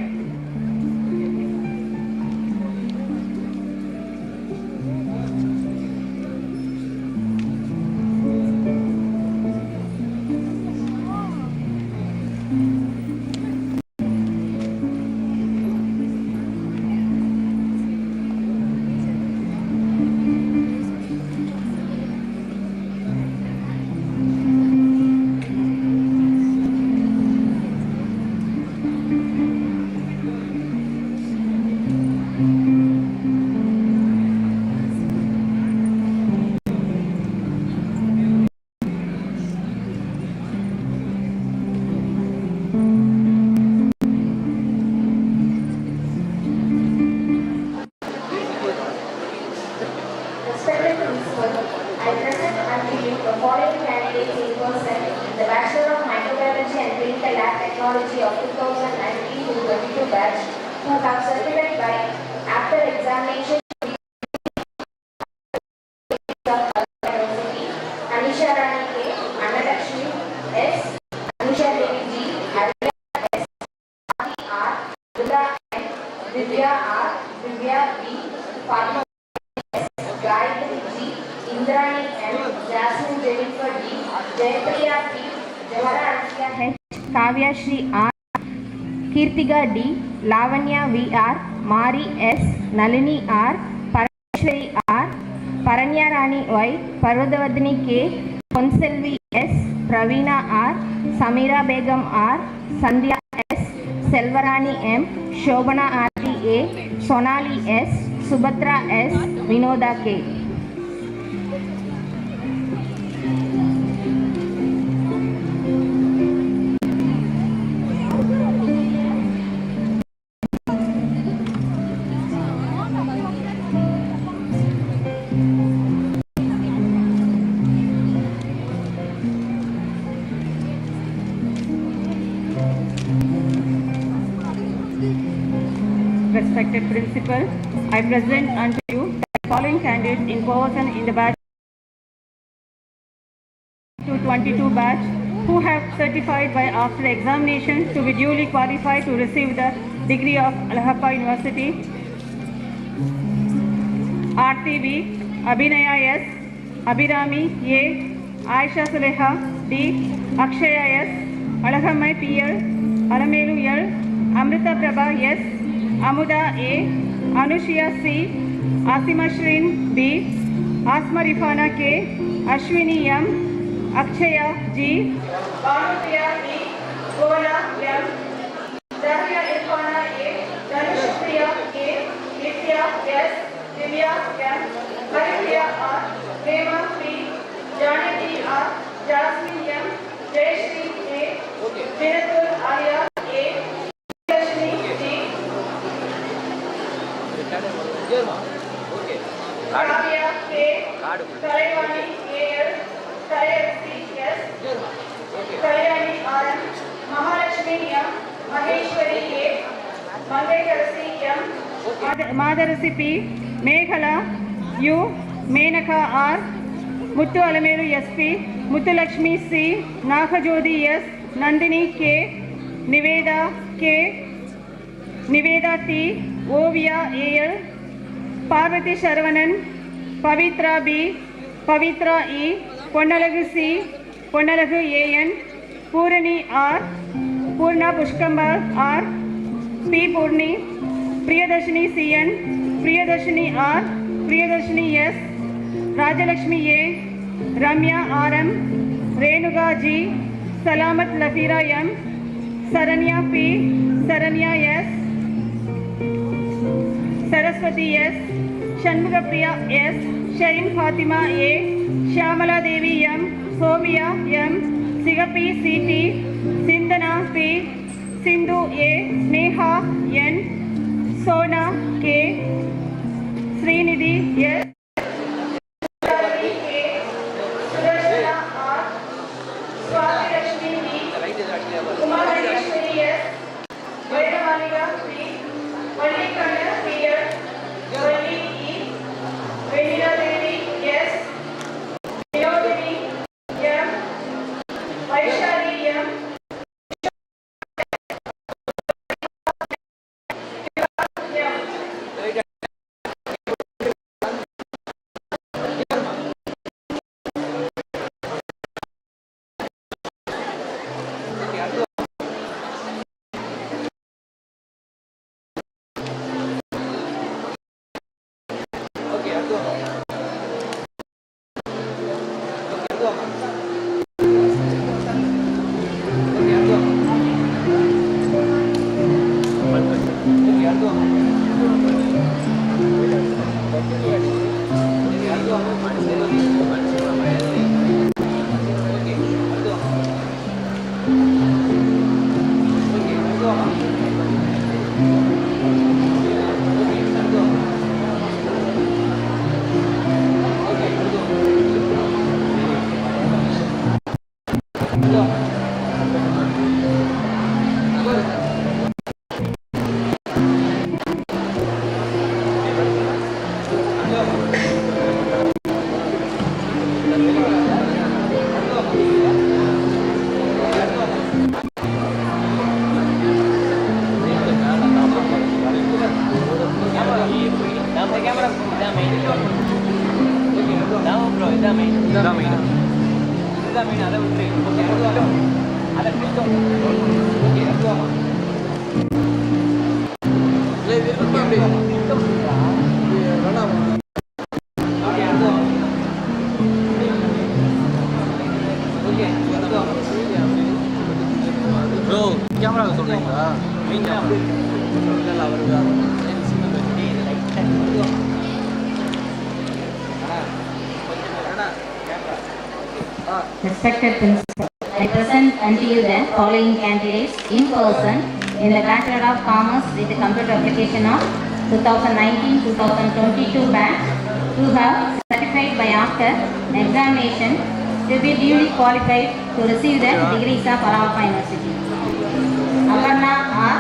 Respected Principal, I present unto you the following candidates in person in the Bachelor of Microbiology and Clinical Lab Technology of 2019-22 batch who have certified by after examination Anisha Rani K, Annalakshmi S, Anisha Devi G, Arya S, Ati R, Dura N, Divya R, Divya B, Fatma Gayatri G, Indrani M, Jasmine Jennifer D, Jaypriya P, Jawara Ansya H, Kavya Shri R, Kirtiga D, Lavanya V R, Mari S, Nalini R, Parameshwari R, Paranya Rani Y, Parvadavardhini K, Ponselvi S, Pravina R, Samira Begum R, Sandhya S, Selvarani M, Shobana Aarti A, Sonali S, Subhatra S, Vinoda K. Respected Principal, I present unto you the following candidates in person in the batch 2022 batch who have certified by after examination to be duly qualified to receive the degree of Allahabad University. RTV, Abhinaya S, Abhirami A, Aisha Suleha D, Akshaya S, Alahamai PL, Alamelu L, Amrita Prabha S, Amuda A, Anushya C, Asima Shrin B, Asma Rifana K, Ashwini M, Akshaya G, Banupriya E, Gola M, Zahia Irfana A, Dhanushpriya K, Nitya S, Divya M, Haripriya R, Prema P, Janati R, Jasmine M, Jayashri A, Jinatul Arya A, Lakshmi D, Kavya K, Kalayani AL, Kalayani S, Kalayani RM, Mahalakshmi M, Maheshwari A, Mangekarasi M, Madarasi P, Meghala U, Menaka R, Muttu Alameru SP, Muttu Lakshmi C, Nakajodi S, Nandini K, Niveda K, Niveda T, Ovia AL, Parvati Sharavanan, Pavitra B, Pavitra E, Ponnalagu C, Ponnalagu AN, Purani R, Purna Pushkambar R, P. Purni, Priyadarshini CN, Priyadarshini R, Priyadarshini S, Rajalakshmi A, Ramya RM, Renuga G, Salamat Lafira M, Saranya P, Saranya S, Saraswati S, Shanmugapriya S, Sharin Fatima A, Shyamala Devi M, Sovia M, Sigapi CT, Sindana P, Sindhu A, Sneha N, Sona K, Srinidhi S, Sudarshana R, Swati Lakshmi E, Umayal S, Vaidamaliga P, Vallikanda P, Valli E, Venila Devi S, Vinodini M, Vaishali M, Respected Principal, I present unto you the following candidates in person in the Bachelor of Commerce with the Computer Application of 2019-2022 batch who have certified by after examination to be duly qualified to receive the degrees of Allahabad University. Aparna R,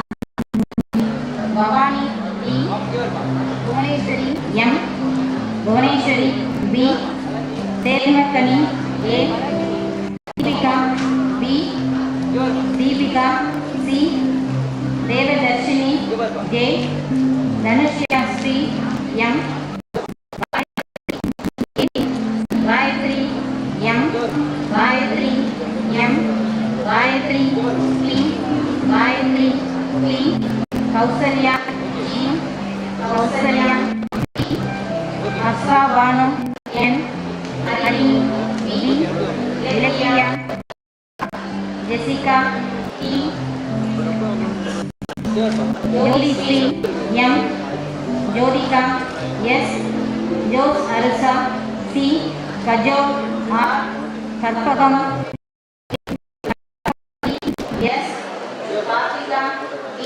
Bhavani D, Bhuvaneshwari M, Bhuvaneshwari B, Telmakani A, Deepika B, Deepika C, Devadarshini J, Dhanushya Sri M, Gayatri M, Gayatri M, Gayatri Clean, Gayatri Clean, Kausalya G, Kausalya B, Asra Banu N, Ali B, Ilakya, Jessica E, Jodi Sri M, Jodika S, Jos Arisa C, Kajol R, Karpagam S, Kartika B,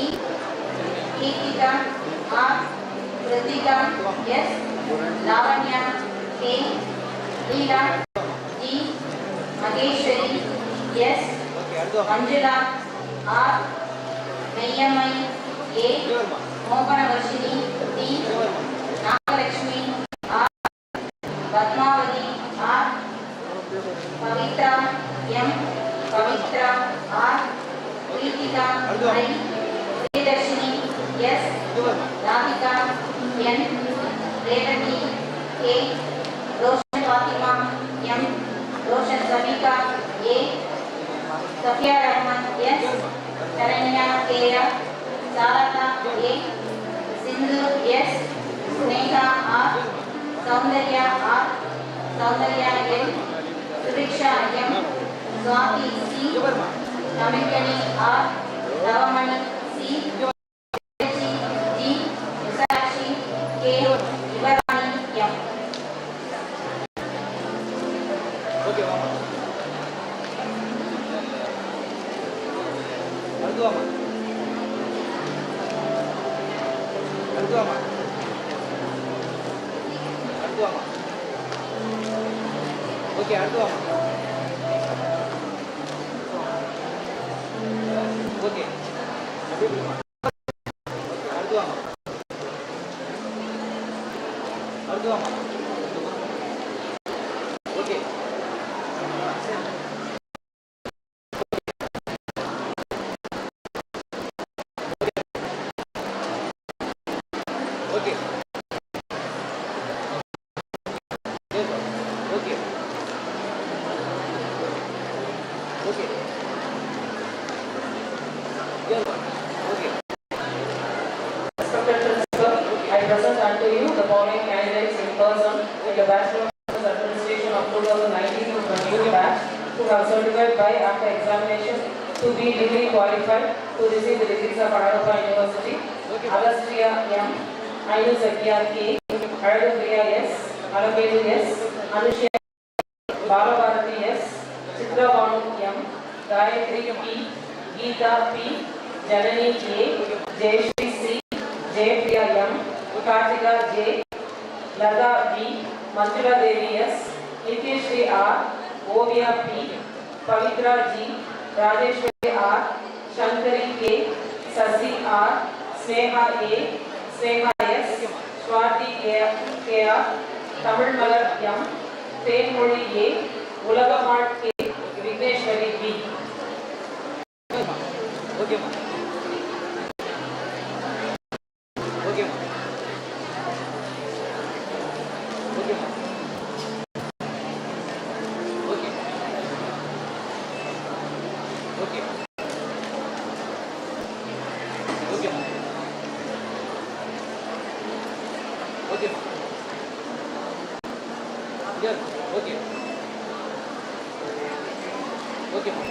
Kritika R, Kritika S, Lavanya K, Leela G, Mageshwari S, Anjula R, Mayamai A, Mokanavarshini D, Nagalakshmi R, Padmavati R, Pavitra M, Pavitra R, Kritika I, Priyadarshini S, Radhika N, Revati K, Roshan Fatima Samika A, Safia Rahman S, Sharanya K, Sarata A, Sindhu S, Sneha R, Saundarya R, Saundarya N, Suriksha M, Swati C, Tamikani R, Navamani C, G, Usakshi K, Ivarani M. I present unto you the following candidates in person in the Bachelor of Administration of 2019-20 batch who have certified by after examination to be degree qualified to receive the degrees of Alagappa University. Agastya M, Ainu Sakya K, Aladu Priya S, Alabedu S, Anushya Balavarati S, Chitra Banu M, Gayatri P, Geeta P, Janani A, Jayashri C, Jaypriya M, Kartika J, Lada B, Manjula Devi S, Nitishri R, Ovia P, Pavitra G, Rajeshwari R, Shankari K, Sasi R, Sneha A, Sneha S, Swati K R, Tamil Malar M, Tenmoli A, Ulagamat K, Vigneshwari B. Okay, ma. Okay, ma. Okay, ma. Okay. Okay. Okay, ma. Okay, ma. Yeah. Okay. Okay, ma.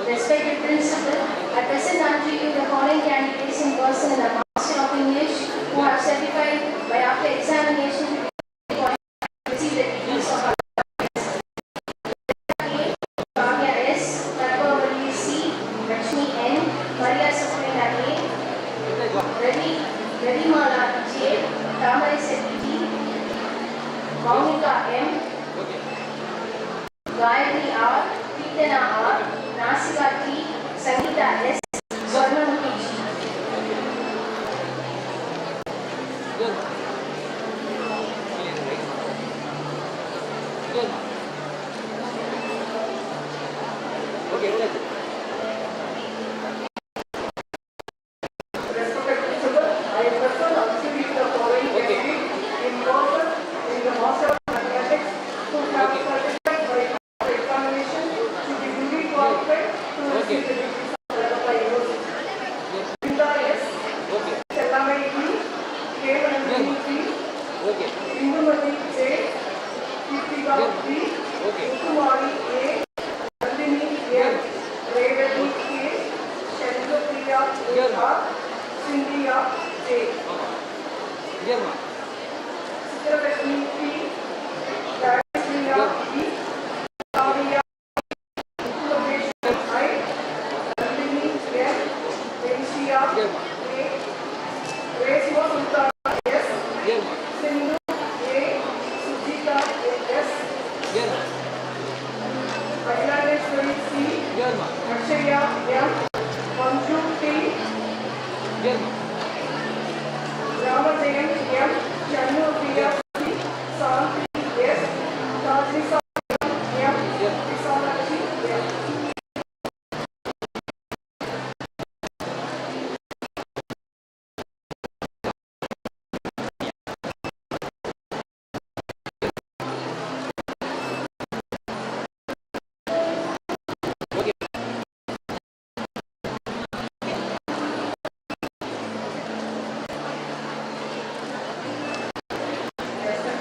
Respected Principal, I present unto you the following candidates in person in the Master of English who have certified by after examination to receive the degrees of A, Bhavya S, Karpavali C, Lakshmi N, Maria Sabrina A, Ravi Mala J, Tamari Sethi, Monica M, Gayatri R, Pitana R, Nasika T, Sangeeta S, Swarnamuki G. Respected Principal, I present unto you the following candidates in person in the Master of Mathematics who have certified by examination to be duly qualified to receive the degrees of Alagappa University. Linda S, Chellamai E, Kevalandini P, Indumati J, Kirtika B, Uttumari A, Nandini M, Revati K, Shankapriya R, Cynthia J. Chitrakashmi P, Rajasriya E, Kavya Uttamanesh I, Nandini M, Venshia A, Resma Sultana S, Sindhu A, Sujita S, Ajlaneshwari C, Akshaya M, Manju T, Ramajayan M, Channu Priya C,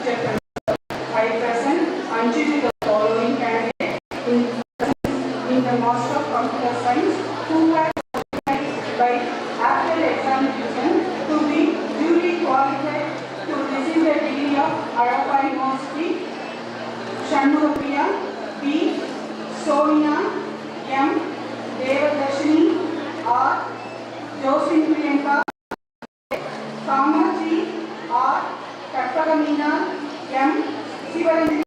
I present unto you the following candidate in the Master of Computer Science who has qualified by after examination to be duly qualified to receive the degree of Arapa University. Shanmugapriya B. Sonia M. Devadarshini R. Josephine Priyanka Kamachi R. Katpagamina M. Sivaranjani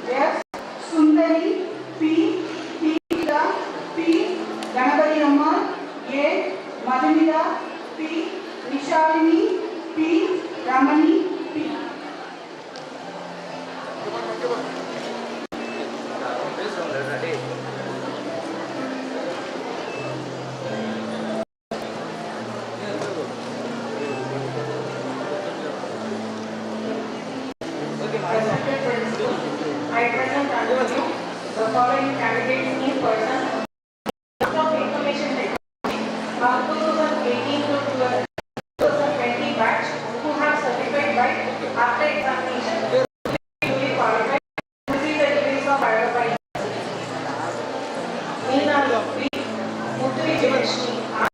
S. Sundari P. Hita P. Ganapati Amma A. Madhumita P. Nishalini P. Ramani P. I present unto you the following candidates in person of information technology of 2018 to 2020 batch who have certified by after examination duly qualified to receive the degrees of Arapa Meena B. Muthu Vijayalakshmi R.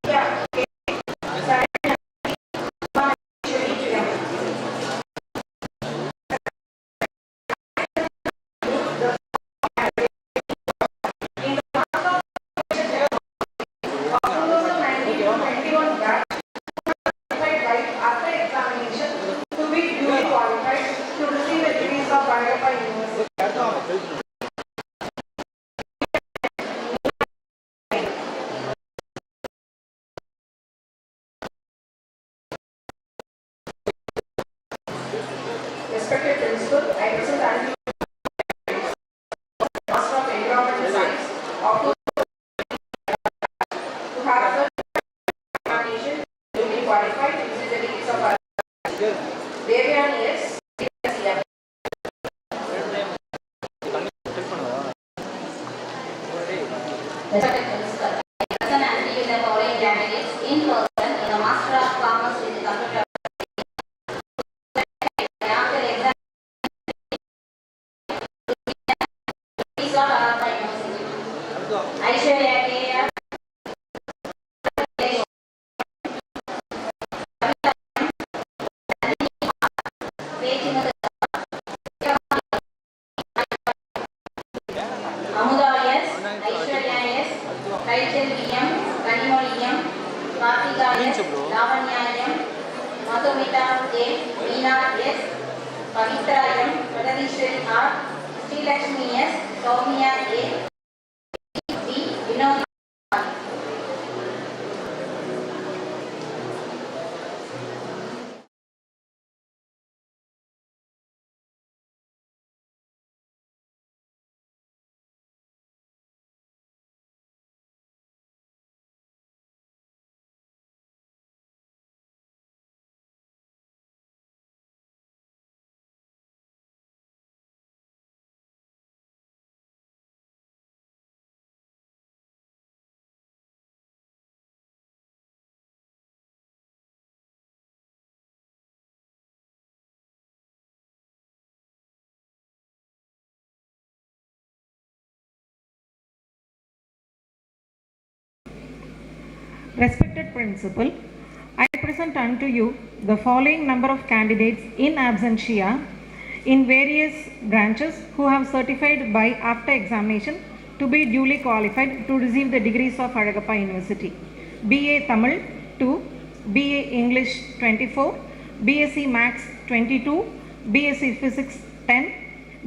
Vidya K. Saranjani Respected Principal, I present unto you Master of Environmental Science of who have examination duly qualified to receive the degrees of Devyani S. Respected Principal, I present unto you the following candidates in person in the Master of Commerce with Computer after exam. Degrees of Arapa University. Aishwarya K. Amuda S, Aishwarya S, Rachel M, Kanimoli M, Kartika S, Lavanya M, Madhumita J, Meena S, Pavitra M, Pradadishwari R, Sri Lakshmi S, Soumya A, B, Vinod R. Respected Principal, I present unto you the following number of candidates in absentia in various branches who have certified by after examination to be duly qualified to receive the degrees of Azhagappa University. BA Tamil 2, BA English 24, BSc Maths 22, BSc Physics 10,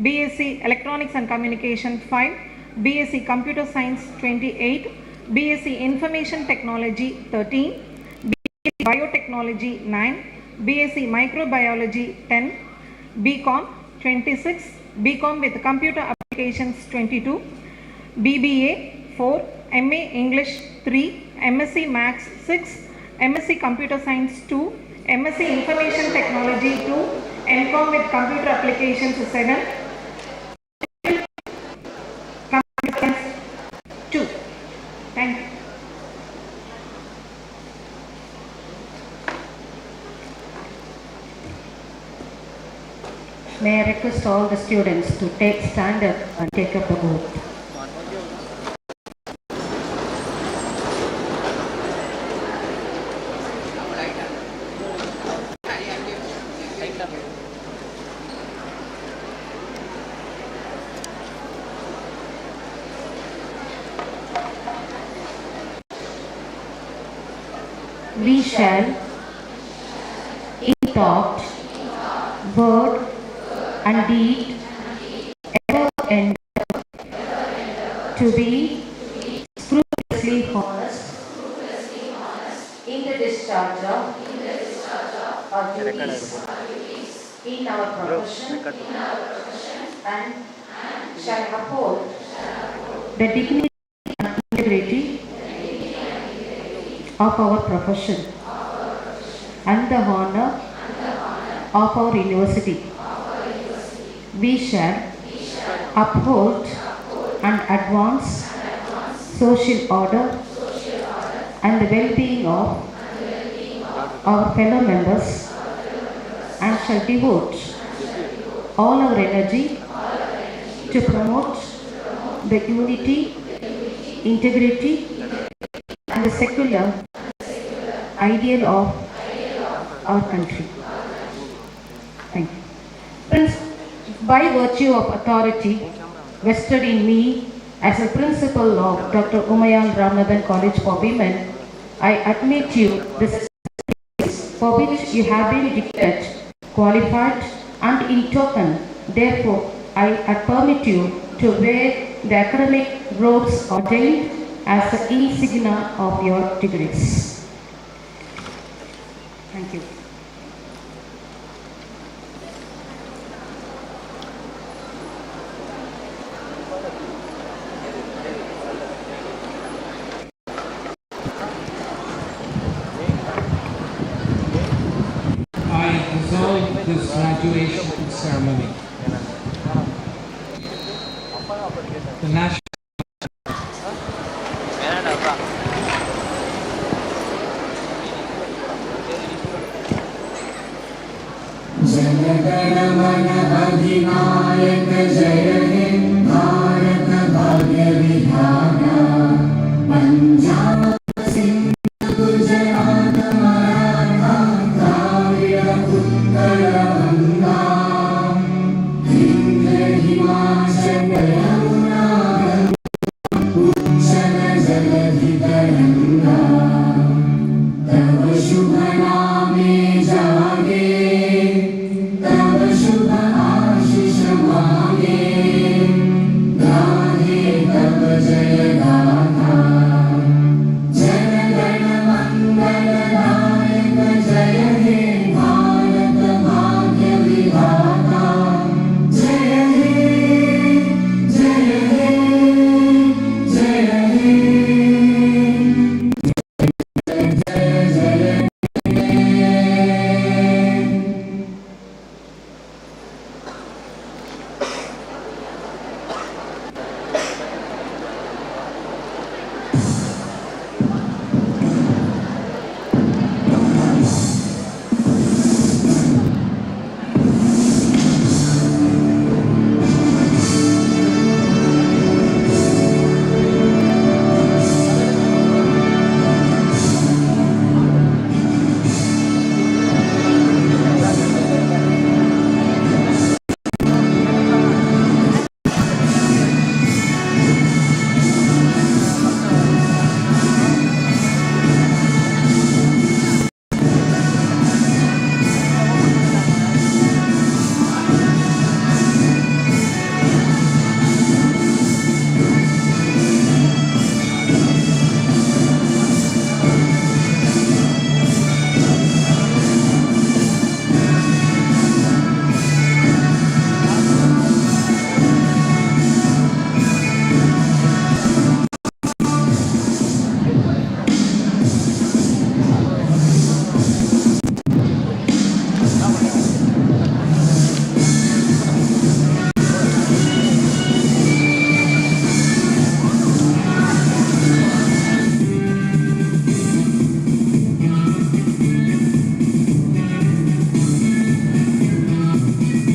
BSc Electronics and Communication 5, BSc Computer Science 28, BSc Information Technology 13, BSc Biotechnology 9, BSc Microbiology 10, BCom 26, BCom with Computer Applications 22, BBA 4, MA English 3, MSc Maths 6, MSc Computer Science 2, MSc Information Technology 2, MCom with Computer Applications 7, Computer Science 2. Thank you. may I request all the students to stand up and take up the oath. We shall, in thought, word, and deed, ever endeavor to be scrupulously honest in the discharge of our duties in our profession and shall uphold the dignity and integrity of our profession and the honor of our university. We shall uphold and advance social order and the well-being of our fellow members and shall devote all our energy to promote the unity, integrity, and the secular ideal of our country. Thank you. Friends, by virtue of authority vested in me as a principal of Dr.UMAYAL Ramanathan College for Women, I admit you the certificates for which you have been declared qualified, and in token, therefore, I permit you to wear the academic robes ordained as the insignia of your degrees. Thank you. I dissolve this graduation ceremony. The national Jana Gana Mana अधिनायक जय हे भारत भाग्य विधाता पंजाब सिंध गुजरात मराठा द्राविड़ उत्कल गंगा विंध्य हिमाचल यमुना उच्चल जलधि तरंगा तव शुभ नामे जागे